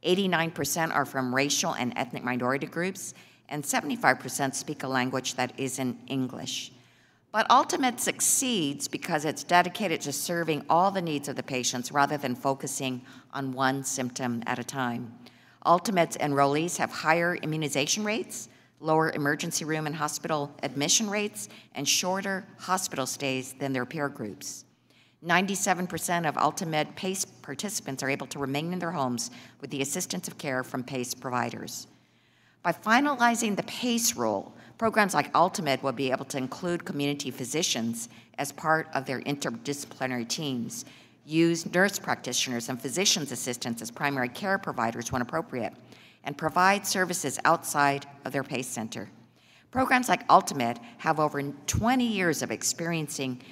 89% are from racial and ethnic minority groups, and 75% speak a language that isn't English. But Ultimed succeeds because it's dedicated to serving all the needs of the patients rather than focusing on one symptom at a time. Ultimed's enrollees have higher immunization rates, lower emergency room and hospital admission rates, and shorter hospital stays than their peer groups. 97% of Ultimed PACE participants are able to remain in their homes with the assistance of care from PACE providers. By finalizing the PACE rule, programs like Ultimed will be able to include community physicians as part of their interdisciplinary teams, use nurse practitioners and physician's assistants as primary care providers when appropriate, and provide services outside of their PACE center. Programs like Ultimed have over 20 years of experiencing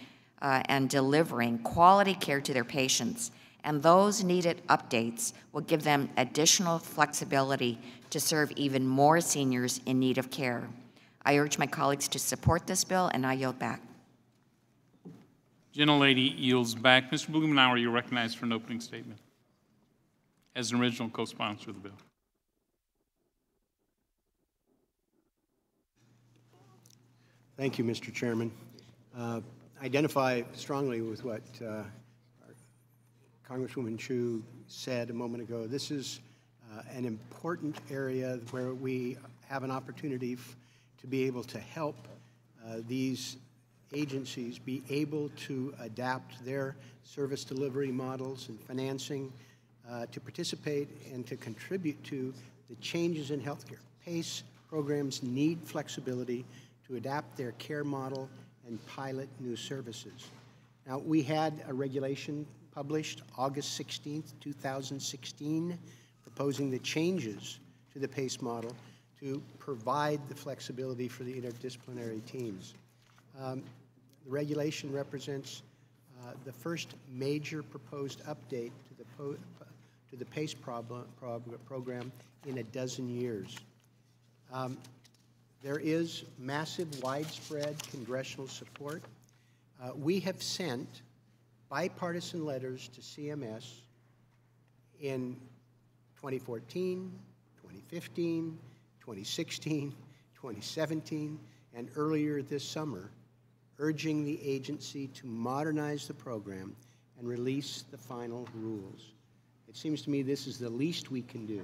and delivering quality care to their patients, and those needed updates will give them additional flexibility to serve even more seniors in need of care. I urge my colleagues to support this bill, and I yield back. Gentlelady yields back. Mr. Blumenauer, you're recognized for an opening statement as an original co-sponsor of the bill. Thank you, Mr. Chairman. Identify strongly with what Congresswoman Chu said a moment ago. This is an important area where we have an opportunity to be able to help these agencies be able to adapt their service delivery models and financing to participate and to contribute to the changes in healthcare. PACE programs need flexibility to adapt their care model and pilot new services. Now, we had a regulation published August 16th, 2016, proposing the changes to the PACE model to provide the flexibility for the interdisciplinary teams. The regulation represents the first major proposed update to the PACE program in a dozen years. There is massive, widespread congressional support. We have sent bipartisan letters to CMS in 2014, 2015, 2016, 2017, and earlier this summer, urging the agency to modernize the program and release the final rules. It seems to me this is the least we can do,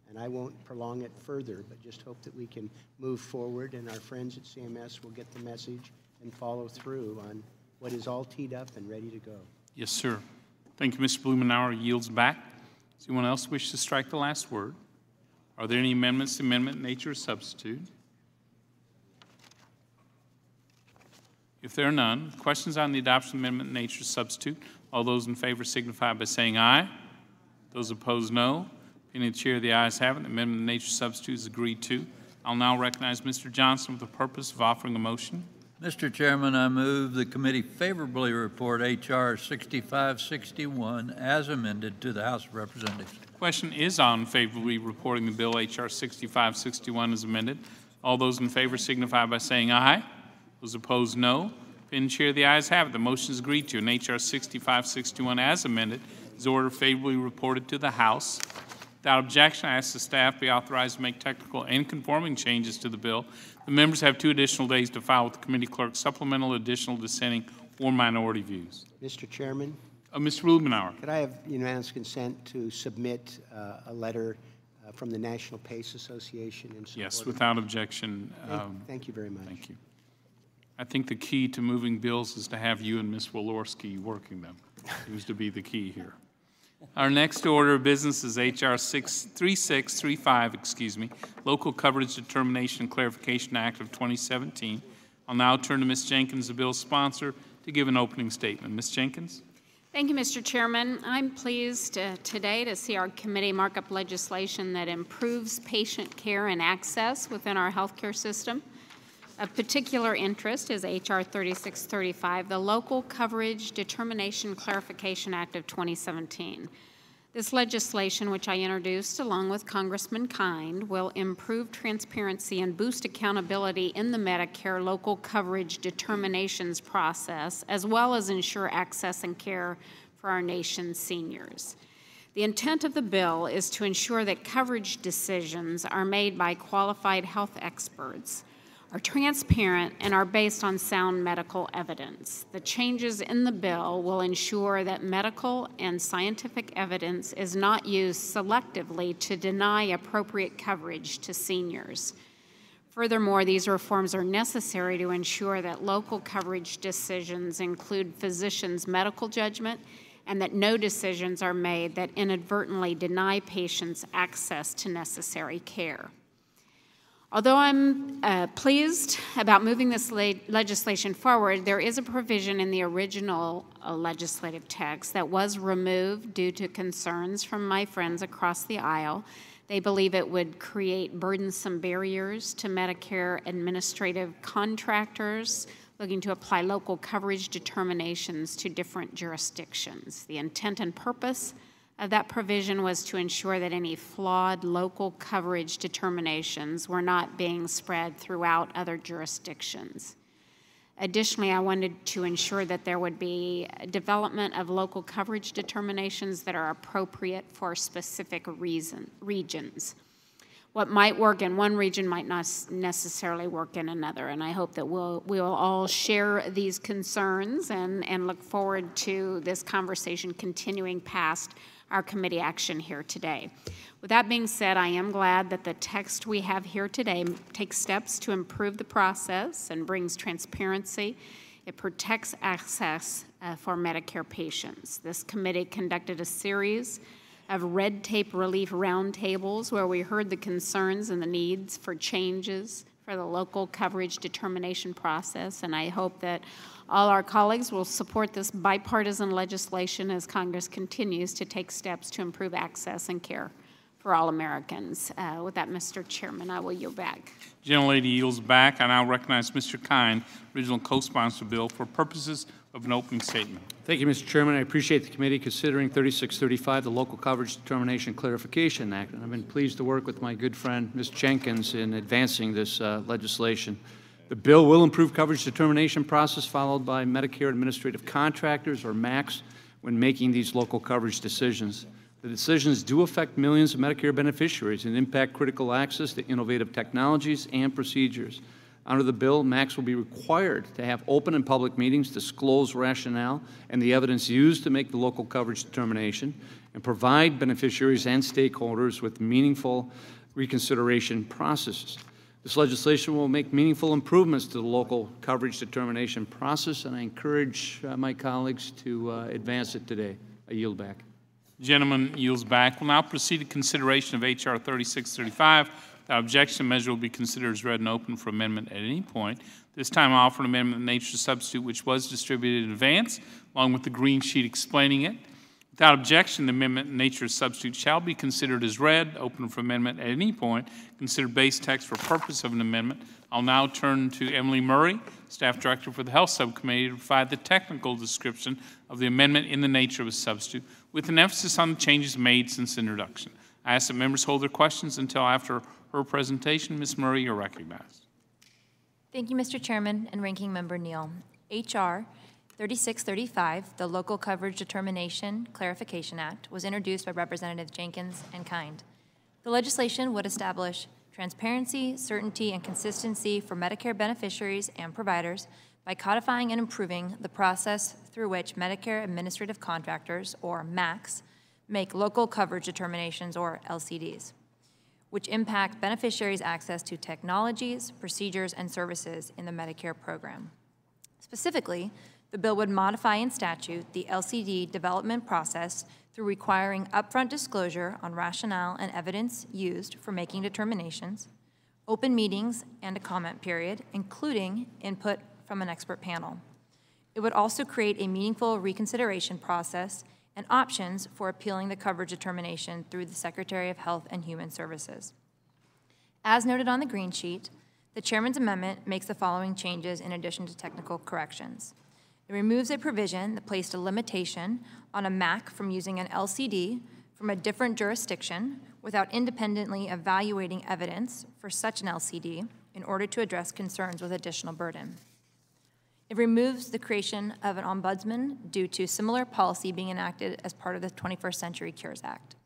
and I won't prolong it further, but just hope that we can move forward and our friends at CMS will get the message and follow through on what is all teed up and ready to go. Yes, sir. Thank you, Mr. Blumenauer. Yields back. Does anyone else wish to strike the last word? Are there any amendments to amendment, nature, or substitute? If there are none, questions on the adoption of amendment, nature, or substitute, all those in favor signify by saying aye. Those opposed, no. Opinion of the chair, the ayes have it. Amendment, nature, substitute is agreed to. I'll now recognize Mr. Johnson with the purpose of offering a motion. Mr. Chairman, I move the committee favorably report H.R. 6561 as amended to the House of Representatives. The question is on favorably reporting the bill H.R. 6561 as amended. All those in favor signify by saying aye. Those opposed, no. Opinion of the chair, the ayes have it. The motion is agreed to, and H.R. 6561 as amended is ordered favorably reported to the House. Without objection, I ask the staff be authorized to make technical and conforming changes to the bill. The members have 2 additional days to file with the committee clerk supplemental, additional, dissenting, or minority views. Mr. Chairman? Mr. Blumenauer. Could I have unanimous consent to submit a letter from the National PACE Association in support? Yes, without objection. Thank you very much. Thank you. I think the key to moving bills is to have you and Ms. Walorski working them. Seems to be the key here. Our next order of business is H.R. 3635, Local Coverage Determination and Clarification Act of 2017. I'll now turn to Ms. Jenkins, the bill's sponsor, to give an opening statement. Ms. Jenkins. Thank you, Mr. Chairman. I'm pleased today to see our committee mark up legislation that improves patient care and access within our healthcare system. Of particular interest is H.R. 3635, the Local Coverage Determination Clarification Act of 2017. This legislation, which I introduced along with Congressman Kind, will improve transparency and boost accountability in the Medicare local coverage determinations process, as well as ensure access and care for our nation's seniors. The intent of the bill is to ensure that coverage decisions are made by qualified health experts, are transparent, and are based on sound medical evidence. The changes in the bill will ensure that medical and scientific evidence is not used selectively to deny appropriate coverage to seniors. Furthermore, these reforms are necessary to ensure that local coverage decisions include physicians' medical judgment and that no decisions are made that inadvertently deny patients access to necessary care. Although I'm pleased about moving this legislation forward, there is a provision in the original legislative text that was removed due to concerns from my friends across the aisle. They believe it would create burdensome barriers to Medicare administrative contractors looking to apply local coverage determinations to different jurisdictions. The intent and purpose of that provision was to ensure that any flawed local coverage determinations were not being spread throughout other jurisdictions. Additionally, I wanted to ensure that there would be development of local coverage determinations that are appropriate for specific regions. What might work in one region might not necessarily work in another, and I hope that we'll all share these concerns and look forward to this conversation continuing past our committee action here today. With that being said, I am glad that the text we have here today takes steps to improve the process and brings transparency. It protects access for Medicare patients. This committee conducted a series of red tape relief roundtables where we heard the concerns and the needs for changes for the local coverage determination process, and I hope that all our colleagues will support this bipartisan legislation as Congress continues to take steps to improve access and care for all Americans. With that, Mr. Chairman, I will yield back. Gentlelady yields back. I now recognize Mr. Kind, original co-sponsor bill, for purposes of an opening statement. Thank you, Mr. Chairman. I appreciate the committee considering 3635, the Local Coverage Determination Clarification Act, and I've been pleased to work with my good friend, Ms. Jenkins, in advancing this legislation. The bill will improve coverage determination process followed by Medicare administrative contractors, or MACs, when making these local coverage decisions. The decisions do affect millions of Medicare beneficiaries and impact critical access to innovative technologies and procedures. Under the bill, MACs will be required to have open and public meetings, disclose rationale and the evidence used to make the local coverage determination, and provide beneficiaries and stakeholders with meaningful reconsideration processes. This legislation will make meaningful improvements to the local coverage determination process, and I encourage my colleagues to advance it today. I yield back. The gentleman yields back. We'll now proceed to consideration of H.R. 3635. Without objection, the measure will be considered as read and open for amendment at any point. This time, I offer an amendment in nature to substitute which was distributed in advance, along with the green sheet explaining it. Without objection, the amendment in nature of substitute shall be considered as read, open for amendment at any point, considered base text for purpose of an amendment. I'll now turn to Emily Murray, Staff Director for the Health Subcommittee, to provide the technical description of the amendment in the nature of a substitute, with an emphasis on the changes made since introduction. I ask that members hold their questions until after her presentation. Ms. Murray, you're recognized. Thank you, Mr. Chairman and Ranking Member Neal. H.R. 3635, the Local Coverage Determination Clarification Act, was introduced by Representatives Jenkins and Kind. The legislation would establish transparency, certainty, and consistency for Medicare beneficiaries and providers by codifying and improving the process through which Medicare administrative contractors, or MACs, make local coverage determinations, or LCDs, which impact beneficiaries' access to technologies, procedures, and services in the Medicare program. Specifically, the bill would modify in statute the LCD development process through requiring upfront disclosure on rationale and evidence used for making determinations, open meetings, and a comment period, including input from an expert panel. It would also create a meaningful reconsideration process and options for appealing the coverage determination through the Secretary of Health and Human Services. As noted on the green sheet, the Chairman's amendment makes the following changes in addition to technical corrections. It removes a provision that placed a limitation on a MAC from using an LCD from a different jurisdiction without independently evaluating evidence for such an LCD in order to address concerns with additional burden. It removes the creation of an ombudsman due to similar policy being enacted as part of the 21st Century Cures Act.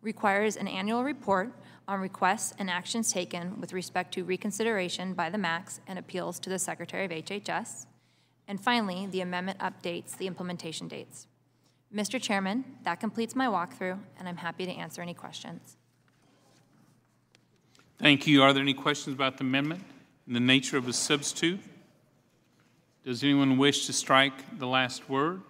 Requires an annual report on requests and actions taken with respect to reconsideration by the MACs and appeals to the Secretary of HHS. And finally, the amendment updates the implementation dates. Mr. Chairman, that completes my walkthrough, and I'm happy to answer any questions. Thank you. Are there any questions about the amendment and the nature of a substitute? Does anyone wish to strike the last word?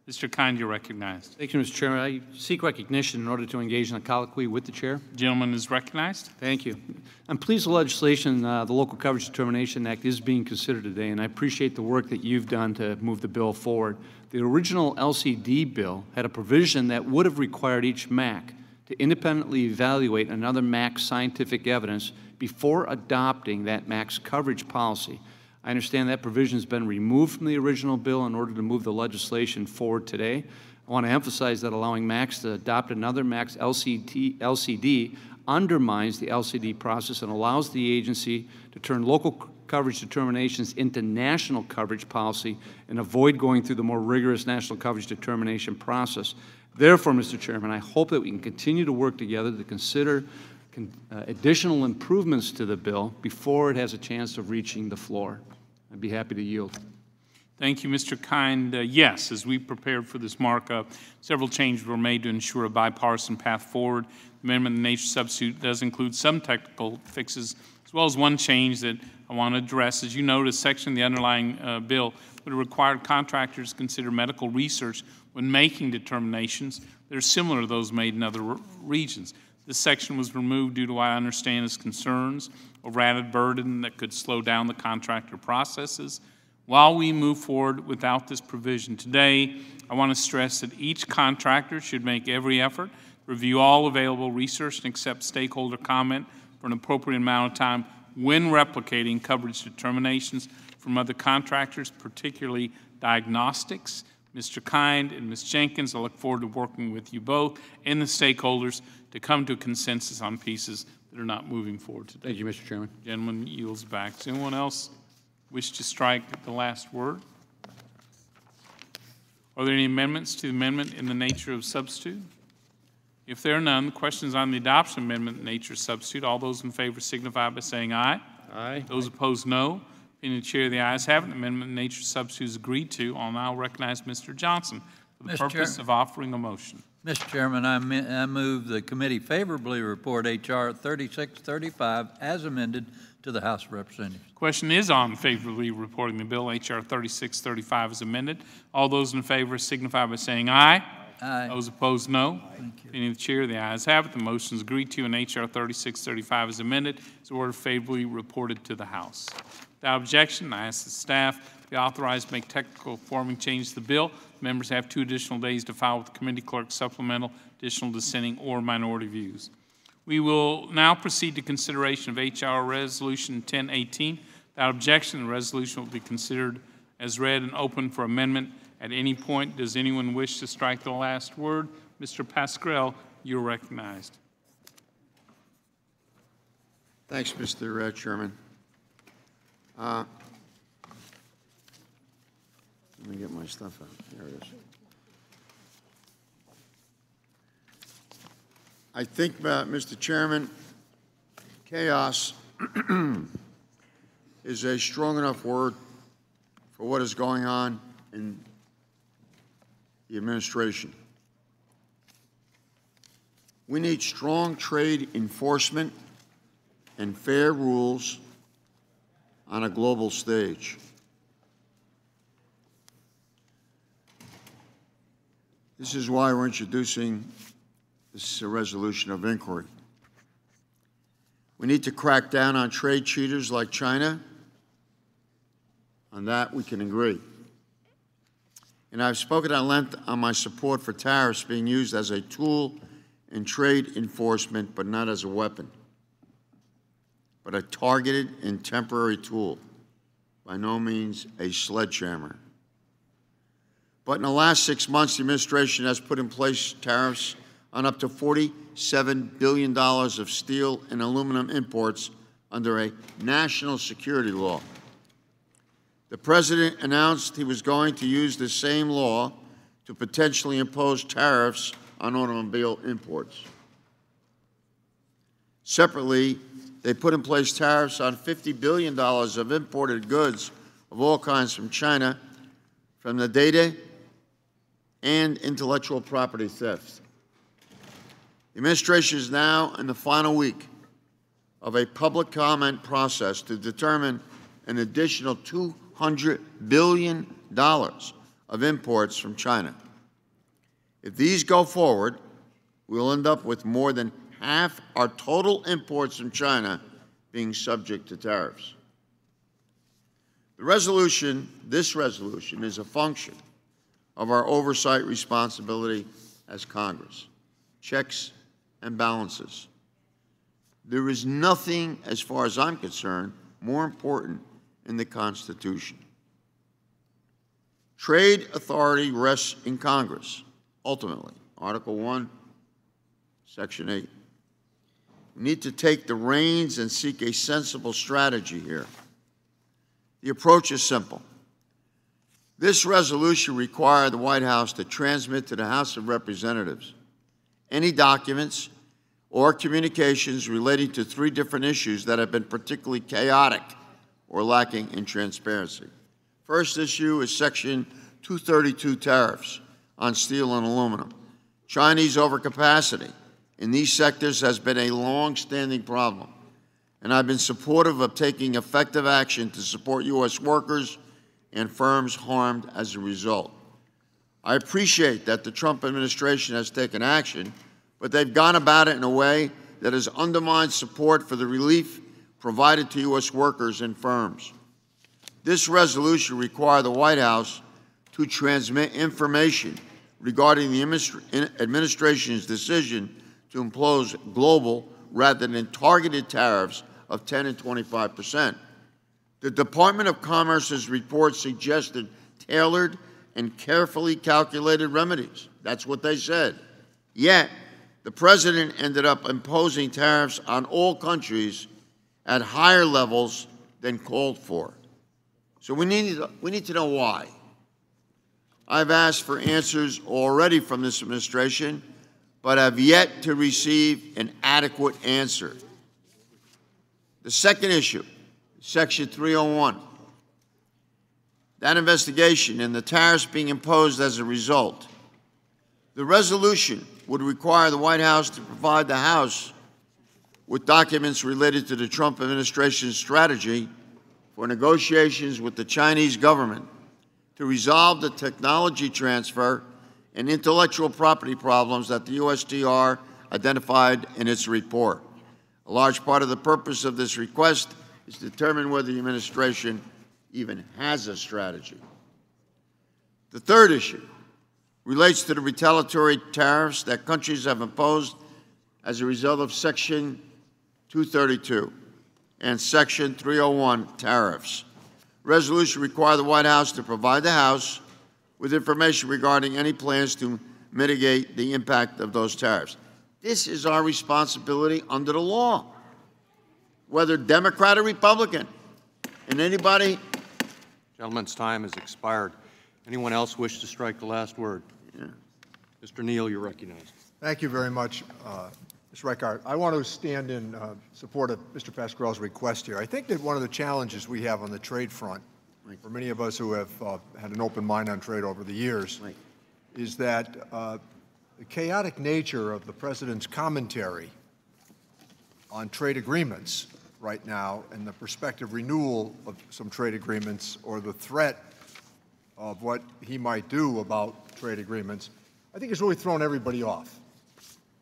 Mr. Kind, you're recognized. Thank you, Mr. Chairman. I seek recognition in order to engage in a colloquy with the chair. The gentleman is recognized. Thank you. I'm pleased the legislation, the Local Coverage Determination Act, is being considered today, and I appreciate the work that you've done to move the bill forward. The original LCD bill had a provision that would have required each MAC to independently evaluate another MAC's scientific evidence before adopting that MAC's coverage policy. I understand that provision has been removed from the original bill in order to move the legislation forward today. I want to emphasize that allowing MACs to adopt another MAC's LCD undermines the LCD process and allows the agency to turn local coverage determinations into national coverage policy and avoid going through the more rigorous national coverage determination process. Therefore, Mr. Chairman, I hope that we can continue to work together to consider additional improvements to the bill before it has a chance of reaching the floor. I'd be happy to yield. Thank you, Mr. Kind. Yes, as we prepared for this markup, several changes were made to ensure a bipartisan path forward. The amendment in nature substitute does include some technical fixes, as well as one change that I want to address. As you note, a section of the underlying bill would require contractors to consider medical research when making determinations that are similar to those made in other regions. This section was removed due to what I understand as concerns over added burden that could slow down the contractor processes. While we move forward without this provision today, I want to stress that each contractor should make every effort, review all available research, and accept stakeholder comment for an appropriate amount of time when replicating coverage determinations from other contractors, particularly diagnostics. Mr. Kind and Ms. Jenkins, I look forward to working with you both and the stakeholders to come to a consensus on pieces that are not moving forward today. Thank you, Mr. Chairman. Gentleman yields back. Does anyone else wish to strike the last word? Are there any amendments to the amendment in the nature of substitute? If there are none, the question is on the adoption amendment in nature of substitute. All those in favor signify by saying aye. Aye. Those opposed, no. Opinion of the chair, the ayes have it. Amendment in nature of substitute is agreed to. I'll now recognize Mr. Johnson for the purpose of offering a motion. Mr. Chairman, I move the committee favorably report H.R. 3635 as amended to the House of Representatives. Question is on favorably reporting the bill H.R. 3635 as amended. All those in favor signify by saying aye. Aye. Those opposed, no. Opinion of the chair, the ayes have it. The motion is agreed to, and H.R. 3635 is amended. Is ordered favorably reported to the House. Without objection, I ask the staff be authorized to make technical forming changes to the bill. Members have 2 additional days to file with the committee clerk supplemental, additional dissenting, or minority views. We will now proceed to consideration of H.R. Resolution 1018. Without objection, the resolution will be considered as read and open for amendment at any point. Does anyone wish to strike the last word? Mr. Pascrell, you're recognized. Thanks, Mr. Chairman. Let me get my stuff out. There it is. I think, Mr. Chairman, chaos is a strong enough word for what is going on in the administration. We need strong trade enforcement and fair rules on a global stage. This is why we're introducing this resolution of inquiry. We need to crack down on trade cheaters like China. On that, we can agree. And I've spoken at length on my support for tariffs being used as a tool in trade enforcement, but not as a weapon, but a targeted and temporary tool, by no means a sledgehammer. But in the last 6 months, the administration has put in place tariffs on up to $47 billion of steel and aluminum imports under a national security law. The President announced he was going to use the same law to potentially impose tariffs on automobile imports. Separately, they put in place tariffs on $50 billion of imported goods of all kinds from China, from the data and intellectual property theft. The administration is now in the final week of a public comment process to determine an additional $200 billion of imports from China. If these go forward, we'll end up with more than half our total imports from China being subject to tariffs. This resolution is a function of our oversight responsibility as Congress. Checks and balances. There is nothing, as far as I'm concerned, more important in the Constitution. Trade authority rests in Congress, ultimately. Article 1, Section 8. We need to take the reins and seek a sensible strategy here. The approach is simple. This resolution required the White House to transmit to the House of Representatives any documents or communications relating to 3 different issues that have been particularly chaotic or lacking in transparency. First issue is Section 232 tariffs on steel and aluminum. Chinese overcapacity in these sectors has been a long-standing problem, and I've been supportive of taking effective action to support U.S. workers and firms harmed as a result. I appreciate that the Trump administration has taken action, but they've gone about it in a way that has undermined support for the relief provided to U.S. workers and firms. This resolution requires the White House to transmit information regarding the administration's decision to impose global rather than targeted tariffs of 10 and 25%. The Department of Commerce's report suggested tailored and carefully calculated remedies. That's what they said. Yet, the President ended up imposing tariffs on all countries at higher levels than called for. So we need to know why. I've asked for answers already from this administration, but have yet to receive an adequate answer. The second issue, Section 301. That investigation and the tariffs being imposed as a result. The resolution would require the White House to provide the House with documents related to the Trump administration's strategy for negotiations with the Chinese government to resolve the technology transfer and intellectual property problems that the USTR identified in its report. A large part of the purpose of this request is to determine whether the administration even has a strategy. The third issue relates to the retaliatory tariffs that countries have imposed as a result of Section 232 and Section 301 tariffs. Resolution requires the White House to provide the House with information regarding any plans to mitigate the impact of those tariffs. This is our responsibility under the law, whether Democrat or Republican. And anybody? Gentleman's time has expired. Anyone else wish to strike the last word? Yeah. Mr. Neal, you're recognized. Thank you very much, Ms. Reichart. I want to stand in support of Mr. Pascrell's request here. I think that one of the challenges we have on the trade front, for many of us who have had an open mind on trade over the years, is that the chaotic nature of the President's commentary on trade agreements right now and the prospective renewal of some trade agreements or the threat of what he might do about trade agreements, I think has really thrown everybody off.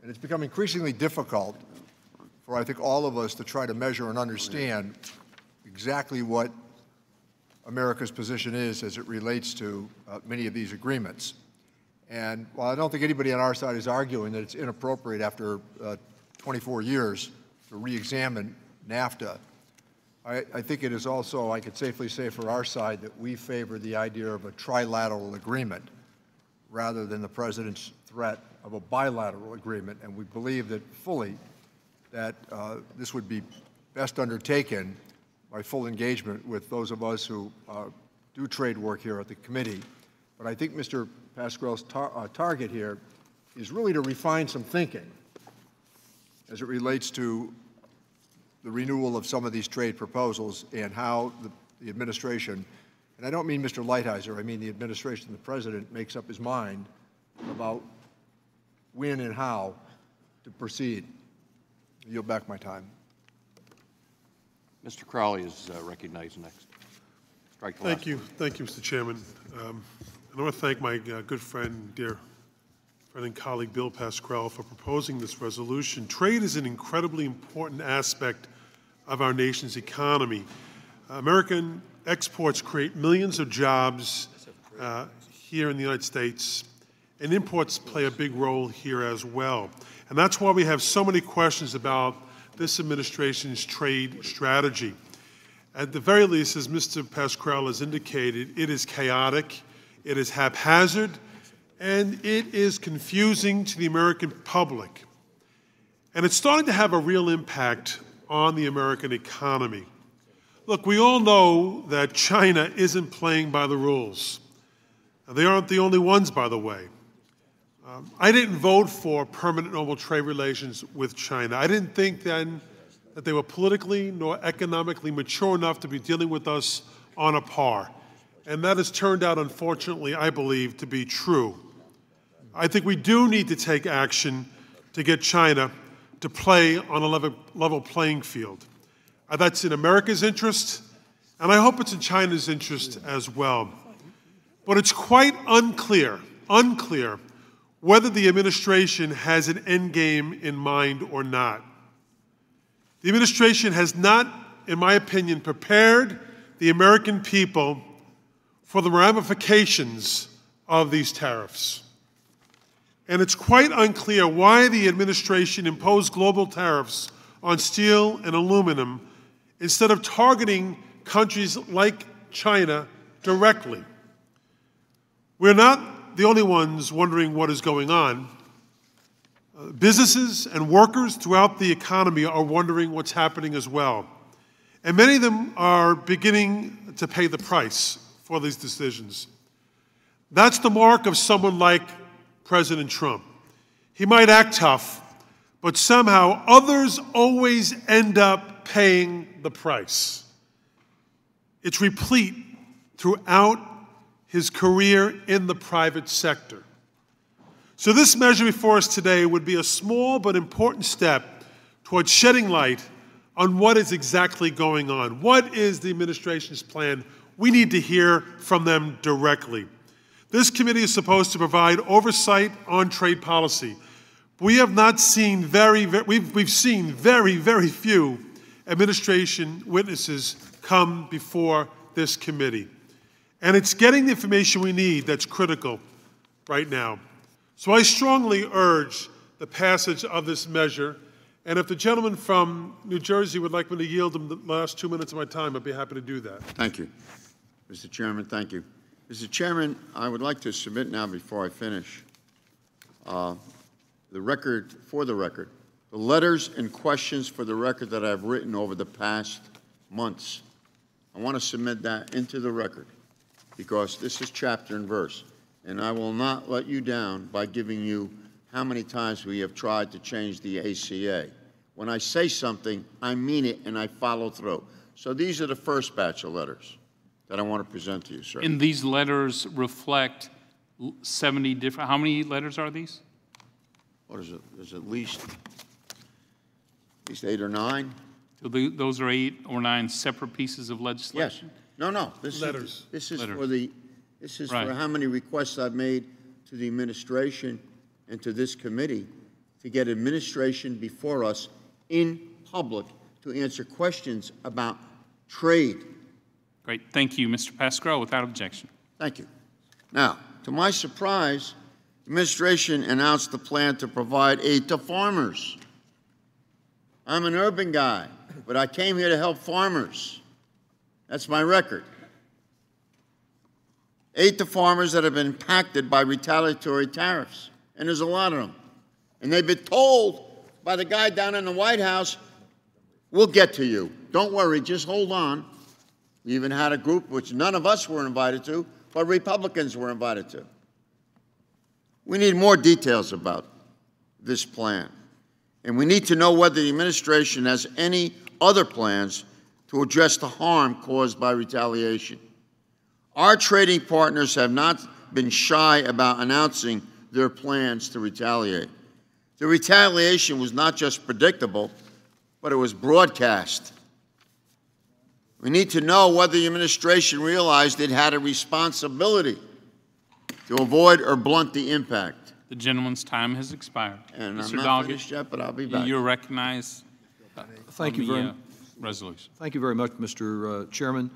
And it's become increasingly difficult for, I think, all of us to try to measure and understand exactly what America's position is as it relates to many of these agreements. And while I don't think anybody on our side is arguing that it's inappropriate after 24 years to re-examine NAFTA, I think it is also, I could safely say for our side, that we favor the idea of a trilateral agreement rather than the President's threat of a bilateral agreement. And we believe that fully that this would be best undertaken by full engagement with those of us who do trade work here at the committee. But I think Mr. Pascrell's target here is really to refine some thinking as it relates to the renewal of some of these trade proposals and how the administration, and I don't mean Mr. Lighthizer, I mean the administration, the President, makes up his mind about when and how to proceed. I yield back my time. Mr. Crowley is recognized next. Strike the last. Thank you, Mr. Chairman. I want to thank my good friend, dear friend and colleague Bill Pascrell for proposing this resolution. Trade is an incredibly important aspect of our nation's economy. American exports create millions of jobs here in the United States, and imports play a big role here as well. And that's why we have so many questions about this administration's trade strategy. At the very least, as Mr. Pascrell has indicated, it is chaotic, it is haphazard, and it is confusing to the American public. And it's starting to have a real impact on the American economy. Look, we all know that China isn't playing by the rules. They aren't the only ones, by the way. I didn't vote for permanent normal trade relations with China. I didn't think then that they were politically nor economically mature enough to be dealing with us on a par. And that has turned out, unfortunately, I believe, to be true. I think we do need to take action to get China to play on a level playing field. That's in America's interest, and I hope it's in China's interest as well. But it's quite unclear whether the administration has an end game in mind or not. The administration has not, in my opinion, prepared the American people for the ramifications of these tariffs. And it's quite unclear why the administration imposed global tariffs on steel and aluminum instead of targeting countries like China directly. We're not the only ones wondering what is going on. Businesses and workers throughout the economy are wondering what's happening as well. And many of them are beginning to pay the price for these decisions. That's the mark of someone like President Trump. He might act tough, but somehow others always end up paying the price. It's replete throughout his career in the private sector. So this measure before us today would be a small but important step towards shedding light on what is exactly going on. What is the administration's plan? We need to hear from them directly. This committee is supposed to provide oversight on trade policy. We have not seen we've seen very few administration witnesses come before this committee. And it's getting the information we need that's critical right now. So I strongly urge the passage of this measure. And if the gentleman from New Jersey would like me to yield him the last 2 minutes of my time, I'd be happy to do that. Thank you. Mr. Chairman, thank you. Mr. Chairman, I would like to submit now before I finish the record, the letters and questions for the record that I've written over the past months. I want to submit that into the record because this is chapter and verse, and I will not let you down by giving you how many times we have tried to change the ACA. When I say something, I mean it and I follow through. So these are the first batch of letters that I want to present to you, sir. And these letters reflect 70 different, how many letters are these? What is it? There's at least 8 or 9. So those are 8 or 9 separate pieces of legislation? Yes. No. This letters. This is Right. for how many requests I've made to the administration and to this committee to get administration before us in public to answer questions about trade. Great. Thank you, Mr. Pascrell. Without objection. Thank you. Now, to my surprise, the administration announced the plan to provide aid to farmers. I'm an urban guy, but I came here to help farmers. That's my record. Aid to farmers that have been impacted by retaliatory tariffs, and there's a lot of them. And they've been told by the guy down in the White House, we'll get to you. Don't worry, just hold on. We even had a group which none of us were invited to, but Republicans were invited to. We need more details about this plan. And we need to know whether the administration has any other plans to address the harm caused by retaliation. Our trading partners have not been shy about announcing their plans to retaliate. The retaliation was not just predictable, but it was broadcast. We need to know whether the administration realized it had a responsibility to avoid or blunt the impact. The gentleman's time has expired. And Mr. I'm not Doggett, finished yet, but I'll be back. You're recognized Thank you very much. Resolution. Thank you very much, Mr. Chairman.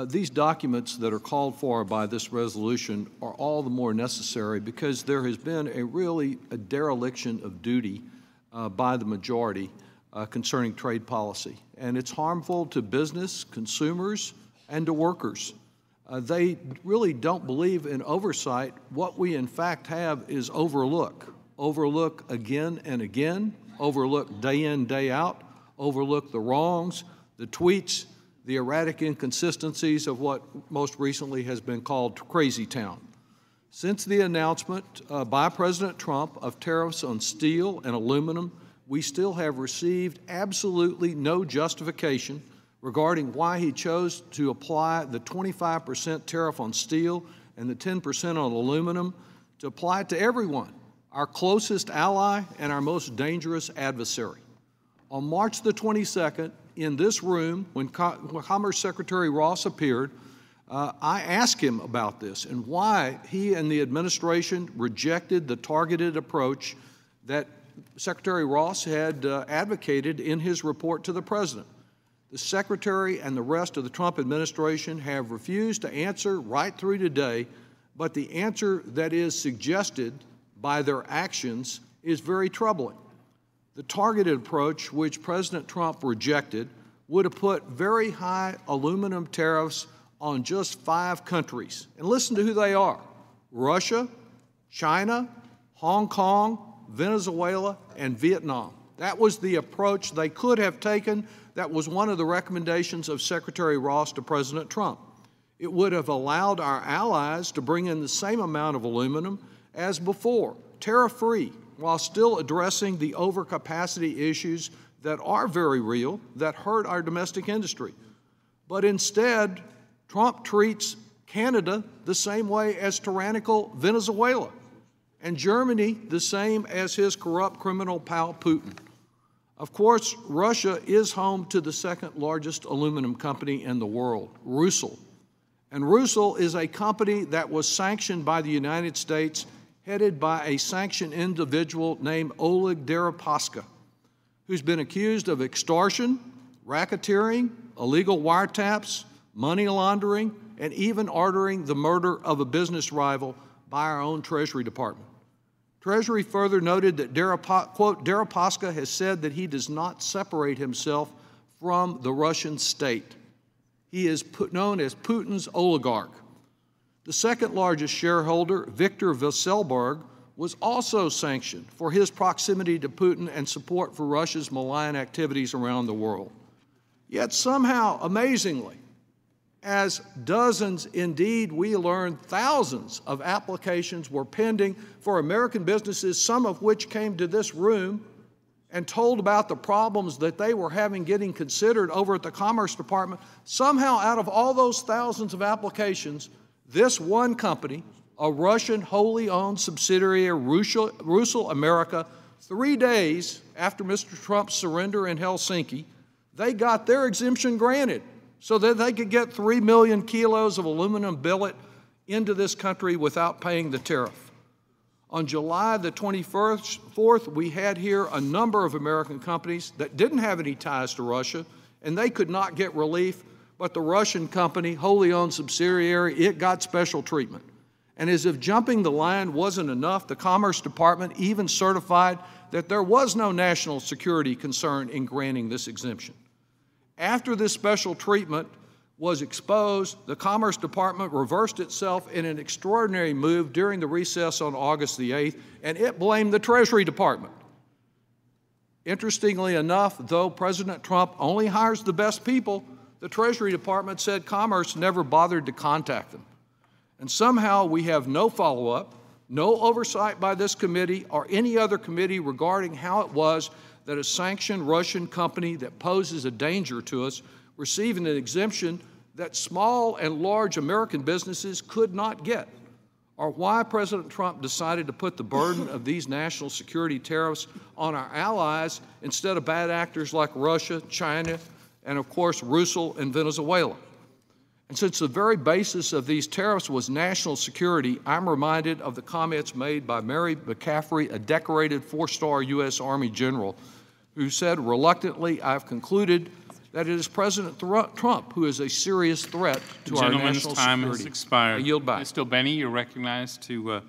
These documents that are called for by this resolution are all the more necessary because there has been a dereliction of duty by the majority concerning trade policy. And it's harmful to business, consumers, and to workers. They really don't believe in oversight. What we in fact have is overlook. Overlook again and again, overlook day in, day out, overlook the wrongs, the tweets, the erratic inconsistencies of what most recently has been called Crazy Town. Since the announcement by President Trump of tariffs on steel and aluminum, we still have received absolutely no justification regarding why he chose to apply the 25% tariff on steel and the 10% on aluminum to apply it to everyone, our closest ally and our most dangerous adversary. On March the 22nd, in this room, when Commerce Secretary Ross appeared, I asked him about this and why he and the administration rejected the targeted approach that Secretary Ross had advocated in his report to the President. The Secretary and the rest of the Trump administration have refused to answer right through today, but the answer that is suggested by their actions is very troubling. The targeted approach, which President Trump rejected, would have put very high aluminum tariffs on just 5 countries. And listen to who they are: Russia, China, Hong Kong, Venezuela, and Vietnam. That was the approach they could have taken. That was one of the recommendations of Secretary Ross to President Trump. It would have allowed our allies to bring in the same amount of aluminum as before, tariff-free, while still addressing the overcapacity issues that are very real, that hurt our domestic industry. But instead, Trump treats Canada the same way as tyrannical Venezuela, and Germany the same as his corrupt criminal pal Putin. Of course, Russia is home to the second largest aluminum company in the world, Rusal. And Rusal is a company that was sanctioned by the United States, headed by a sanctioned individual named Oleg Deripaska, who's been accused of extortion, racketeering, illegal wiretaps, money laundering, and even ordering the murder of a business rival by our own Treasury Department. Treasury further noted that quote, Deripaska has said that he does not separate himself from the Russian state. He is known as Putin's oligarch. The second largest shareholder, Viktor Vekselberg, was also sanctioned for his proximity to Putin and support for Russia's malign activities around the world. Yet somehow, amazingly, as dozens, indeed we learned thousands of applications were pending for American businesses, some of which came to this room and told about the problems that they were having getting considered over at the Commerce Department, somehow out of all those thousands of applications, this one company, a Russian wholly owned subsidiary of Rusal America, 3 days after Mr. Trump's surrender in Helsinki, they got their exemption granted so that they could get 3 million kilos of aluminum billet into this country without paying the tariff. On July the 24th, we had here a number of American companies that didn't have any ties to Russia, and they could not get relief, but the Russian company, wholly owned subsidiary, it got special treatment. And as if jumping the line wasn't enough, the Commerce Department even certified that there was no national security concern in granting this exemption. After this special treatment was exposed, the Commerce Department reversed itself in an extraordinary move during the recess on August the 8th, and it blamed the Treasury Department. Interestingly enough, though President Trump only hires the best people, the Treasury Department said Commerce never bothered to contact them. And somehow we have no follow-up, no oversight by this committee or any other committee regarding how it was that a sanctioned Russian company that poses a danger to us receiving an exemption that small and large American businesses could not get, or why President Trump decided to put the burden of these national security tariffs on our allies instead of bad actors like Russia, China, and of course Rusal and Venezuela. And since the very basis of these tariffs was national security, I'm reminded of the comments made by Mary McCaffrey, a decorated 4-star U.S. Army general, who said, reluctantly, I've concluded that it is President Trump who is a serious threat to our national security. Time has expired. I yield back. Ms. Dobeni, you're recognized to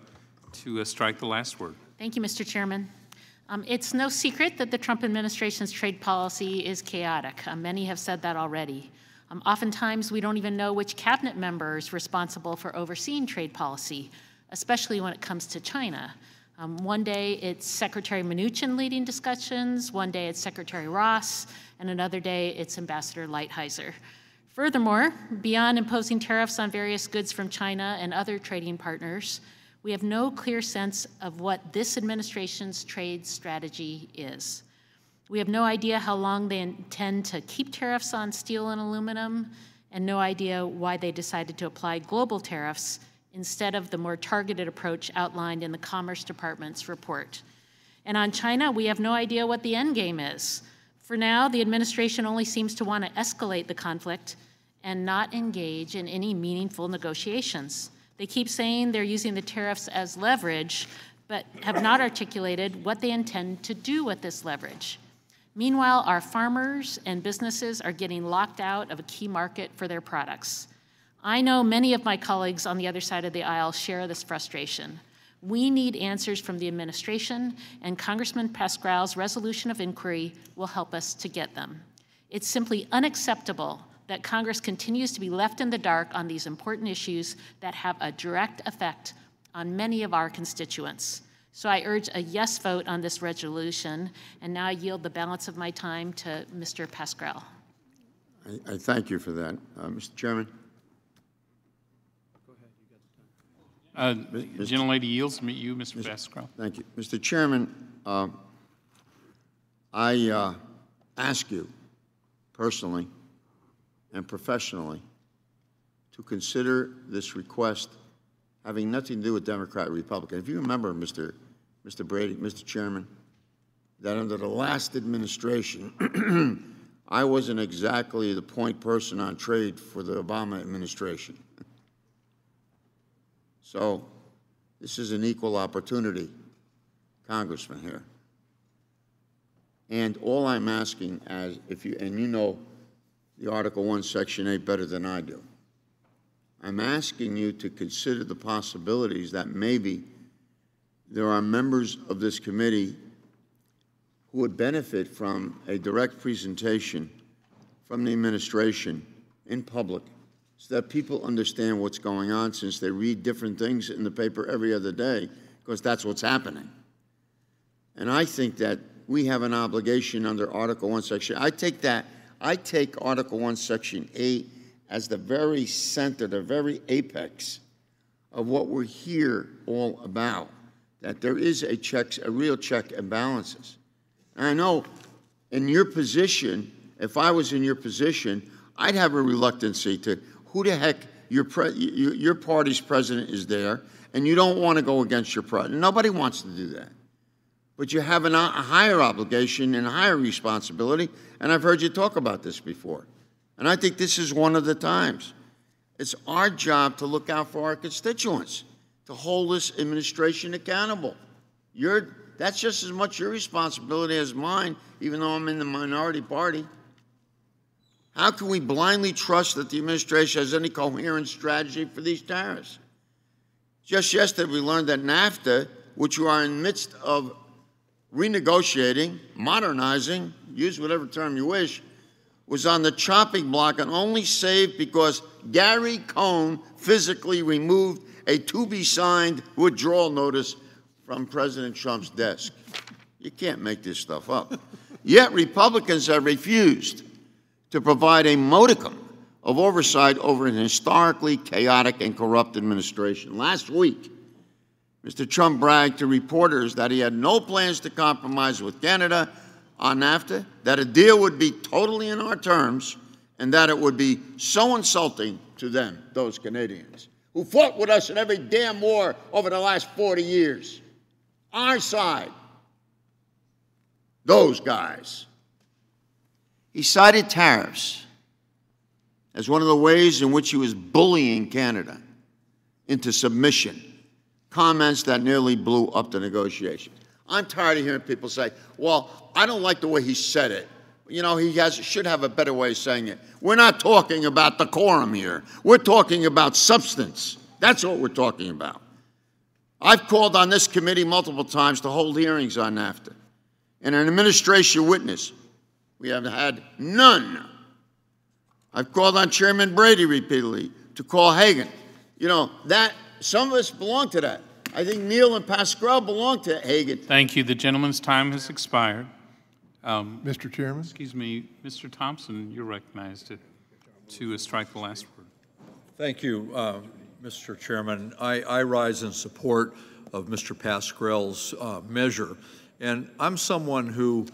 strike the last word. Thank you, Mr. Chairman. It's no secret that the Trump administration's trade policy is chaotic. Many have said that already. Oftentimes, we don't even know which cabinet member is responsible for overseeing trade policy, especially when it comes to China. One day it's Secretary Mnuchin leading discussions, one day it's Secretary Ross, and another day it's Ambassador Lighthizer. Furthermore, beyond imposing tariffs on various goods from China and other trading partners, we have no clear sense of what this administration's trade strategy is. We have no idea how long they intend to keep tariffs on steel and aluminum, and no idea why they decided to apply global tariffs instead of the more targeted approach outlined in the Commerce Department's report. And on China, we have no idea what the end game is. For now, the administration only seems to want to escalate the conflict and not engage in any meaningful negotiations. They keep saying they're using the tariffs as leverage, but have not articulated what they intend to do with this leverage. Meanwhile, our farmers and businesses are getting locked out of a key market for their products. I know many of my colleagues on the other side of the aisle share this frustration. We need answers from the administration, and Congressman Pascrell's resolution of inquiry will help us to get them. It's simply unacceptable that Congress continues to be left in the dark on these important issues that have a direct effect on many of our constituents. So I urge a yes vote on this resolution, and now I yield the balance of my time to Mr. Pascrell. I thank you for that. Mr. Chairman? The gentlelady yields to you, Mr. Pascrell. Thank you. Mr. Chairman, I ask you personally and professionally to consider this request having nothing to do with Democrat or Republican. If you remember, Mr. Brady, Mr. Chairman, that under the last administration, I wasn't exactly the point person on trade for the Obama administration. So this is an equal opportunity congressman here. And all I'm asking, as if you, and you know the Article 1, Section 8 better than I do, I'm asking you to consider the possibilities that maybe there are members of this committee who would benefit from a direct presentation from the administration in public so that people understand what's going on, since they read different things in the paper every other day, because that's what's happening. And I think that we have an obligation under Article 1, Section 8. I take Article 1, Section 8 as the very center, the very apex of what we're here all about, that there is a real check and balances. And I know in your position, if I was in your position, I'd have a reluctancy to, who the heck, your party's president is there, and you don't want to go against your president. Nobody wants to do that. But you have a higher obligation and a higher responsibility, and I've heard you talk about this before. And I think this is one of the times. It's our job to look out for our constituents, to hold this administration accountable. That's just as much your responsibility as mine, even though I'm in the minority party. How can we blindly trust that the administration has any coherent strategy for these tariffs? Just yesterday, we learned that NAFTA, which we are in the midst of renegotiating, modernizing, use whatever term you wish, was on the chopping block and only saved because Gary Cohn physically removed a to-be-signed withdrawal notice from President Trump's desk. You can't make this stuff up. Yet Republicans have refused to provide a modicum of oversight over an historically chaotic and corrupt administration. Last week, Mr. Trump bragged to reporters that he had no plans to compromise with Canada on NAFTA, that a deal would be totally in our terms, and that it would be so insulting to them, those Canadians, who fought with us in every damn war over the last 40 years. Our side. Those guys. He cited tariffs as one of the ways in which he was bullying Canada into submission, comments that nearly blew up the negotiations. I'm tired of hearing people say, well, I don't like the way he said it. You know, he should have a better way of saying it. We're not talking about decorum here. We're talking about substance. That's what we're talking about. I've called on this committee multiple times to hold hearings on NAFTA. And an administration witness, we have had none. I've called on Chairman Brady repeatedly to call Hagan. You know, some of us belong to that. I think Neil and Pascrell belong to Hagan. Thank you. The gentleman's time has expired. Mr. Chairman? Excuse me, Mr. Thompson, you're recognized to strike the last word. Thank you, Mr. Chairman. I rise in support of Mr. Pascrell's measure. And I'm someone who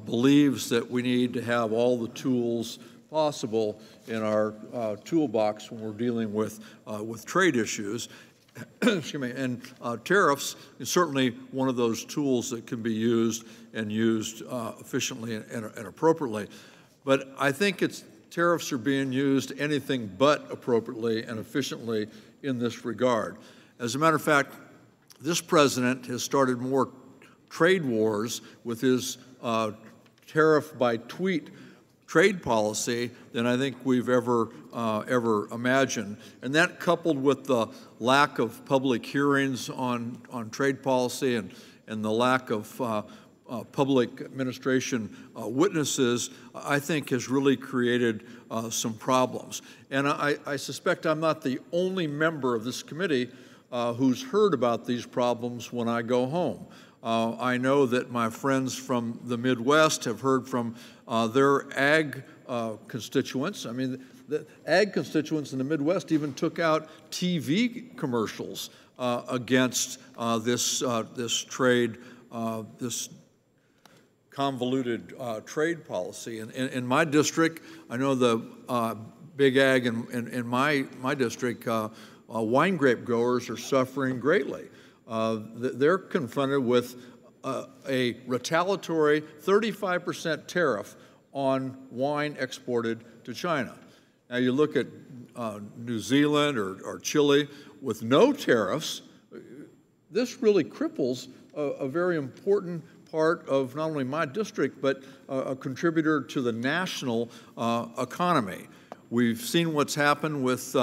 believes that we need to have all the tools possible in our toolbox when we're dealing with trade issues. Excuse me, and tariffs is certainly one of those tools that can be used and used efficiently and appropriately. But I think it's tariffs are being used anything but appropriately and efficiently in this regard. As a matter of fact, this president has started more trade wars with his tariff by tweet trade policy than I think we've ever imagined. And that, coupled with the lack of public hearings on trade policy and the lack of public administration witnesses, I think has really created some problems. And I suspect I'm not the only member of this committee who's heard about these problems when I go home. I know that my friends from the Midwest have heard from their ag constituents. I mean, the ag constituents in the Midwest even took out TV commercials against this trade, this convoluted trade policy. In my district, I know the big ag in my district, wine grape growers are suffering greatly. They're confronted with a retaliatory 35% tariff on wine exported to China. Now you look at New Zealand or Chile with no tariffs, this really cripples a very important part of not only my district, but a contributor to the national economy. We've seen what's happened with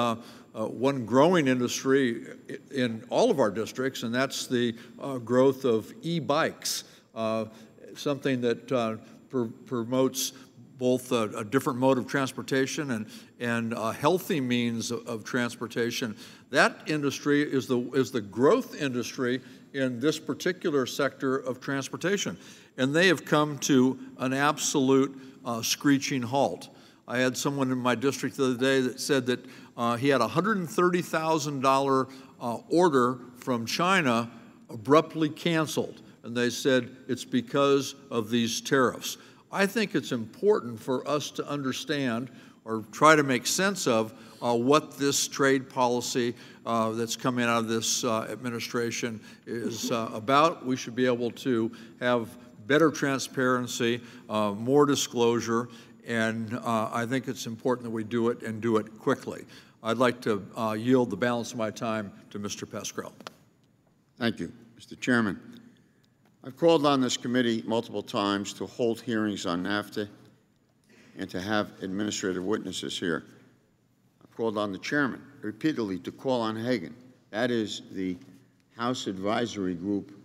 one growing industry in all of our districts, and that's the growth of e-bikes, something that promotes both a different mode of transportation and a healthy means of transportation. That industry is the growth industry in this particular sector of transportation, and they have come to an absolute screeching halt. I had someone in my district the other day that said that he had a $130,000 order from China abruptly canceled, and they said it's because of these tariffs. I think it's important for us to understand or try to make sense of what this trade policy that's coming out of this administration is about. We should be able to have better transparency, more disclosure, and I think it's important that we do it and do it quickly. I'd like to yield the balance of my time to Mr. Pascrell. Thank you, Mr. Chairman. I've called on this committee multiple times to hold hearings on NAFTA and to have administrative witnesses here. I've called on the chairman repeatedly to call on Hagan. That is the House Advisory Group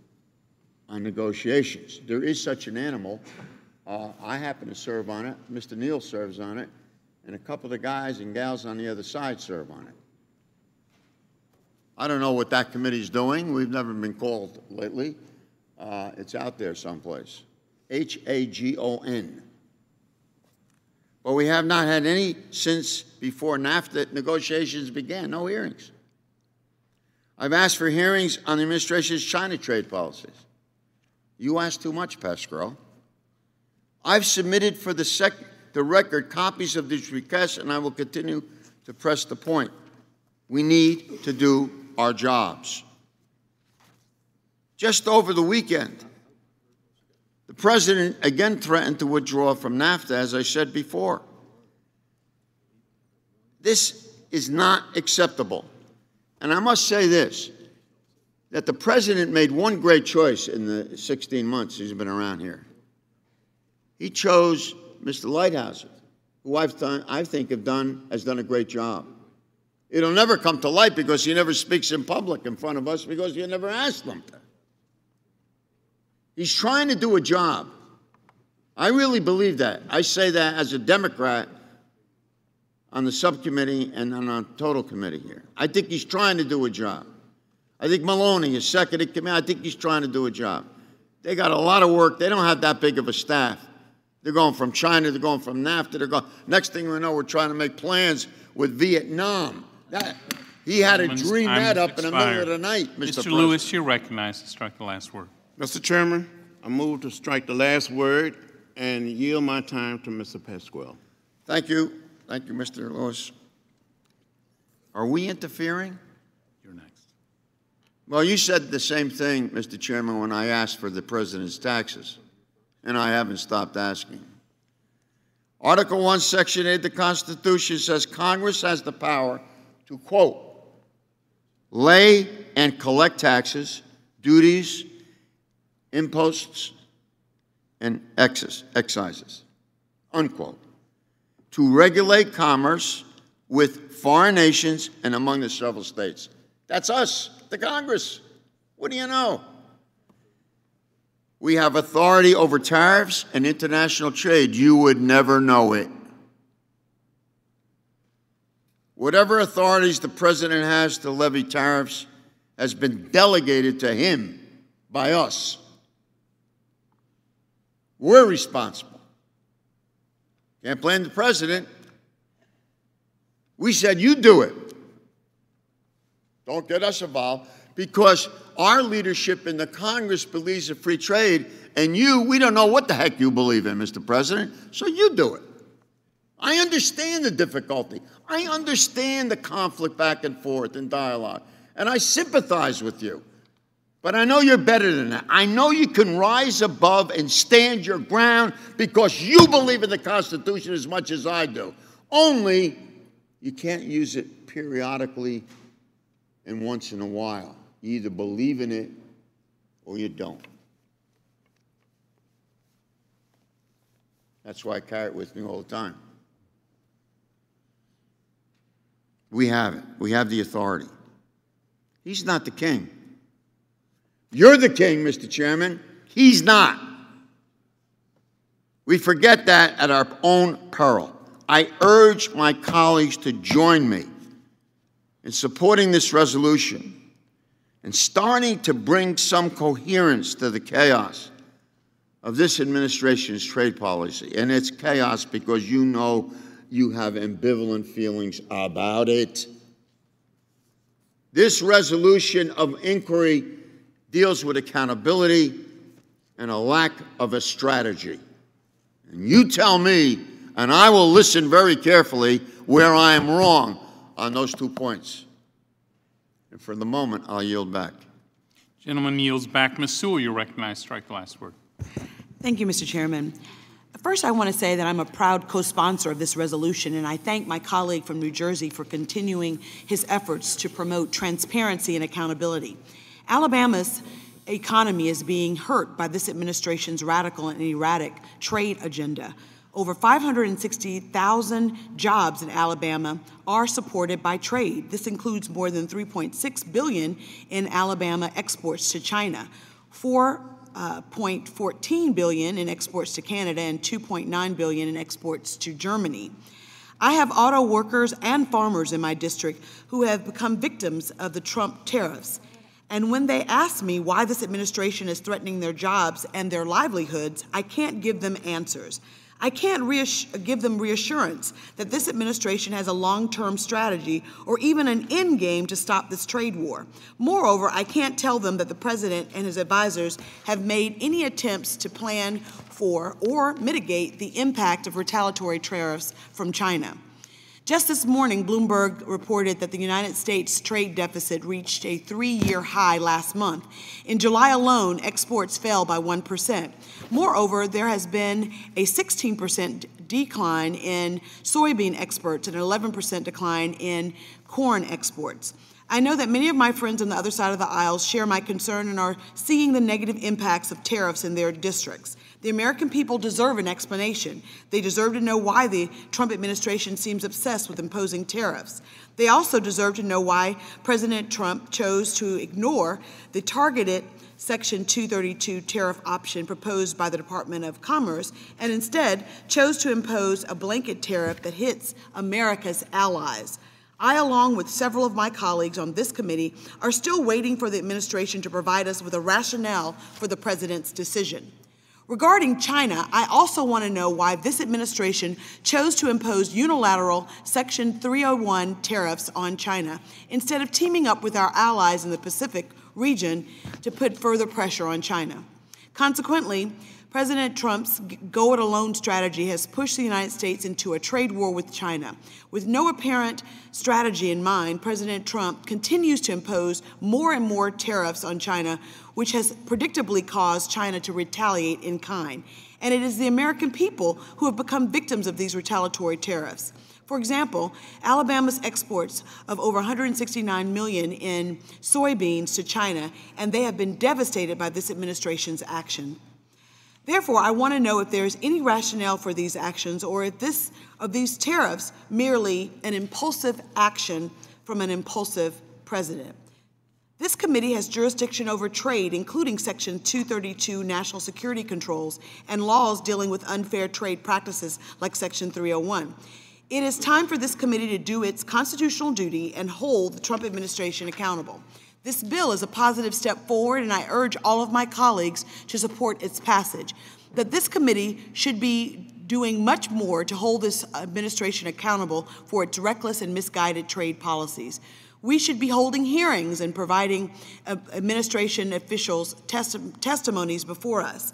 on negotiations. There is such an animal. I happen to serve on it. Mr. Neal serves on it. And a couple of the guys and gals on the other side serve on it. I don't know what that committee's doing. We've never been called lately. It's out there someplace. Hagon. But we have not had any since before NAFTA negotiations began. No hearings. I've asked for hearings on the administration's China trade policies. You asked too much, Pascrell. I've submitted for the record copies of these requests, and I will continue to press the point. We need to do our jobs. Just over the weekend, the president again threatened to withdraw from NAFTA, as I said before. This is not acceptable. And I must say this, that the president made one great choice in the 16 months he's been around here. He chose Mr. Lighthizer, who I think has done a great job. It'll never come to light because he never speaks in public in front of us because you never asked him to. He's trying to do a job. I really believe that. I say that as a Democrat on the subcommittee and on a total committee here. I think he's trying to do a job. I think Maloney is second in command. I think he's trying to do a job. They got a lot of work. They don't have that big of a staff. They're going from China, they're going from NAFTA, they're going. Next thing we know, we're trying to make plans with Vietnam. He had to dream that up in the middle of the night, Mr. President. Mr. Lewis, you're recognized to strike the last word. Mr. Chairman, I move to strike the last word and yield my time to Mr. Pasquale. Thank you. Thank you, Mr. Lewis. Are we interfering? You're next. Well, you said the same thing, Mr. Chairman, when I asked for the president's taxes, and I haven't stopped asking. Article 1, Section 8 of the Constitution says Congress has the power to, quote, lay and collect taxes, duties, imposts, and excises, unquote, to regulate commerce with foreign nations and among the several states. That's us, the Congress. What do you know? We have authority over tariffs and international trade. You would never know it. Whatever authorities the president has to levy tariffs has been delegated to him by us. We're responsible. Can't blame the president. We said, you do it. Don't get us involved, because our leadership in the Congress believes in free trade, and we don't know what the heck you believe in, Mr. President, so you do it. I understand the difficulty. I understand the conflict back and forth and dialogue, and I sympathize with you. But I know you're better than that. I know you can rise above and stand your ground because you believe in the Constitution as much as I do. Only you can't use it periodically and once in a while. You either believe in it or you don't. That's why I carry it with me all the time. We have it. We have the authority. He's not the king. You're the king, Mr. Chairman. He's not. We forget that at our own peril. I urge my colleagues to join me in supporting this resolution and starting to bring some coherence to the chaos of this administration's trade policy. And it's chaos because you know you have ambivalent feelings about it. This resolution of inquiry deals with accountability and a lack of a strategy. And you tell me, and I will listen very carefully, where I am wrong on those 2 points. And for the moment, I'll yield back. Gentleman yields back. Ms. Sewell, you're recognized. Strike the last word. Thank you, Mr. Chairman. First, I want to say that I'm a proud co-sponsor of this resolution, and I thank my colleague from New Jersey for continuing his efforts to promote transparency and accountability. Alabama's economy is being hurt by this administration's radical and erratic trade agenda. Over 560,000 jobs in Alabama are supported by trade. This includes more than $3.6 billion in Alabama exports to China, $4.14 billion in exports to Canada, and $2.9 billion in exports to Germany. I have auto workers and farmers in my district who have become victims of the Trump tariffs. And when they ask me why this administration is threatening their jobs and their livelihoods, I can't give them answers. I can't give them reassurance that this administration has a long-term strategy or even an end game to stop this trade war. Moreover, I can't tell them that the president and his advisors have made any attempts to plan for or mitigate the impact of retaliatory tariffs from China. Just this morning, Bloomberg reported that the United States trade deficit reached a 3-year high last month. In July alone, exports fell by 1%. Moreover, there has been a 16% decline in soybean exports and an 11% decline in corn exports. I know that many of my friends on the other side of the aisle share my concern and are seeing the negative impacts of tariffs in their districts. The American people deserve an explanation. They deserve to know why the Trump administration seems obsessed with imposing tariffs. They also deserve to know why President Trump chose to ignore the targeted Section 232 tariff option proposed by the Department of Commerce and instead chose to impose a blanket tariff that hits America's allies. I, along with several of my colleagues on this committee, are still waiting for the administration to provide us with a rationale for the president's decision. Regarding China, I also want to know why this administration chose to impose unilateral Section 301 tariffs on China instead of teaming up with our allies in the Pacific region to put further pressure on China. Consequently, President Trump's go-it-alone strategy has pushed the United States into a trade war with China. With no apparent strategy in mind, President Trump continues to impose more and more tariffs on China, which has predictably caused China to retaliate in kind. And it is the American people who have become victims of these retaliatory tariffs. For example, Alabama's exports of over $169 million in soybeans to China, and they have been devastated by this administration's action. Therefore, I want to know if there is any rationale for these actions, or if these tariffs merely an impulsive action from an impulsive president. This committee has jurisdiction over trade, including Section 232 national security controls and laws dealing with unfair trade practices like Section 301. It is time for this committee to do its constitutional duty and hold the Trump administration accountable. This bill is a positive step forward, and I urge all of my colleagues to support its passage. That this committee should be doing much more to hold this administration accountable for its reckless and misguided trade policies. We should be holding hearings and providing administration officials testimonies before us.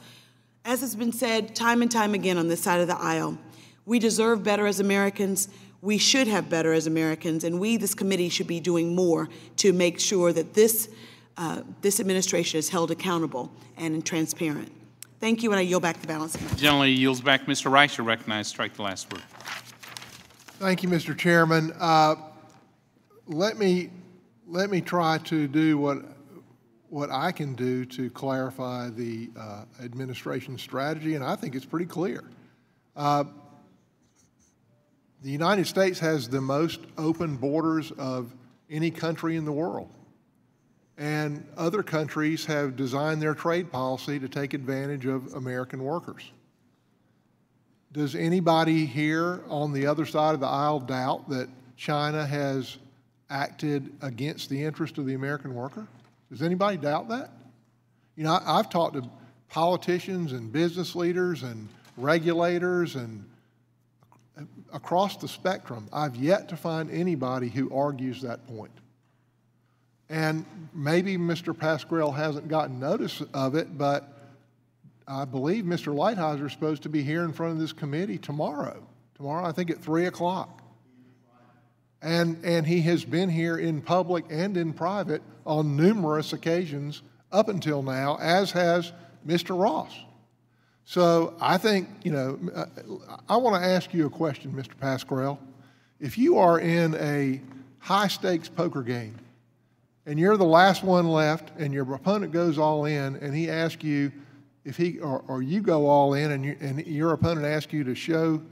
As has been said time and time again on this side of the aisle, we deserve better as Americans. We should have better as Americans, and we, this committee, should be doing more to make sure that this administration is held accountable and transparent. Thank you, and I yield back the balance of my time. Gentleman yields back. Mr. Rice, you're recognized. Strike the last word. Thank you, Mr. Chairman. Let me try to do what I can do to clarify the administration's strategy, and I think it's pretty clear. The United States has the most open borders of any country in the world. And other countries have designed their trade policy to take advantage of American workers. Does anybody here on the other side of the aisle doubt that China has acted against the interest of the American worker? Does anybody doubt that? You know, I've talked to politicians and business leaders and regulators and across the spectrum. I've yet to find anybody who argues that point. And maybe Mr. Pascrell hasn't gotten notice of it, but I believe Mr. Lighthizer is supposed to be here in front of this committee tomorrow. Tomorrow, I think at 3 o'clock. And he has been here in public and in private on numerous occasions up until now, as has Mr. Ross. So I think, you know, I want to ask you a question, Mr. Pascrell. If you are in a high-stakes poker game and you're the last one left and your opponent goes all in and he asks you if he, or you go all in and your opponent asks you to show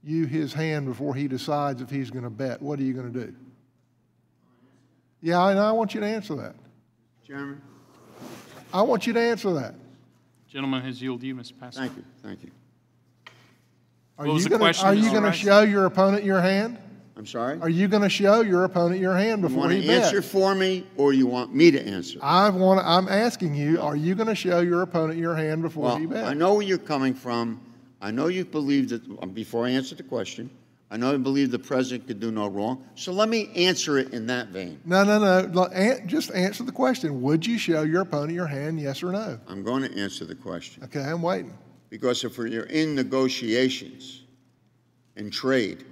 you his hand before he decides if he's going to bet, what are you going to do? Yeah, and I want you to answer that. Chairman? I want you to answer that. Gentleman has yielded you, Mr. Pascal. Thank you. Thank you. Are you going to show your opponent your hand? I'm sorry? Are you going to show your opponent your hand before he bets? You want to answer for me, or you want me to answer? I'm asking you, are you going to show your opponent your hand before he bets? I know where you're coming from. I know you believe that, before I answer the question, I know you believe the president could do no wrong. So let me answer it in that vein. No. Just answer the question. Would you show your opponent your hand, yes or no? I'm going to answer the question. Okay, I'm waiting. Because if you're in negotiations and trade,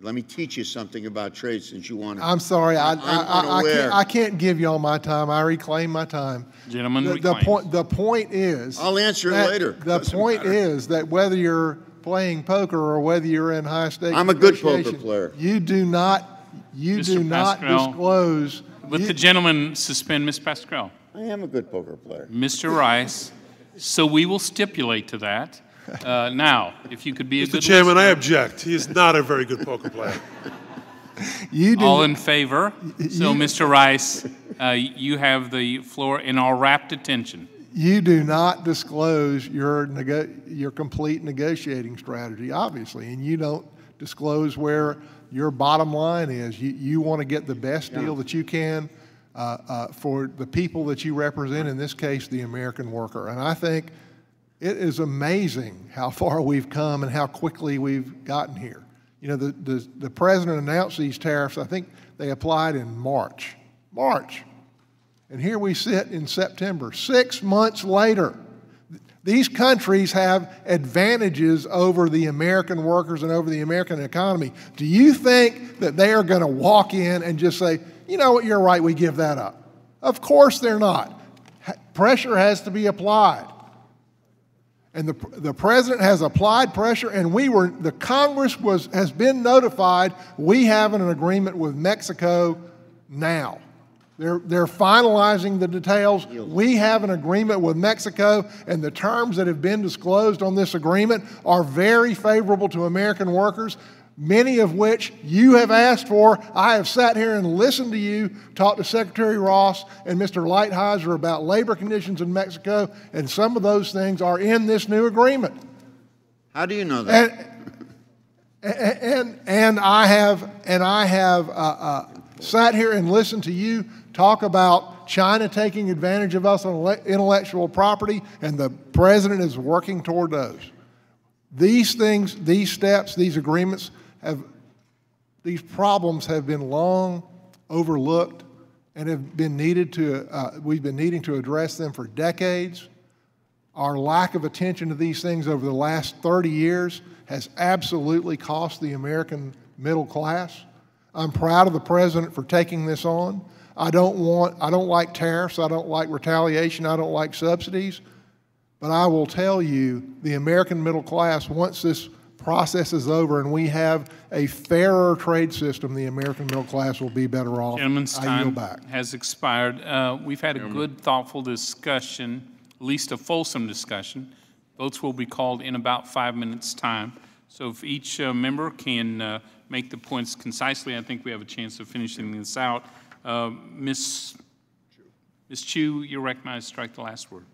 let me teach you something about trade since you want to. I'm sorry, I can't give you all my time. I reclaim my time. Gentlemen, the point is. I'll answer it later. The point is that whether you're playing poker or whether you're in high stakes, I'm a good poker player. You do not disclose. Let the gentleman suspend Ms. Pascrell. I am a good poker player. Mr. Rice, so we will stipulate to that. Now, if you could be a good Mr. Chairman, listener. I object. He is not a very good poker player. All in favor? So, Mr. Rice, you have the floor in our rapt attention. You do not disclose your complete negotiating strategy, obviously, and you don't disclose where your bottom line is. You want to get the best deal that you can for the people that you represent, in this case, the American worker. And I think it is amazing how far we've come and how quickly we've gotten here. You know, the president announced these tariffs, I think they applied in March. And here we sit in September, 6 months later. These countries have advantages over the American workers and over the American economy. Do you think that they are going to walk in and just say, you know what, you're right, we give that up? Of course they're not. Pressure has to be applied. And the president has applied pressure, and the Congress has been notified we have an agreement with Mexico now. They're finalizing the details. We have an agreement with Mexico, and the terms that have been disclosed on this agreement are very favorable to American workers, many of which you have asked for. I have sat here and listened to you talk to Secretary Ross and Mr. Lighthizer about labor conditions in Mexico, and some of those things are in this new agreement. How do you know that? And I have sat here and listened to you talk about China taking advantage of us on intellectual property, and the president is working toward those. These things, these steps, these agreements these problems have been long overlooked and have been needed to, we've been needing to address them for decades. Our lack of attention to these things over the last 30 years has absolutely cost the American middle class. I'm proud of the president for taking this on. I don't like tariffs, I don't like retaliation, I don't like subsidies, but I will tell you, the American middle class, once this process is over and we have a fairer trade system, the American middle class will be better off. Gentleman's I yield time back. has expired. We've had a good, thoughtful discussion, at least a fulsome discussion. Votes will be called in about 5 minutes' time. So if each member can make the points concisely, I think we have a chance of finishing this out. Ms. Chu, you're recognized to strike the last word.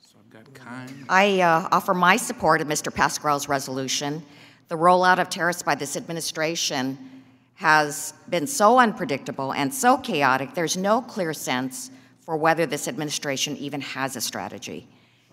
So I've got kind. I offer my support of Mr. Pascrell's resolution. The rollout of tariffs by this administration has been so unpredictable and so chaotic, there's no clear sense for whether this administration even has a strategy.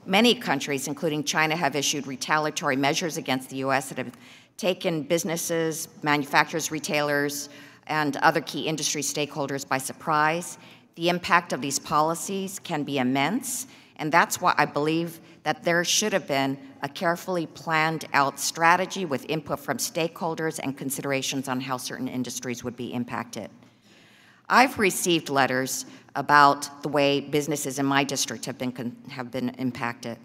Many countries, including China, have issued retaliatory measures against the U.S. that have taken businesses, manufacturers, retailers, and other key industry stakeholders by surprise. The impact of these policies can be immense, and that's why I believe that there should have been a carefully planned out strategy with input from stakeholders and considerations on how certain industries would be impacted. I've received letters about the way businesses in my district have been impacted.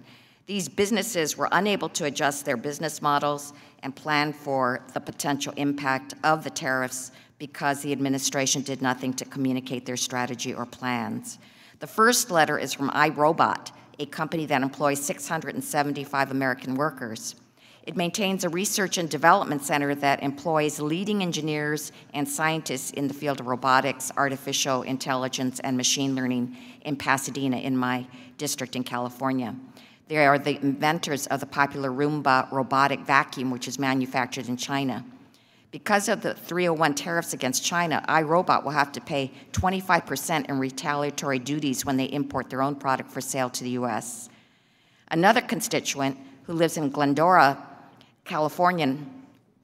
These businesses were unable to adjust their business models and plan for the potential impact of the tariffs because the administration did nothing to communicate their strategy or plans. The first letter is from iRobot, a company that employs 675 American workers. It maintains a research and development center that employs leading engineers and scientists in the field of robotics, artificial intelligence, and machine learning in Pasadena, in my district in California. They are the inventors of the popular Roomba robotic vacuum, which is manufactured in China. Because of the 301 tariffs against China, iRobot will have to pay 25% in retaliatory duties when they import their own product for sale to the U.S. Another constituent who lives in Glendora, California,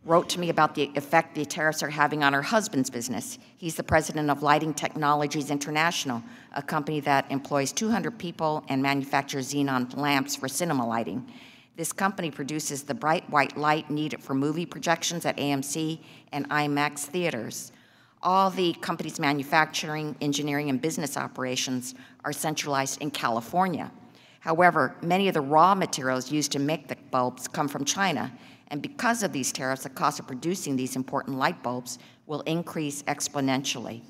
wrote to me about the effect the tariffs are having on her husband's business. He's the president of Lighting Technologies International, a company that employs 200 people and manufactures xenon lamps for cinema lighting. This company produces the bright white light needed for movie projections at AMC and IMAX theaters. All the company's manufacturing, engineering, and business operations are centralized in California. However, many of the raw materials used to make the bulbs come from China, and because of these tariffs, the cost of producing these important light bulbs will increase exponentially.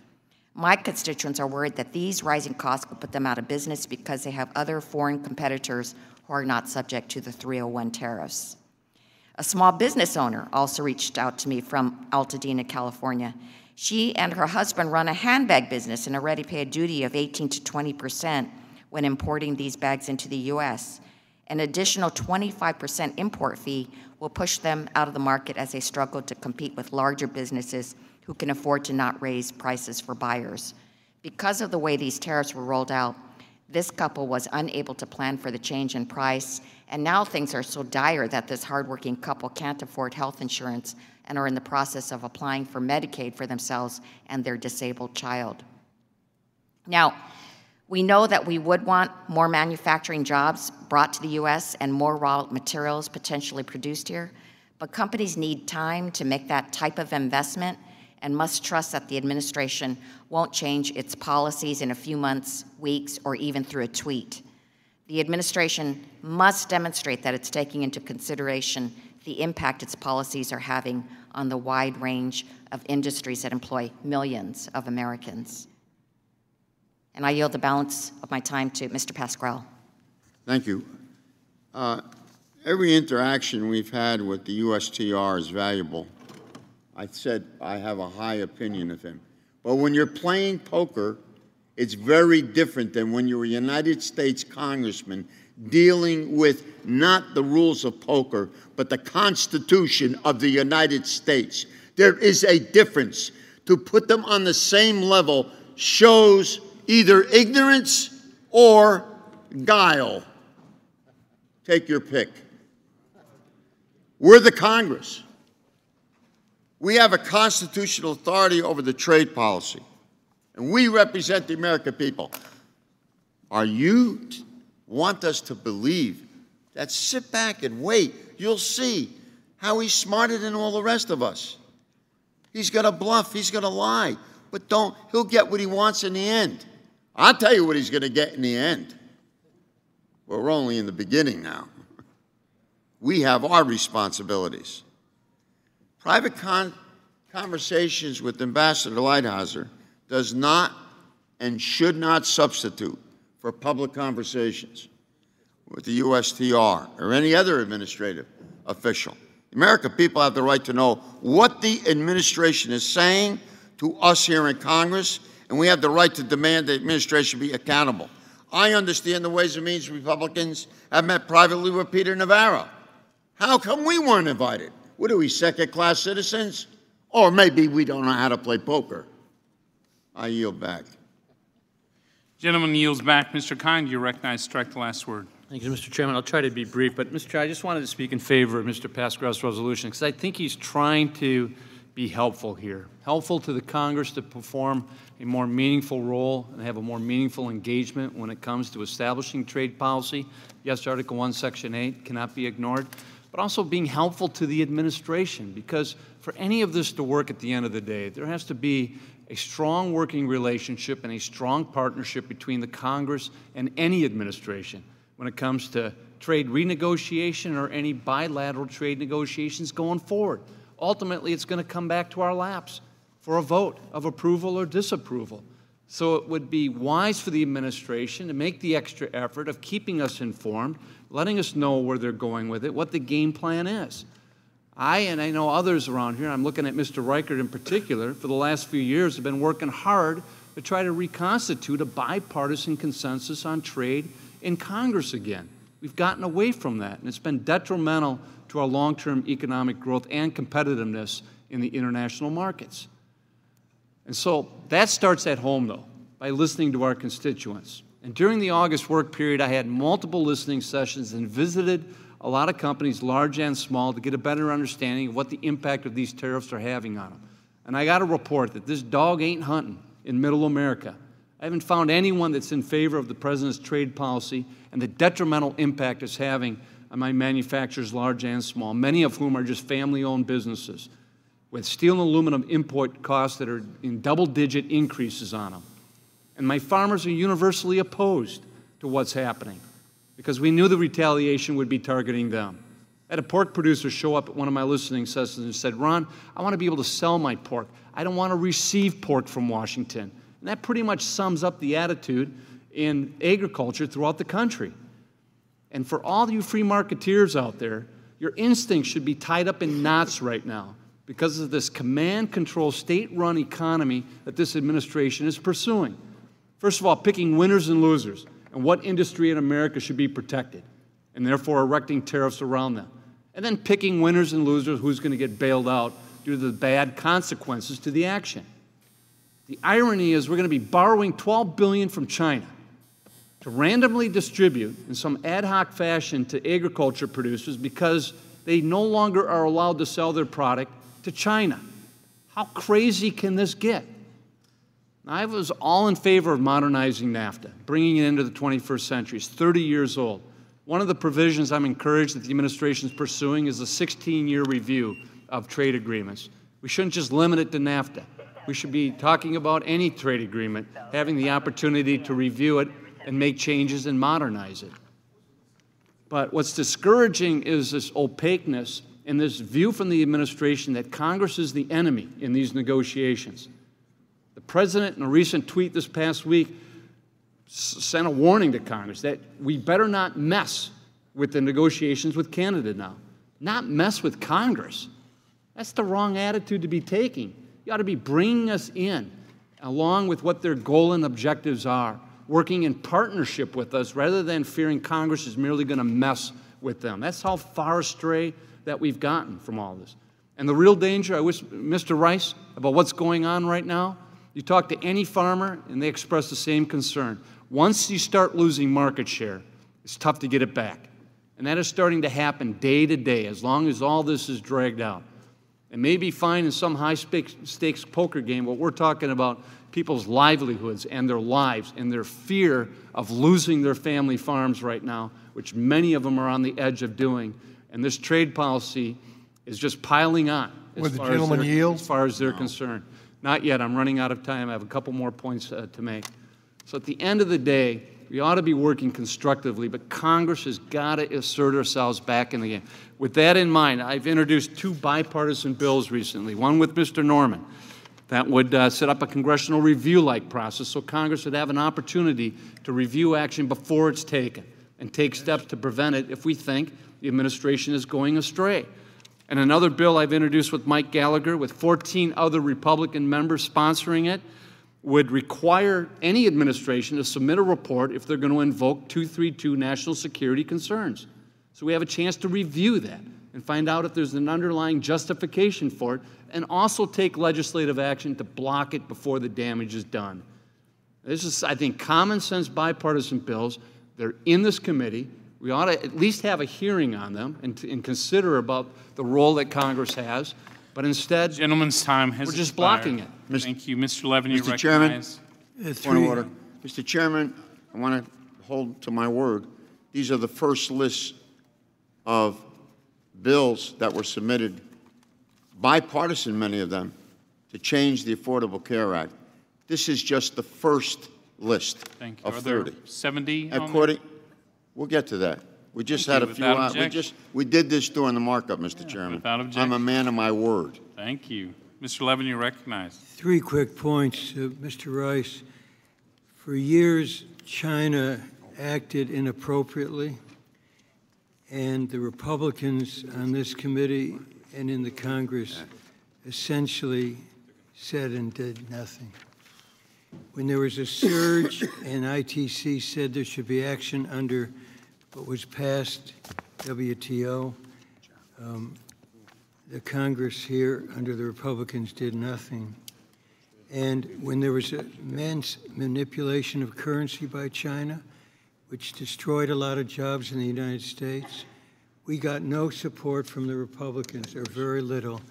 My constituents are worried that these rising costs will put them out of business because they have other foreign competitors who are not subject to the 301 tariffs. A small business owner also reached out to me from Altadena, California. She and her husband run a handbag business and already pay a duty of 18 to 20% when importing these bags into the U.S. An additional 25% import fee will push them out of the market as they struggle to compete with larger businesses who can afford to not raise prices for buyers. Because of the way these tariffs were rolled out, this couple was unable to plan for the change in price, and now things are so dire that this hardworking couple can't afford health insurance and are in the process of applying for Medicaid for themselves and their disabled child. Now, We know that we would want more manufacturing jobs brought to the U.S. and more raw materials potentially produced here, but companies need time to make that type of investment and must trust that the administration won't change its policies in a few months, weeks, or even through a tweet. The administration must demonstrate that it's taking into consideration the impact its policies are having on the wide range of industries that employ millions of Americans. And I yield the balance of my time to Mr. Pascrell. Thank you. Every interaction we've had with the USTR is valuable. I said I have a high opinion of him. But when you're playing poker, it's very different than when you're a United States congressman dealing with not the rules of poker, but the Constitution of the United States. There is a difference. To put them on the same level shows either ignorance or guile. Take your pick. We're the Congress. We have a constitutional authority over the trade policy, and we represent the American people. Are you want us to believe that? Sit back and wait. You'll see how he's smarter than all the rest of us. He's going to bluff. He's going to lie. But he'll get what he wants in the end. I'll tell you what he's going to get in the end. Well, we're only in the beginning now. We have our responsibilities. Private conversations with Ambassador Lighthizer does not and should not substitute for public conversations with the USTR or any other administrative official. The American people have the right to know what the administration is saying to us here in Congress, and we have the right to demand the administration be accountable. I understand the Ways and Means Republicans have met privately with Peter Navarro. How come we weren't invited? What are we, second-class citizens? Or maybe we don't know how to play poker. I yield back. Gentleman yields back. Mr. Kind, you're recognized. Strike the last word. Thank you, Mr. Chairman. I'll try to be brief, but Mr. Chair, I just wanted to speak in favor of Mr. Pascrell's resolution because I think he's trying to be helpful here, helpful to the Congress to perform a more meaningful role and have a more meaningful engagement when it comes to establishing trade policy. Yes, Article 1, Section 8 cannot be ignored, but also being helpful to the administration because for any of this to work at the end of the day, there has to be a strong working relationship and a strong partnership between the Congress and any administration when it comes to trade renegotiation or any bilateral trade negotiations going forward. Ultimately, it's going to come back to our laps for a vote of approval or disapproval. So it would be wise for the administration to make the extra effort of keeping us informed, letting us know where they're going with it, what the game plan is. And I know others around here, I'm looking at Mr. Reichert in particular, for the last few years have been working hard to try to reconstitute a bipartisan consensus on trade in Congress again. We've gotten away from that, and it's been detrimental to our long-term economic growth and competitiveness in the international markets. And so that starts at home, though, by listening to our constituents. And during the August work period, I had multiple listening sessions and visited a lot of companies, large and small, to get a better understanding of what the impact of these tariffs are having on them. And I got a report that this dog ain't hunting in middle America. I haven't found anyone that's in favor of the President's trade policy and the detrimental impact it's having on my manufacturers, large and small, many of whom are just family-owned businesses with steel and aluminum import costs that are in double-digit increases on them. And my farmers are universally opposed to what's happening because we knew the retaliation would be targeting them. I had a pork producer show up at one of my listening sessions and said, Ron, I want to be able to sell my pork. I don't want to receive pork from Washington. And that pretty much sums up the attitude in agriculture throughout the country. And for all you free marketeers out there, your instincts should be tied up in knots right now because of this command-control, state-run economy that this administration is pursuing. First of all, picking winners and losers and what industry in America should be protected, and therefore erecting tariffs around them. And then picking winners and losers, who's going to get bailed out due to the bad consequences to the action. The irony is we're going to be borrowing $12 billion from China to randomly distribute in some ad hoc fashion to agriculture producers because they no longer are allowed to sell their product to China. How crazy can this get? I was all in favor of modernizing NAFTA, bringing it into the 21st century. It's 30 years old. One of the provisions I'm encouraged that the administration is pursuing is a 16-year review of trade agreements. We shouldn't just limit it to NAFTA. We should be talking about any trade agreement, having the opportunity to review it and make changes and modernize it. But what's discouraging is this opaqueness and this view from the administration that Congress is the enemy in these negotiations. The President, in a recent tweet this past week, sent a warning to Congress that we better not mess with the negotiations with Canada now. Not mess with Congress. That's the wrong attitude to be taking. You ought to be bringing us in, along with what their goal and objectives are, working in partnership with us rather than fearing Congress is merely going to mess with them. That's how far astray that we've gotten from all this. And the real danger, I wish, Mr. Rice, about what's going on right now, you talk to any farmer and they express the same concern. Once you start losing market share, it's tough to get it back. And that is starting to happen day to day as long as all this is dragged out. It may be fine in some high-stakes poker game, but we're talking about people's livelihoods and their lives and their fear of losing their family farms right now, which many of them are on the edge of doing. And this trade policy is just piling on as far as they're concerned. Not yet. I'm running out of time. I have a couple more points to make. So at the end of the day, we ought to be working constructively, but Congress has got to assert ourselves back in the game. With that in mind, I've introduced two bipartisan bills recently, one with Mr. Norman that would set up a congressional review-like process so Congress would have an opportunity to review action before it's taken and take steps to prevent it if we think the administration is going astray. And another bill I've introduced with Mike Gallagher with 14 other Republican members sponsoring it would require any administration to submit a report if they're going to invoke 232 national security concerns. So we have a chance to review that and find out if there's an underlying justification for it and also take legislative action to block it before the damage is done. This is, I think, common sense bipartisan bills. They're in this committee. We ought to at least have a hearing on them and consider about the role that Congress has. But instead, gentleman's time has we're just expired. blocking it. Thank you. Mr. Levin, you Mr. Chairman, recognize. point of order. Mr. Chairman, I want to hold to my word. These are the first lists of bills that were submitted, bipartisan, many of them, to change the Affordable Care Act. This is just the first list Thank you. of Are 30. there 70 on According, we'll get to that. We just had a few out. We did this during the markup, Mr. Chairman. Without objection. I'm a man of my word. Thank you. Mr. Levin, you recognize. 3 quick points, Mr. Rice. For years, China acted inappropriately, and the Republicans on this committee and in the Congress essentially said and did nothing. When there was a surge and ITC said there should be action under what was passed, WTO, the Congress here under the Republicans did nothing. And when there was immense manipulation of currency by China, which destroyed a lot of jobs in the United States, we got no support from the Republicans, or very little,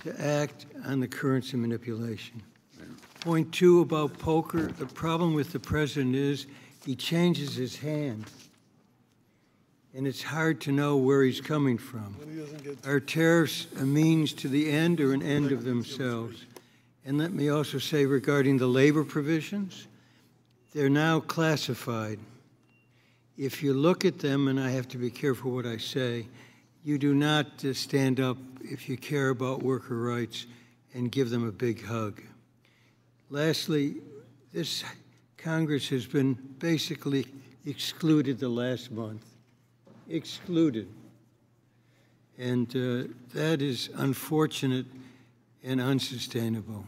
to act on the currency manipulation. Point 2 about poker, the problem with the president is he changes his hand. And it's hard to know where he's coming from. Are tariffs a means to the end or an end of themselves? And let me also say regarding the labor provisions, they're now classified. If you look at them, and I have to be careful what I say, you do not stand up if you care about worker rights and give them a big hug. Lastly, this Congress has been basically excluded the last month. Excluded. And that is unfortunate and unsustainable.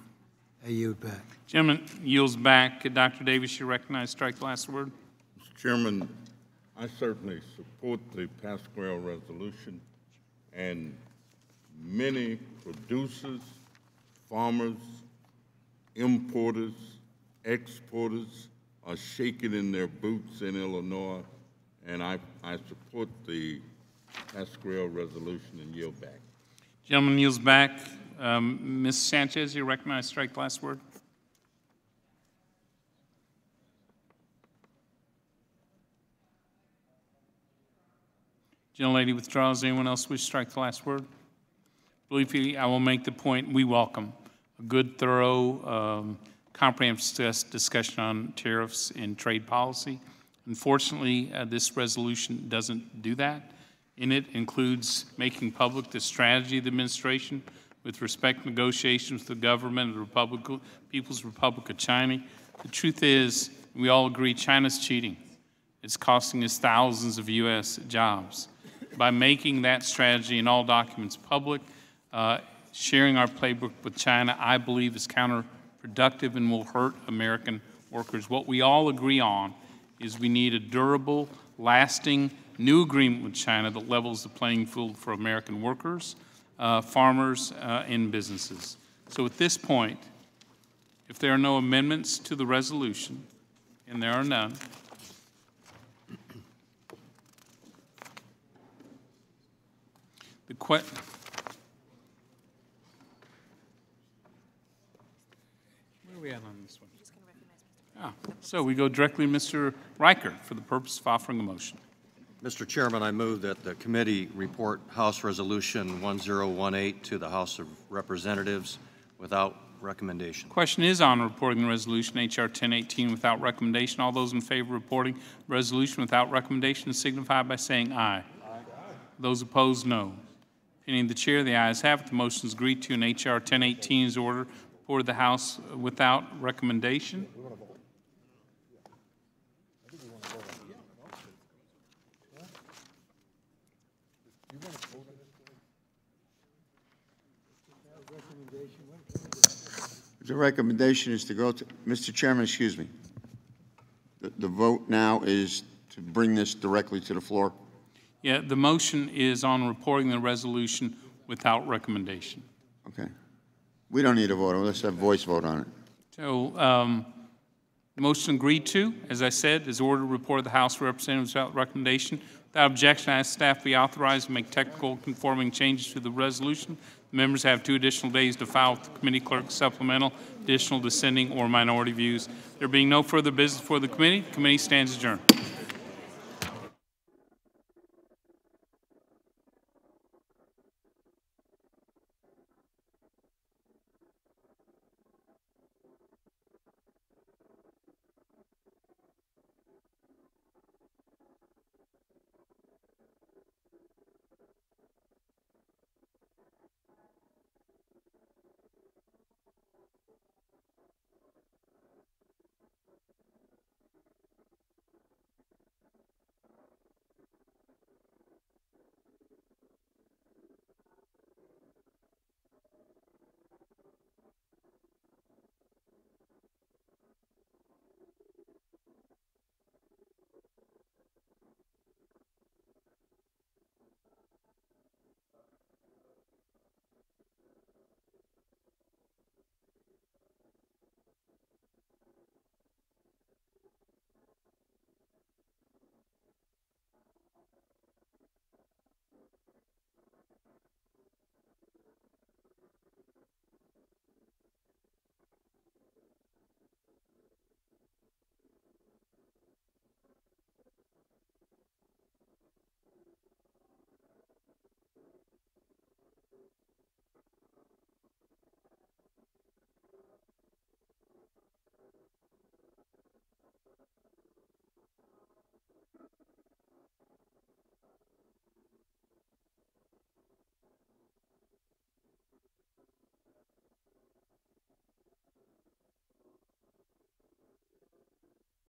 I yield back. Gentleman yields back. Dr. Davis, you recognize. Strike the last word. Mr. Chairman, I certainly support the Pascrell resolution, and many producers, farmers, importers, exporters are shaking in their boots in Illinois, and I support the Pascrell resolution and yield back. Gentleman yields back. Ms. Sanchez, you recognize. Strike the last word. Gentlelady withdraws. Anyone else wish to strike the last word? Briefly, I will make the point we welcome a good, thorough, comprehensive discussion on tariffs and trade policy. Unfortunately, this resolution doesn't do that. In it includes making public the strategy of the administration with respect to negotiations with the government of the People's Republic of China. The truth is, we all agree China's cheating. It's costing us thousands of U.S. jobs. By making that strategy and all documents public, sharing our playbook with China, I believe is counterproductive and will hurt American workers. What we all agree on is we need a durable, lasting, new agreement with China that levels the playing field for American workers, farmers, and businesses. So at this point, if there are no amendments to the resolution, and there are none, where are we at on this one? So we go directly to Mr. Reichert for the purpose of offering a motion. Mr. Chairman, I move that the committee report House Resolution 1018 to the House of Representatives without recommendation. Question is on reporting the resolution H.R. 1018 without recommendation. All those in favor of reporting the resolution without recommendation signify by saying aye. Aye. Those opposed, no. Opinion of the chair, the ayes have it. The motion is agreed to, and H.R. 1018 is ordered reported the House without recommendation. The recommendation is to go to, Mr. Chairman, excuse me. The vote now is to bring this directly to the floor. Yeah, the motion is on reporting the resolution without recommendation. Okay. We don't need a vote. Let's have voice vote on it. So the motion agreed to, as I said, is ordered to report the House of Representatives without recommendation. Without objection, I ask staff be authorized to make technical conforming changes to the resolution. The members have 2 additional days to file with the committee clerk supplemental, additional dissenting, or minority views. There being no further business for the committee stands adjourned.